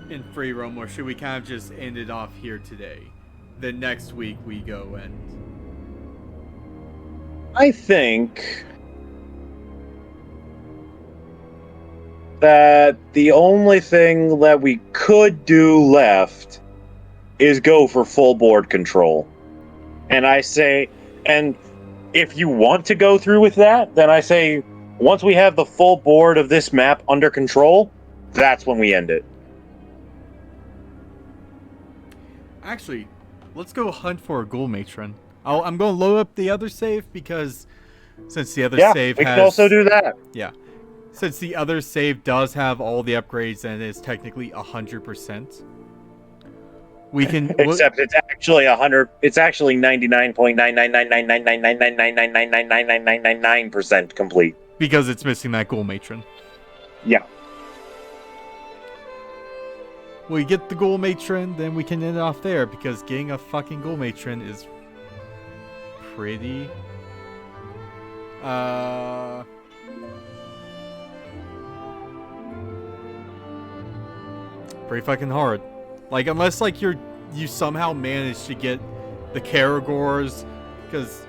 in free roam, or should we kind of just end it off here today? Then next week we go and. I think that the only thing that we could do left is go for full board control. And I say, and if you want to go through with that, then I say, once we have the full board of this map under control, that's when we end it. Actually, let's go hunt for a ghoul matron. I'm going to load up the other save because since the other save we has... can also do that. Yeah. Since the other save does have all the upgrades and is technically 100%, we can... Except it's actually 100... It's actually 99.999999999999999% complete. Because it's missing that ghoul matron. Yeah. We get the ghoul matron, then we can end it off there because getting a fucking ghoul matron is pretty pretty fucking hard. Like, unless like you somehow manage to get the Karagors, because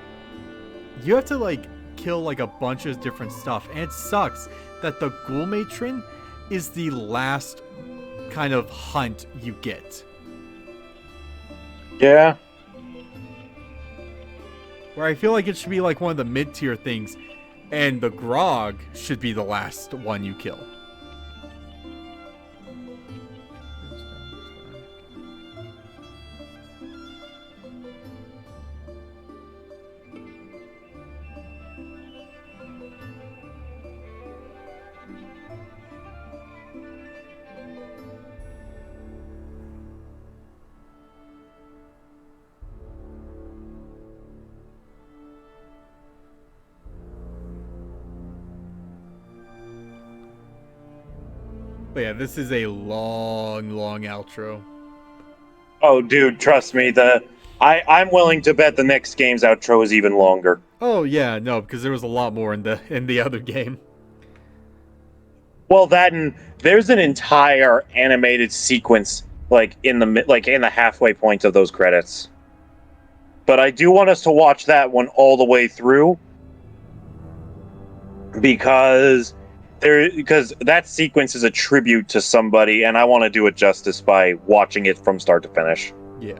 you have to like kill like a bunch of different stuff, and it sucks that the ghoul matron is the last kind of hunt you get. Yeah. Where I feel like it should be like one of the mid-tier things, and the Grog should be the last one you kill. But yeah, this is a long outro. Oh, dude, trust me. I'm willing to bet the next game's outro is even longer. Oh yeah, no, because there was a lot more in the other game. Well, that and there's an entire animated sequence like in the halfway point of those credits. But I do want us to watch that one all the way through. because that sequence is a tribute to somebody, and I want to do it justice by watching it from start to finish. Yeah.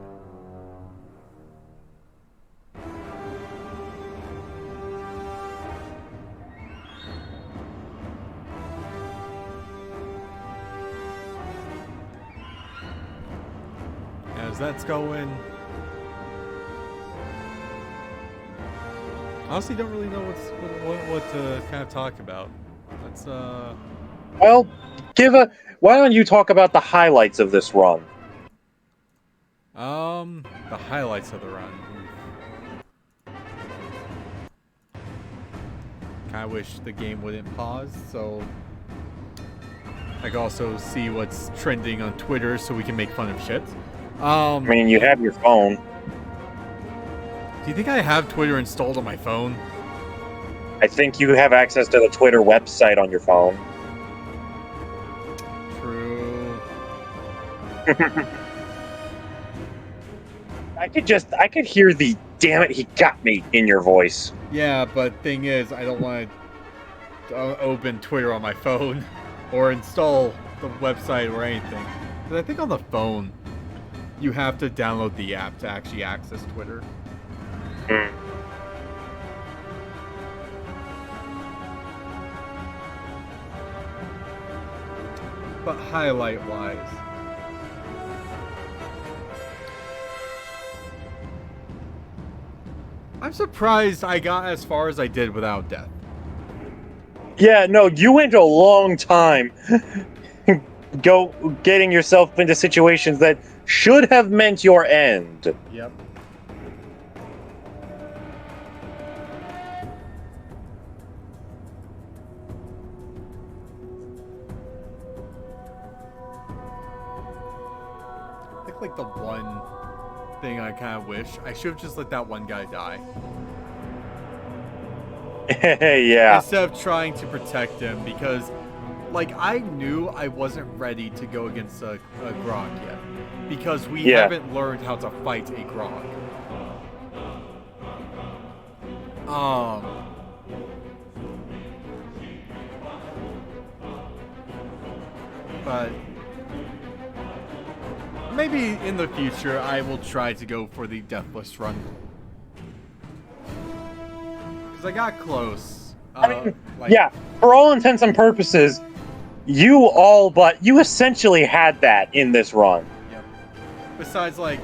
As that's going, honestly, don't really know what to kind of talk about. Let's Well, why don't you talk about the highlights of this run? the highlights of the run. Kind of wish the game wouldn't pause, so I can also see what's trending on Twitter, so we can make fun of shit. I mean, you have your phone. Do you think I have Twitter installed on my phone? I think you have access to the Twitter website on your phone. True. I could hear the "damn it, he got me" in your voice. Yeah, but thing is, I don't want to open Twitter on my phone or install the website or anything. Because I think on the phone, you have to download the app to actually access Twitter. But highlight-wise, I'm surprised I got as far as I did without death. Yeah, no, you went a long time getting yourself into situations that should have meant your end. Yep. I think like the one thing I kind of wish I should have just let that one guy die. Yeah. Instead of trying to protect him, because like I knew I wasn't ready to go against a Grog yet, because we haven't learned how to fight a Grog. But maybe in the future I will try to go for the Deathless run. Because I got close. Yeah, for all intents and purposes, you essentially had that in this run. Yep. Besides, like,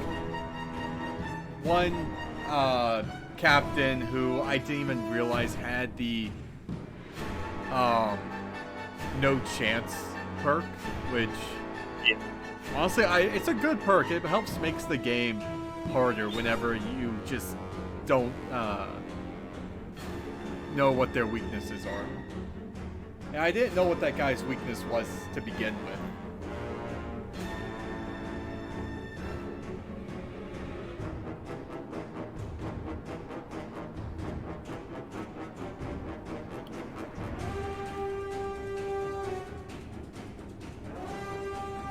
one captain who I didn't even realize had the no chance perk, which honestly, it's a good perk. It helps makes the game harder whenever you just don't know what their weaknesses are. And I didn't know what that guy's weakness was to begin with.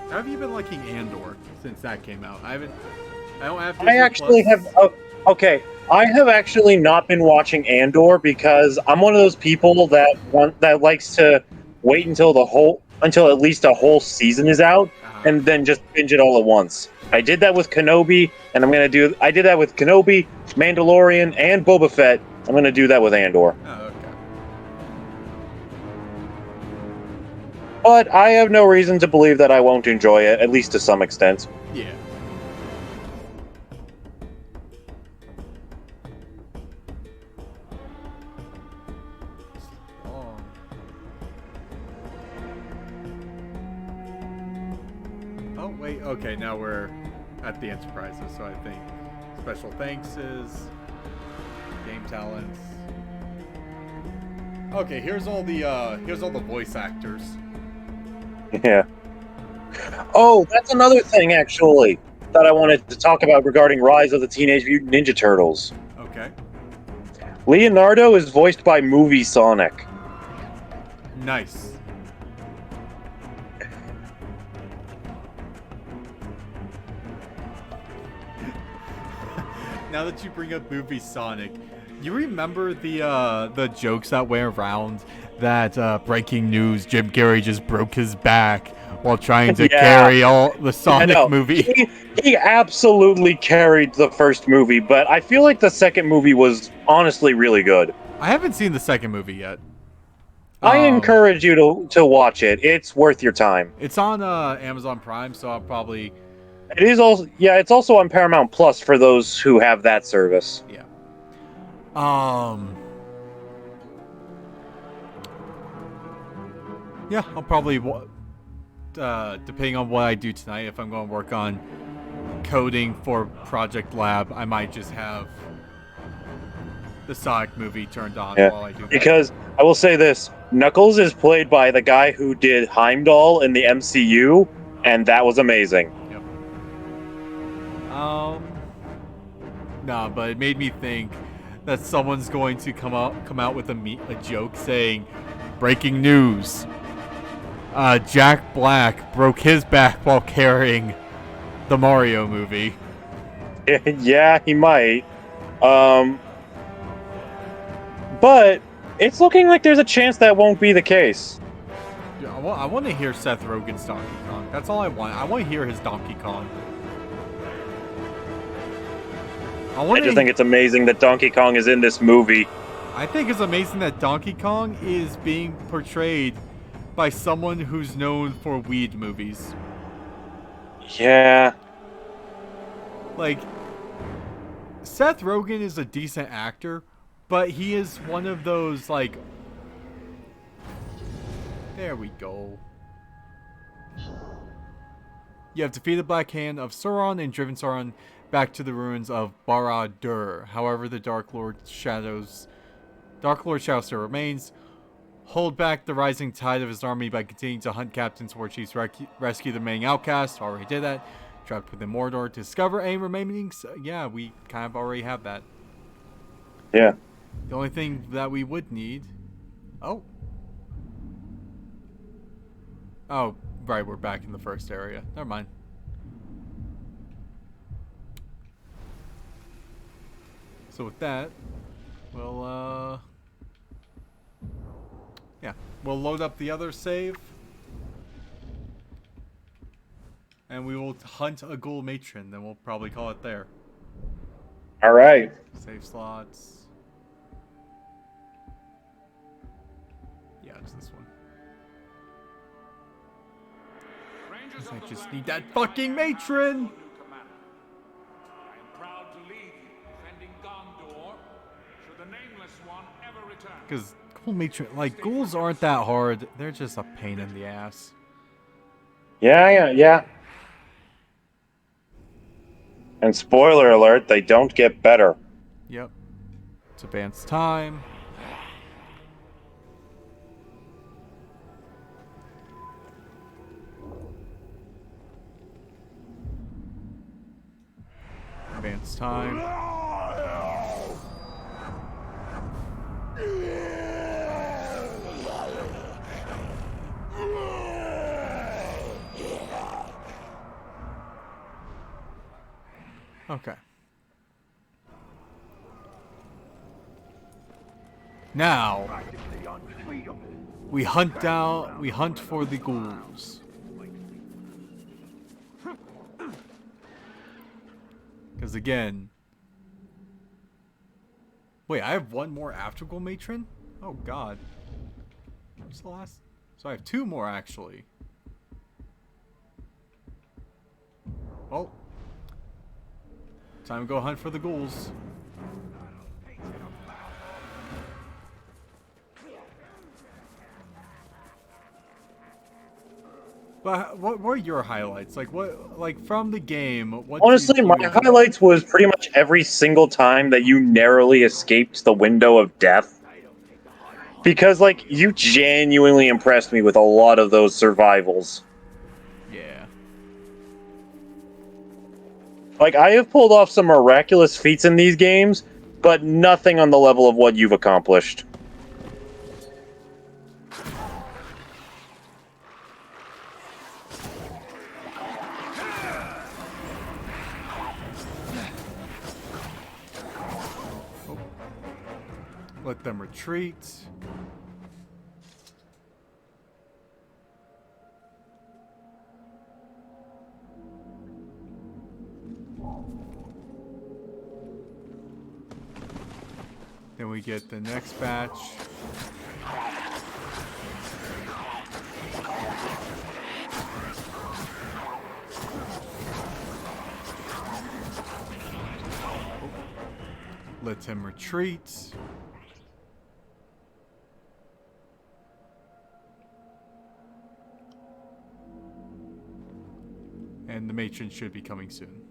How have you been liking Andor since that came out? I don't have Disney I actually Plus. have. Okay, I have actually not been watching Andor because I'm one of those people that likes to wait until at least a whole season is out and then just binge it all at once. I did that with Kenobi, and I did that with Kenobi, Mandalorian, and Boba Fett. I'm gonna do that with Andor. Oh, okay. But I have no reason to believe that I won't enjoy it, at least to some extent. Yeah. Oh, wait. Okay, now we're at the Enterprises, so I think special thanks is game talents. Okay, here's all the voice actors. Yeah. Oh, that's another thing, actually, that I wanted to talk about regarding Rise of the Teenage Mutant Ninja Turtles. Okay. Leonardo is voiced by Movie Sonic. Nice. Now that you bring up Movie Sonic, You remember the jokes that went around that breaking news, Jim Carrey just broke his back while trying to carry all the Sonic movie. He absolutely carried the first movie, but I feel like the second movie was honestly really good. I haven't seen the second movie yet. I encourage you to watch it. It's worth your time. It's on Amazon Prime, so I'll probably. It is also it's also on Paramount Plus for those who have that service. Yeah. Yeah, I'll probably depending on what I do tonight, if I'm going to work on coding for Project Lab, I might just have the Sonic movie turned on while I do that. Because I will say this, Knuckles is played by the guy who did Heimdall in the MCU, and that was amazing. Yep. Nah, but it made me think that someone's going to come out with a joke saying, "Breaking news. Jack Black broke his back while carrying the Mario movie." Yeah, he might. But it's looking like there's a chance that won't be the case. Yeah, I want to hear Seth Rogen's Donkey Kong. That's all I want. I want to hear his Donkey Kong. I just think it's amazing that Donkey Kong is in this movie. I think it's amazing that Donkey Kong is being portrayed by someone who's known for weed movies. Yeah. Like, Seth Rogen is a decent actor, but he is one of those, like... There we go. You have defeated Black Hand of Sauron and driven Sauron back to the ruins of Barad-dûr. However, the Dark Lord Shadow still remains. Hold back the rising tide of his army by continuing to hunt captains, war chiefs, rescue the remaining outcasts. Already did that. Trapped within Mordor. Discover any remaining... Yeah, we kind of already have that. Yeah. The only thing that we would need... Oh, right, we're back in the first area. Never mind. So with that, we'll, yeah, we'll load up the other save. And we will hunt a ghoul matron, then we'll probably call it there. Alright. Save slots. Yeah, it's this one. I just need that fucking matron! Because ghoul matron, like, ghouls aren't that hard. They're just a pain in the ass. Yeah. And spoiler alert, they don't get better. Yep. It's advanced time. Advanced time. Okay. Now we hunt for the ghouls. Because again... Wait, I have one more after Ghoul Matron? Oh god. What's the last? So I have two more actually. Well. Time to go hunt for the ghouls. But what were your highlights? Like from the game? What honestly, my highlights was pretty much every single time that you narrowly escaped the window of death. Because, like, you genuinely impressed me with a lot of those survivals. Yeah. Like, I have pulled off some miraculous feats in these games, but nothing on the level of what you've accomplished. Let them retreat. Then we get the next batch. Let him retreat. And the matron should be coming soon.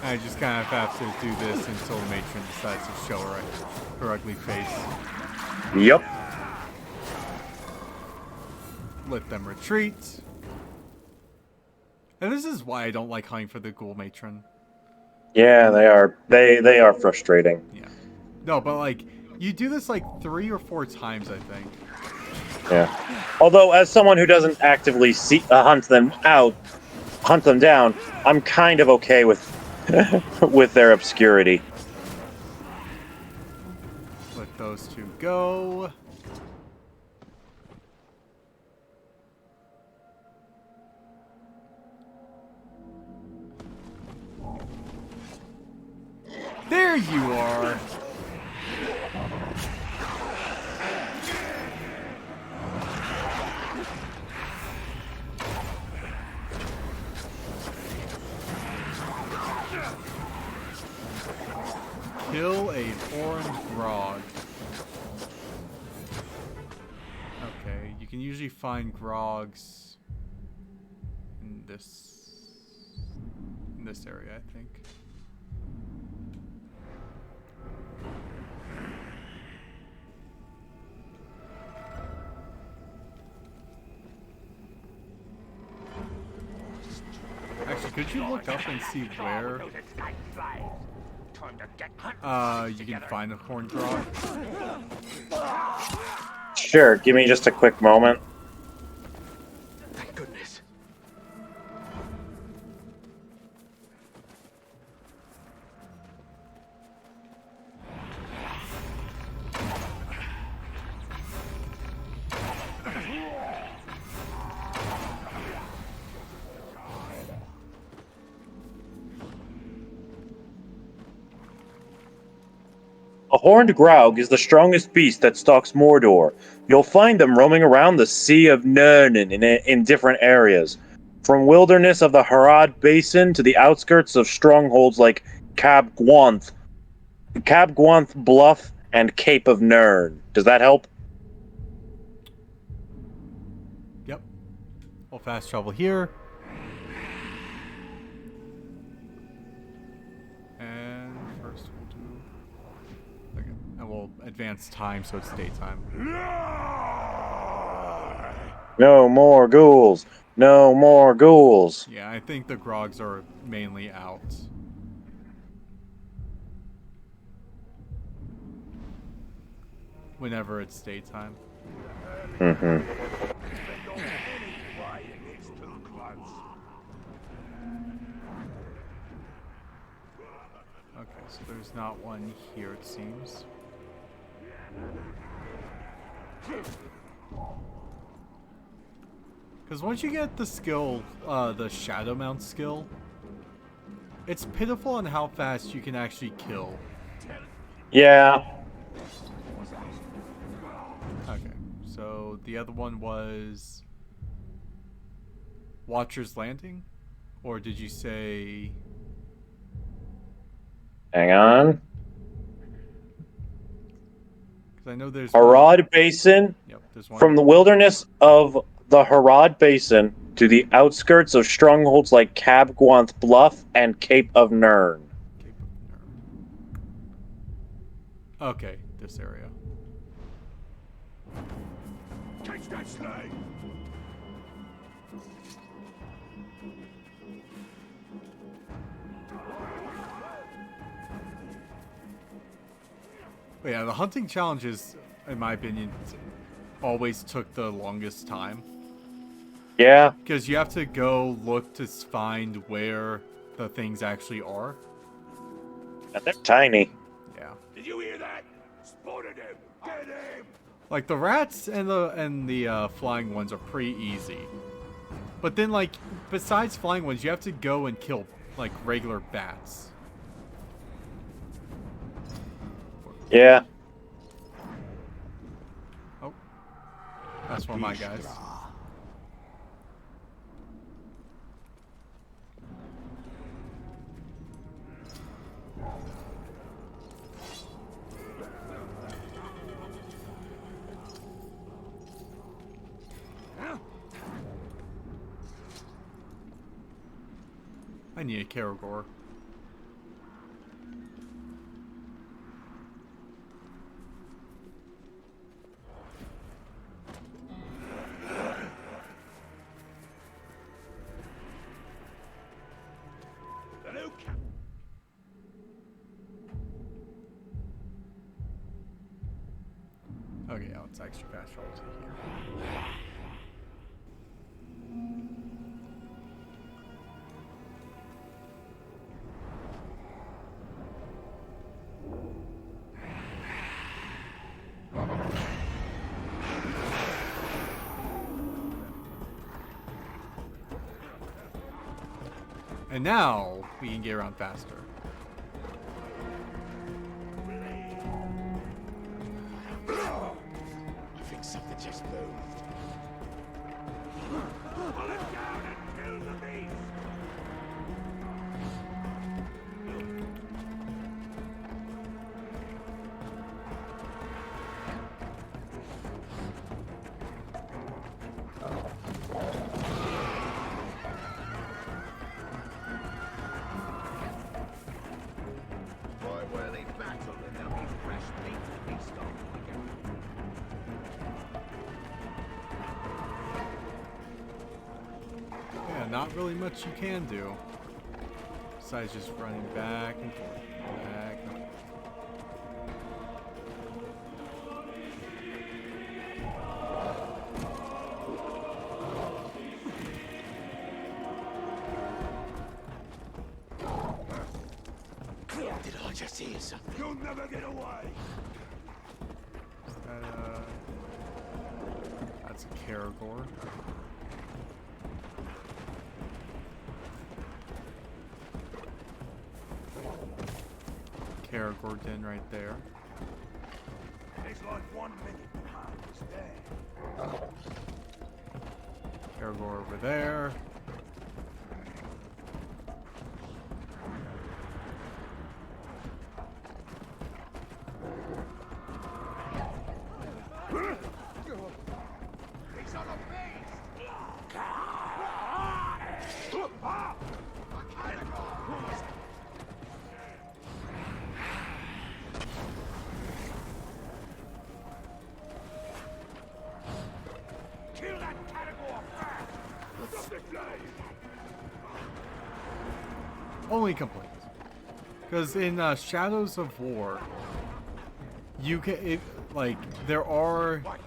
I just kind of have to do this until the matron decides to show her ugly face. Yep. Let them retreat. And this is why I don't like hunting for the ghoul matron. Yeah, they are. They are frustrating. Yeah. No, but like, you do this like 3 or 4 times, I think. Yeah. Although, as someone who doesn't actively hunt them down, I'm kind of okay with with their obscurity. Let those two go. There you are. Kill a horned grog. Okay, you can usually find grogs in this area, I think. Actually, could you look up and see where you can find a horned grog? Sure, give me just a quick moment. Thank goodness. A horned grog is the strongest beast that stalks Mordor. You'll find them roaming around the Sea of Nurnen in different areas, from wilderness of the Harad Basin to the outskirts of strongholds like Cab Gwanth Bluff, and Cape of Nern. Does that help? Yep. We'll fast travel here. And first we'll do... Okay. And we'll advance time so it's daytime. No more ghouls. No more ghouls. Yeah, I think the grogs are mainly out. Whenever it's daytime. Mm-hmm. Okay, so there's not one here, it seems. Because once you get the skill, the Shadow Mount skill, it's pitiful on how fast you can actually kill. Yeah. Okay, so the other one was Watcher's Landing? Or did you say... Hang on. Because I know there's Harad Basin. Yep, there's one. From the wilderness of the Harad Basin to the outskirts of strongholds like Cab Gwanth Bluff and Cape of Nern. Cape of Nern. Okay, this area. Catch that slave! But yeah, the hunting challenges, in my opinion, always took the longest time. Yeah. Because you have to go look to find where the things actually are. And they're tiny. Yeah. Did you hear that? Spotted him. Get him. Like the rats and the flying ones are pretty easy. But then like besides flying ones, you have to go and kill like regular bats. Yeah. Oh. That's one of my guys. I need a Karagor. Okay, yeah, it's extra fast rolls in here. And now we can get around faster. I think something just moved. Pull it down and kill the beast. Yeah, not really much you can do. Besides just running back and forth. Back and forth. Did I just hear something? You'll never get away. That's a Karagor. Karagor den right there. It's like 1 minute behind us there. Karagor over there. He's on a beast! Kill that category fast! Stop the flame! Only complaint. Because in Shadows of War, you can, there are, like...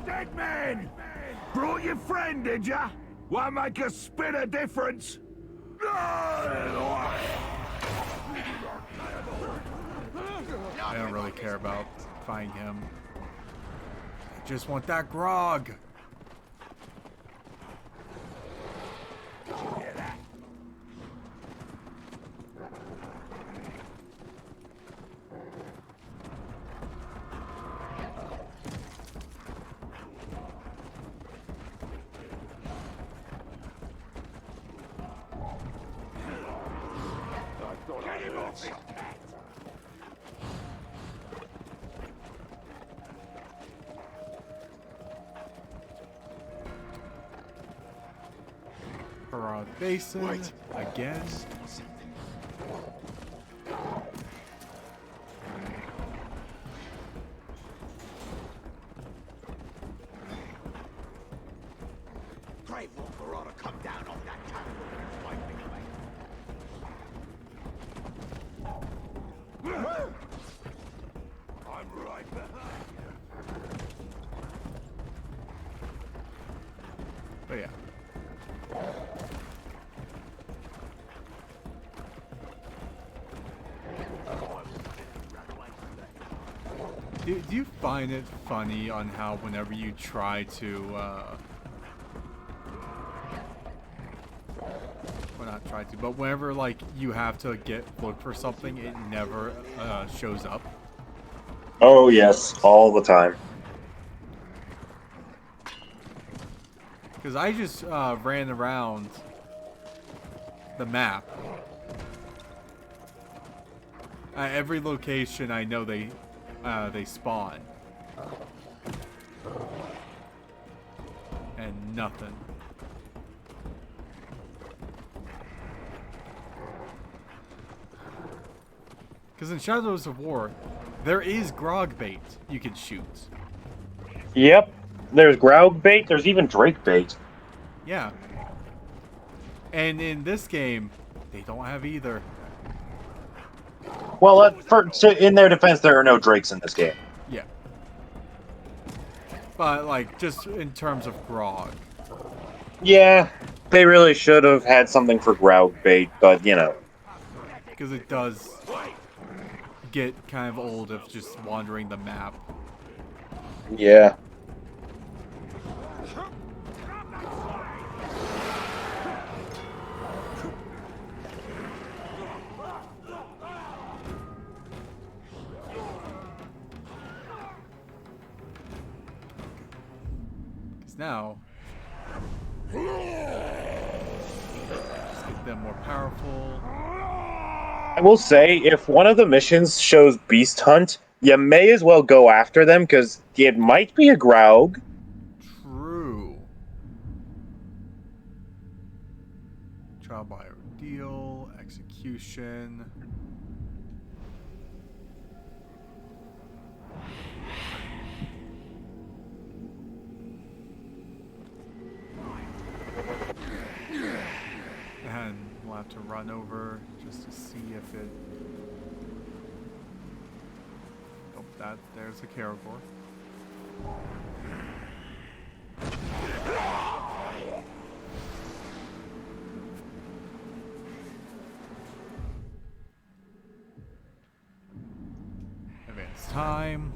Dead man! Brought your friend, did ya? Won't make a spit of difference. I don't really care about fighting him. I just want that grog! Did you hear that? Get him off this cat! Broad Basin again. Brave Walker ought to come down off that catapult and fight me away. I'm right behind But yeah. Do you find it funny on how whenever you try to, well, not try to, but whenever, like, you have to look for something, it never shows up? Oh, yes, all the time. Because I just ran around the map. At every location I know they spawn. And nothing. Because in Shadows of War, there is grog bait you can shoot. Yep. There's Graug bait. There's even Drake bait. Yeah. And in this game, they don't have either. Well, in their defense, there are no Drakes in this game. Yeah. But, like, just in terms of grog. Yeah, they really should have had something for Graug bait, but, you know. Because it does get kind of old of just wandering the map. Yeah. Because now, let's get them more powerful. I will say, if one of the missions shows Beast Hunt, you may as well go after them, because it might be a Graug. True. Trial by ordeal, execution. And we'll have to run over just to see if it... Oh, there's a Caragor. Advance time.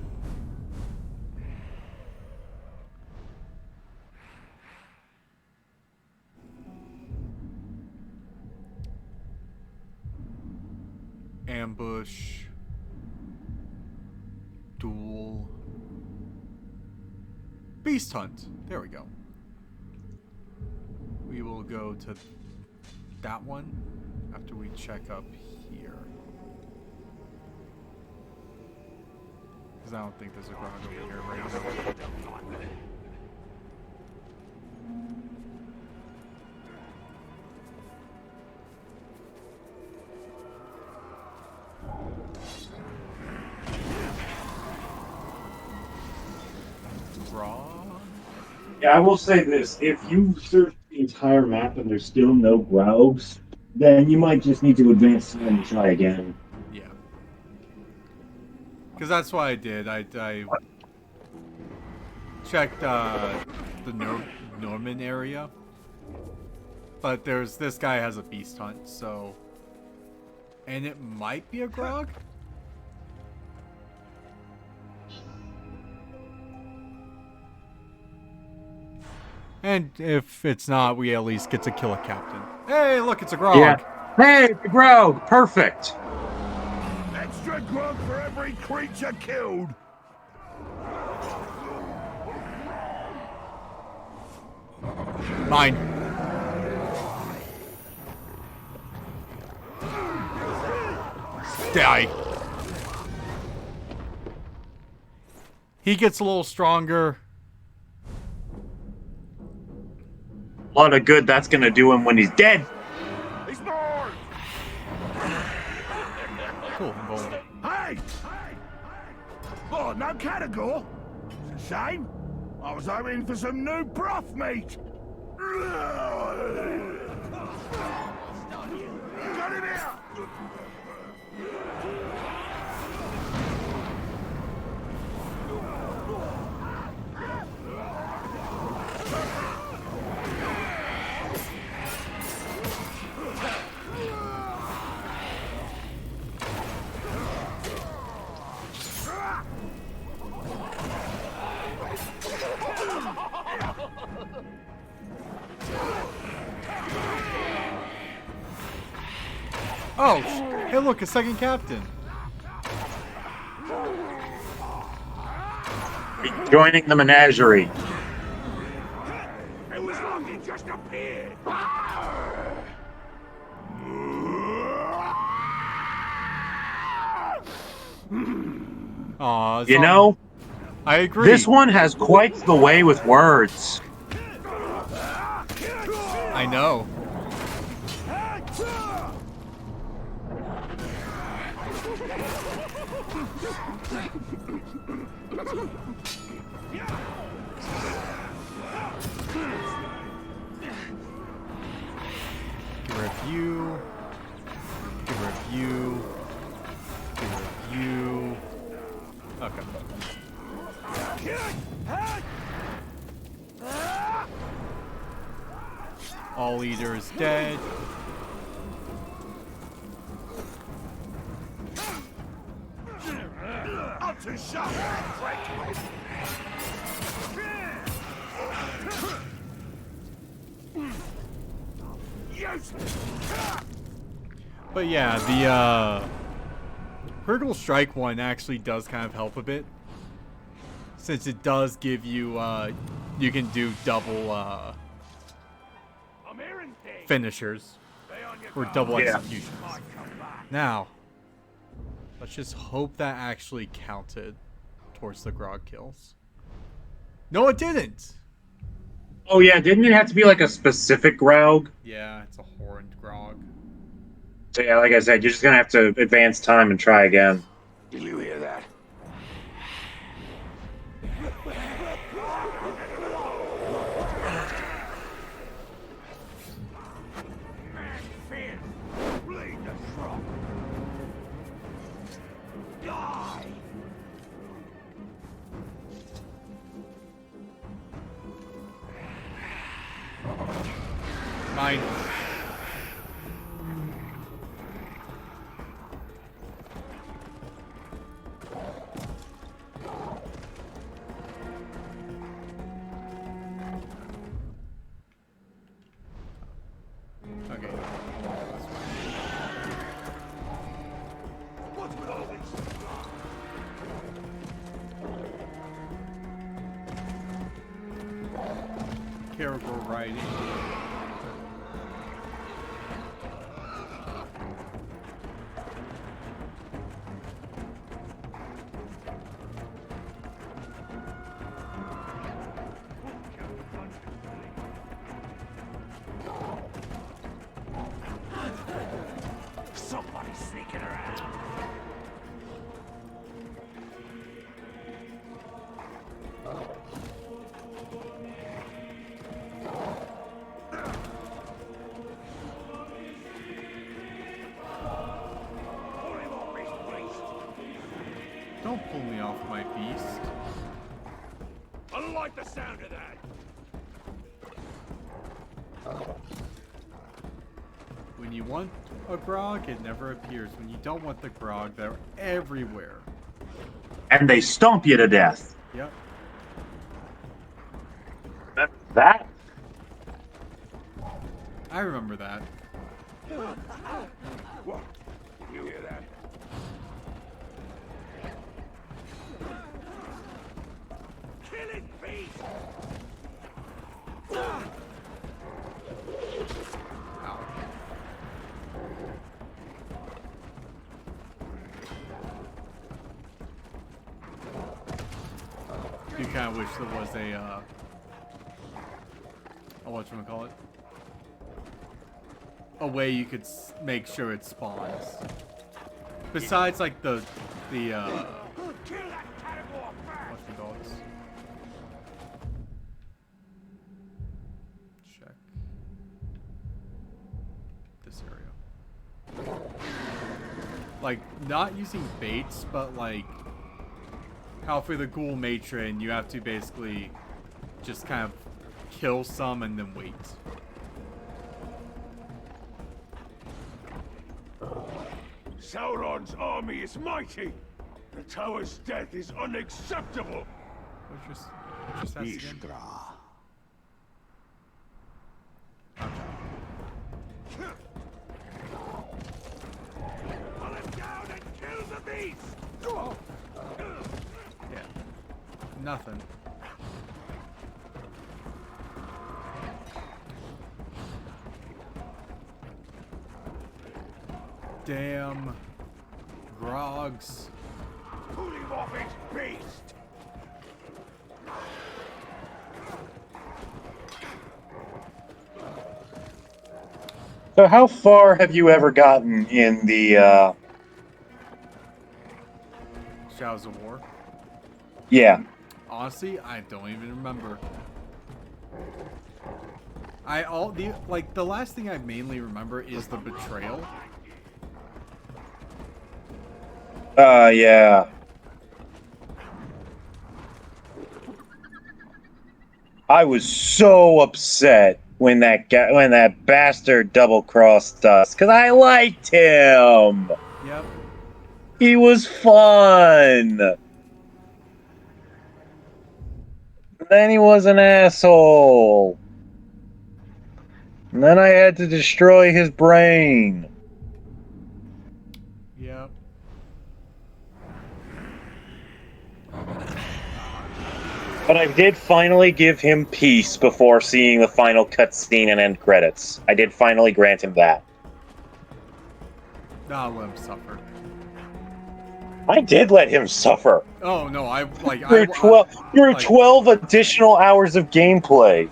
Ambush. Duel. Beast Hunt. There we go. We will go to that one after we check up here. Because I don't think there's a grog over here right now. Yeah, I will say this. If you search the entire map and there's still no Graugs, then you might just need to advance time and try again. Yeah. Because that's what I did. I checked the Norman area. But this guy has a Beast Hunt, so... And it might be a grog? And if it's not, we at least get to kill a captain. Hey, look, it's a grog. Yeah. Hey, the Graug! Perfect! Extra grog for every creature killed. Mine. Die. He gets a little stronger. A lot of good that's gonna do him when he's dead. He's mine. Cool. Hey! Oh, no Caragor? It's a shame. I was hoping for some new broth meat. Got him here! Oh, hey, look, a second captain. Joining the menagerie. It was like it just appeared. Aw, You know, I agree. this one has quite the way with words. I know. Review. Review. Review. Okay. All leader is dead. I'm too sharp. But yeah, the Hurdle Strike one actually does kind of help a bit. Since it does give you, you can do double, finishers. Or double executions. Now, let's just hope that actually counted towards the grog kills. No, it didn't! Oh yeah, didn't it have to be like a specific grog? Yeah, it's a horned grog. So yeah, like I said, you're just gonna have to advance time and try again. Did you hear that? Man, fear. Bleed the frog. Die. Mine. Okay. What's with all this? Caribou riding. Somebody sneaking around. Don't pull me off my beast. I don't like the sound of that. When you want a grog, it never appears. When you don't want the grog, they're everywhere. And they stomp you to death. Yep. That? I remember that. What? Did you hear that? Killing beast! Ow. Do kind of wish there was a whatchamacallit? A way you could make sure it spawns. Besides, like, the whatchamacallits? Check this area. Like, not using baits, but, like, how for the ghoul matron, you have to basically just kind of kill some and then wait. Sauron's army is mighty. The tower's death is unacceptable. What's your stats again? nothing. Damn. Grogs. Pull him off his beast! So how far have you ever gotten in the, Shadows of War. yeah. Honestly, I don't even remember. The last thing I mainly remember is the betrayal. Yeah. I was so upset when that bastard double crossed us, because I liked him. Yep. He was fun. Then he was an asshole. And then I had to destroy his brain. Yep. But I did finally give him peace before seeing the final cutscene and end credits. I did finally grant him that. Nah, let him suffer. I did let him suffer. Oh no, Through 12 additional hours of gameplay.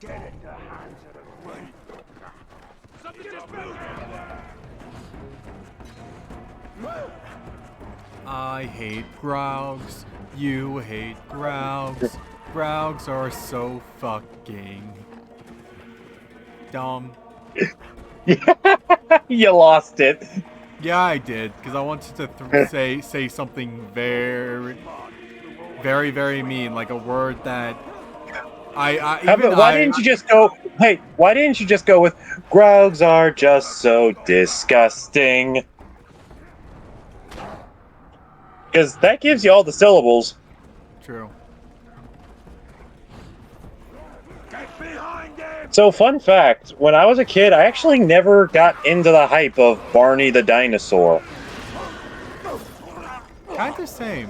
Get in the hands of the great. Something just moved! I hate Graugs. You hate Graugs. Graugs are so fucking dumb. You lost it. Yeah, I did, because I wanted to say something very, very, very mean, like a word that Why didn't you just go? Hey, why didn't you just go with Graugs are just so disgusting? Because that gives you all the syllables. True. Get behind him! So, fun fact: when I was a kid, I actually never got into the hype of Barney the dinosaur. Kinda same.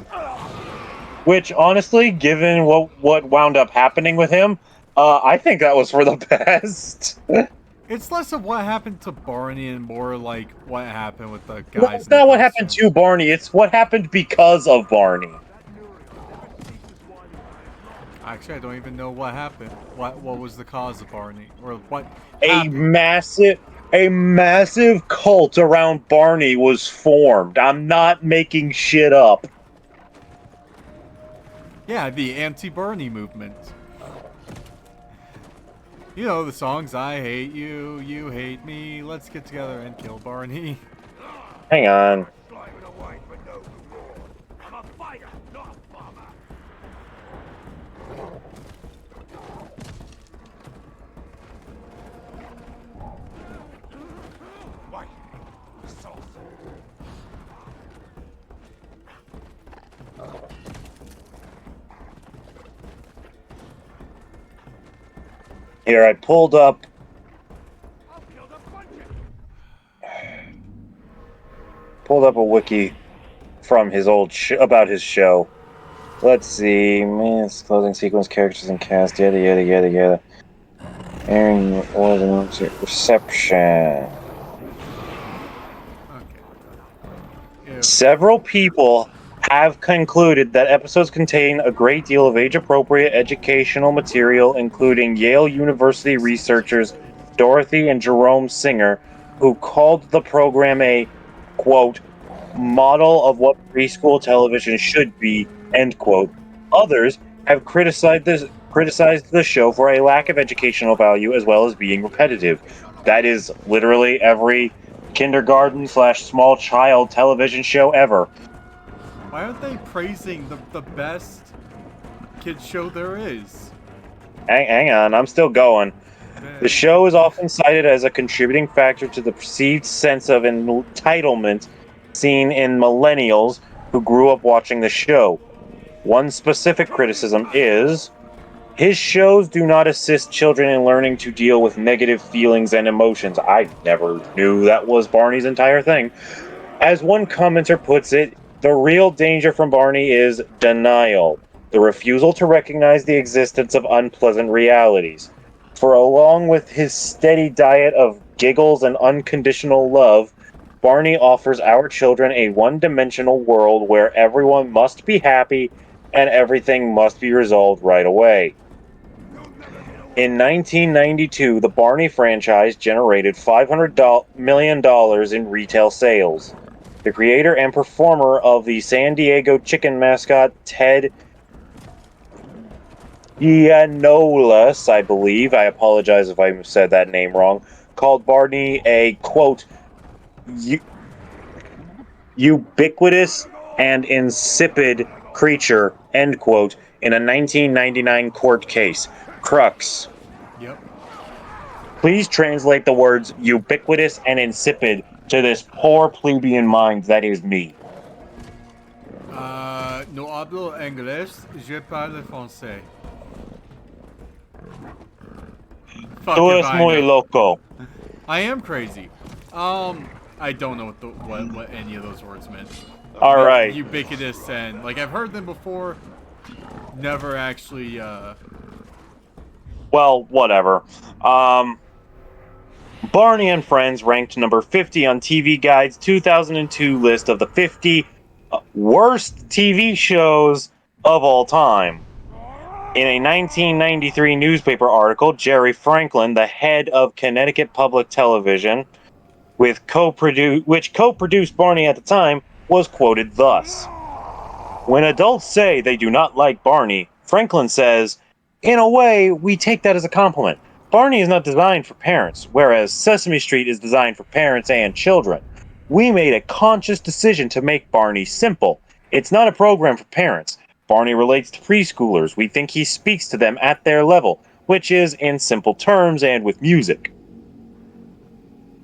Which, honestly, given what wound up happening with him, I think that was for the best. It's less of what happened to Barney and more like what happened with the guys. Well, it's not what happened to Barney, it's what happened because of Barney. Actually, I don't even know what happened. What was the cause of Barney? Or what A massive cult around Barney was formed. I'm not making shit up. Yeah, the anti-Barney movement. You know the songs, I hate you, you hate me, let's get together and kill Barney. Hang on. I'm a fighter, not a farmer. Wait, sauce. Here, I pulled up. Pulled up a wiki from his old about his show. Let's see. Minutes, closing sequence, characters and cast, yada yada yada yada. Airing was reception. Several people have concluded that episodes contain a great deal of age-appropriate educational material, including Yale University researchers Dorothy and Jerome Singer, who called the program a, quote, model of what preschool television should be, end quote. Others have criticized the show for a lack of educational value as well as being repetitive. That is literally every kindergarten / small child television show ever. Why aren't they praising the best kids show there is? Hang on, I'm still going. The show is often cited as a contributing factor to the perceived sense of entitlement seen in millennials who grew up watching the show. One specific criticism is his shows do not assist children in learning to deal with negative feelings and emotions. I never knew that was Barney's entire thing. As one commenter puts it, the real danger from Barney is denial, the refusal to recognize the existence of unpleasant realities. For along with his steady diet of giggles and unconditional love, Barney offers our children a one-dimensional world where everyone must be happy and everything must be resolved right away. In 1992, the Barney franchise generated $500 million in retail sales. The creator and performer of the San Diego chicken mascot, Ted Gianolis, I believe, I apologize if I said that name wrong, called Barney a, quote, ubiquitous and insipid creature, end quote, in a 1999 court case. Crux. Yep. Please translate the words ubiquitous and insipid to this poor plebeian mind that is me. No hablo inglés, je parle français. Fuck Tú if es I muy know. loco. I am crazy. I don't know what any of those words meant. All right. Ubiquitous and like I've heard them before. Never actually. Well, whatever. Barney and Friends ranked number 50 on TV Guide's 2002 list of the 50 worst TV shows of all time. In a 1993 newspaper article, Jerry Franklin, the head of Connecticut Public Television, which co-produced Barney at the time, was quoted thus. When adults say they do not like Barney, Franklin says, in a way, we take that as a compliment. Barney is not designed for parents, whereas Sesame Street is designed for parents and children. We made a conscious decision to make Barney simple. It's not a program for parents. Barney relates to preschoolers. We think he speaks to them at their level, which is in simple terms and with music.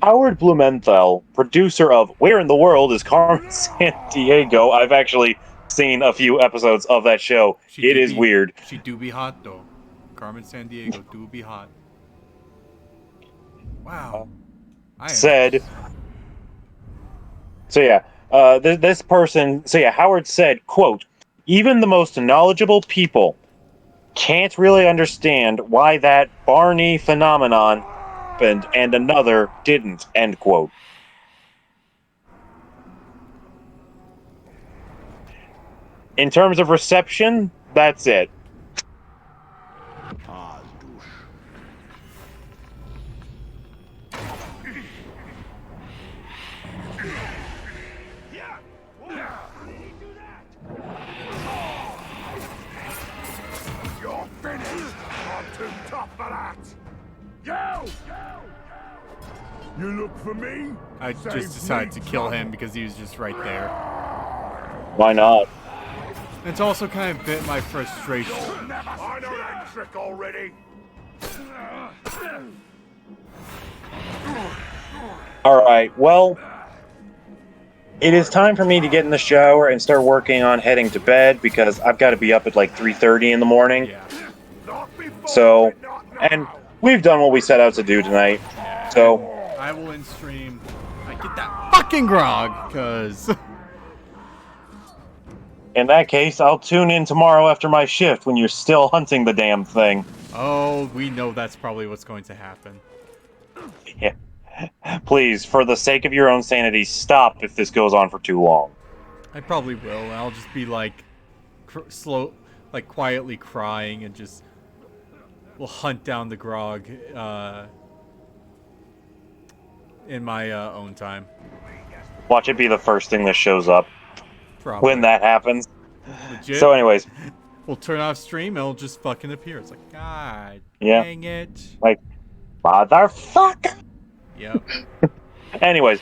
Howard Blumenthal, producer of Where in the World is Carmen Sandiego? I've actually seen a few episodes of that show. It is weird. She do be hot though. Carmen Sandiego do be hot. Wow. Said. So yeah, this person. So yeah, Howard said, "quote Even the most knowledgeable people can't really understand why that Barney phenomenon happened and another didn't." End quote. In terms of reception, that's it. You're finished. I'm too tough for that. Yo! You look for me? I just decided to kill him because he was just right there. Why not? It's also kind of bit my frustration. I know that trick already. Alright, well, it is time for me to get in the shower and start working on heading to bed because I've got to be up at like 3:30 in the morning. Yeah. So, and we've done what we set out to do tonight. So, I will in stream. I get that fucking grog, because. in that case, I'll tune in tomorrow after my shift when you're still hunting the damn thing. Oh, we know that's probably what's going to happen. Yeah. Please, for the sake of your own sanity, stop if this goes on for too long. I probably will. I'll just be like quietly crying and just will hunt down the grog in my own time. Watch it be the first thing that shows up Probably. when that happens. Legit. So, anyways, we'll turn off stream and it'll just fucking appear. It's like, God yeah, dang it. like motherfucker. Yep. Anyways,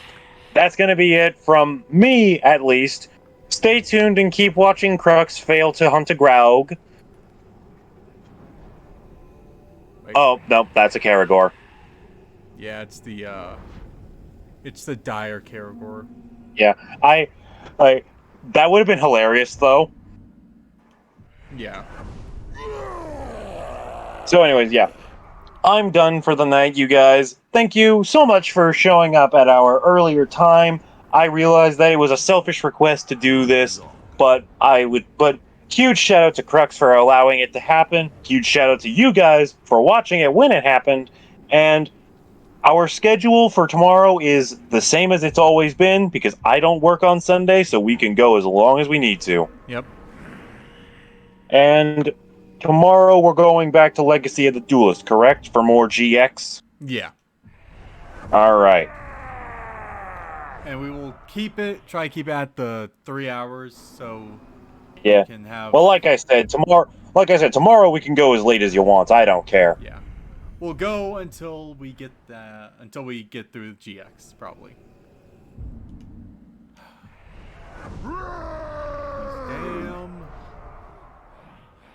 that's gonna be it from me, at least. Stay tuned and keep watching Crux fail to hunt a Graug. Wait. Oh, no, that's a Karagor. Yeah, it's the dire Karagor. Yeah, I that would have been hilarious, though. Yeah. So anyways, yeah. I'm done for the night, you guys. Thank you so much for showing up at our earlier time. I realized that it was a selfish request to do this, but huge shout out to Crux for allowing it to happen. Huge shout out to you guys for watching it when it happened. And our schedule for tomorrow is the same as it's always been because I don't work on Sunday, so we can go as long as we need to. Yep. And tomorrow we're going back to Legacy of the Duelist, correct? For more GX? Yeah. Alright. And we will try to keep it at the 3 hours, so Yeah. we can have... Well, like I said, tomorrow we can go as late as you want. I don't care. Yeah. We'll go until we get through GX, probably. Damn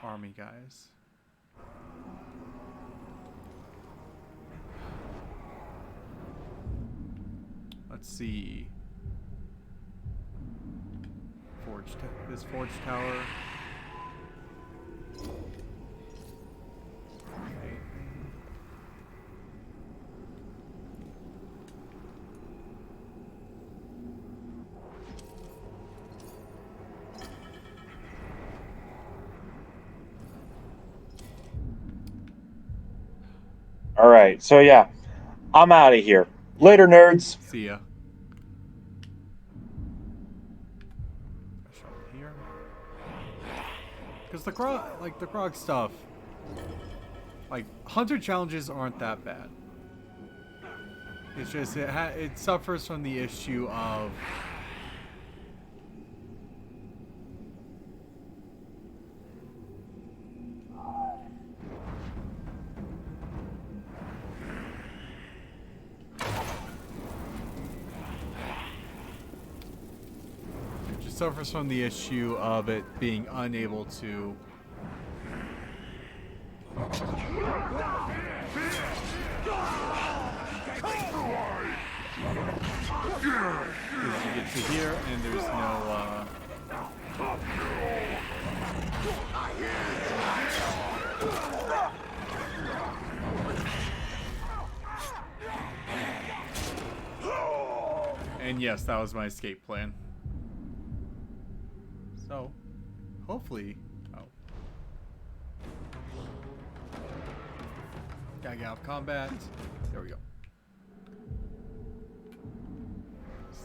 army guys. Let's see. This Forge Tower. Okay. Alright, so yeah. I'm out of here. Later, nerds. See ya. Here. Because the Grog stuff, like, Hunter challenges aren't that bad. It's just, it suffers from the issue of it being unable to you get to here and there's no and yes, that was my escape plan. So, hopefully... Oh. Gotta get out of combat. There we go.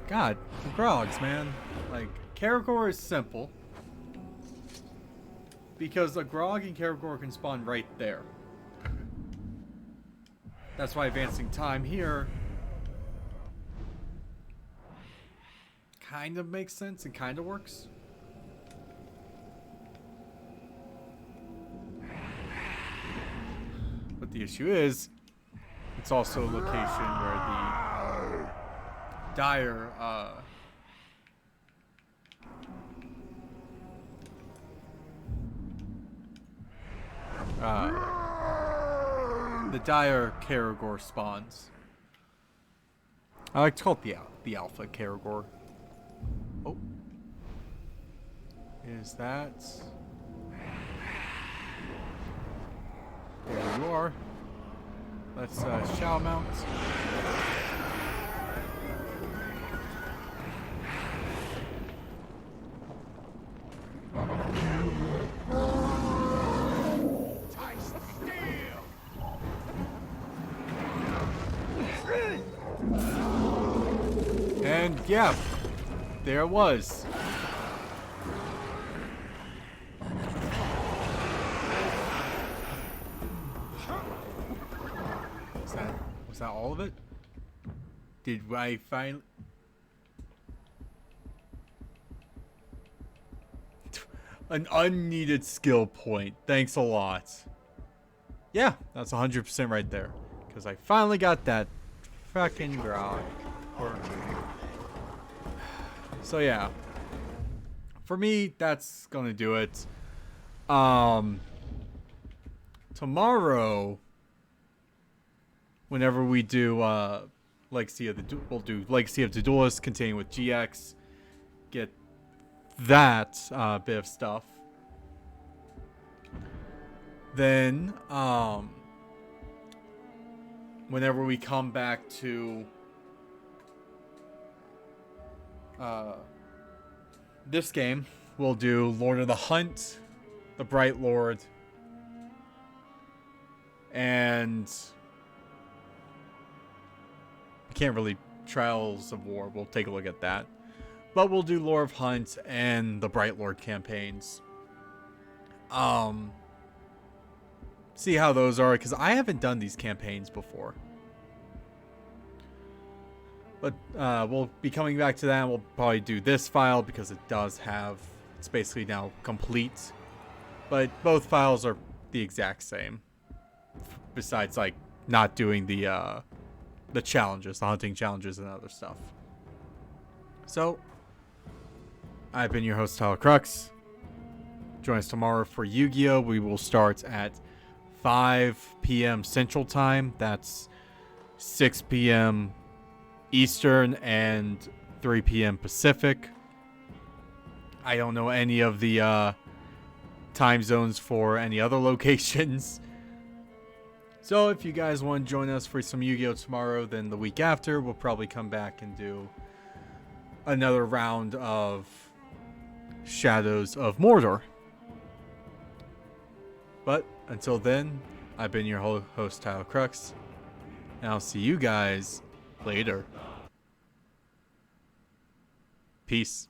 God, the Grogs, man. Like, Karagor is simple. Because a Grog and Karagor can spawn right there. That's why advancing time here kind of makes sense and kind of works. But the issue is, it's also a location where the Dire, Karagor spawns. I like to call it the Alpha Karagor. Oh. Is that... There you are. Let's Shao mount. And yeah, there it was. Was that all of it? Did I finally... An unneeded skill point. Thanks a lot. Yeah, that's 100% right there. Because I finally got that fucking grog. So yeah. For me, that's gonna do it. Tomorrow, whenever we do we'll do Legacy of the Duelist, continuing with GX. Get that bit of stuff. then whenever we come back to this game, we'll do Lord of the Hunt, the Bright Lord, and I can't really Trials of War. We'll take a look at that. But we'll do Lord of Hunt and the Bright Lord campaigns. See how those are, because I haven't done these campaigns before. But we'll be coming back to that. We'll probably do this file because it does have, it's basically now complete. But both files are the exact same. Besides, like, not doing the challenges, the hunting challenges and other stuff. So, I've been your host, Tyler Crux. Join us tomorrow for Yu-Gi-Oh! We will start at 5 p.m. Central Time. That's 6 p.m. Eastern and 3 p.m. Pacific. I don't know any of the time zones for any other locations. So if you guys want to join us for some Yu-Gi-Oh! Tomorrow, then the week after, we'll probably come back and do another round of Shadows of Mordor. But until then, I've been your host, Tyler Crux, and I'll see you guys later. Peace.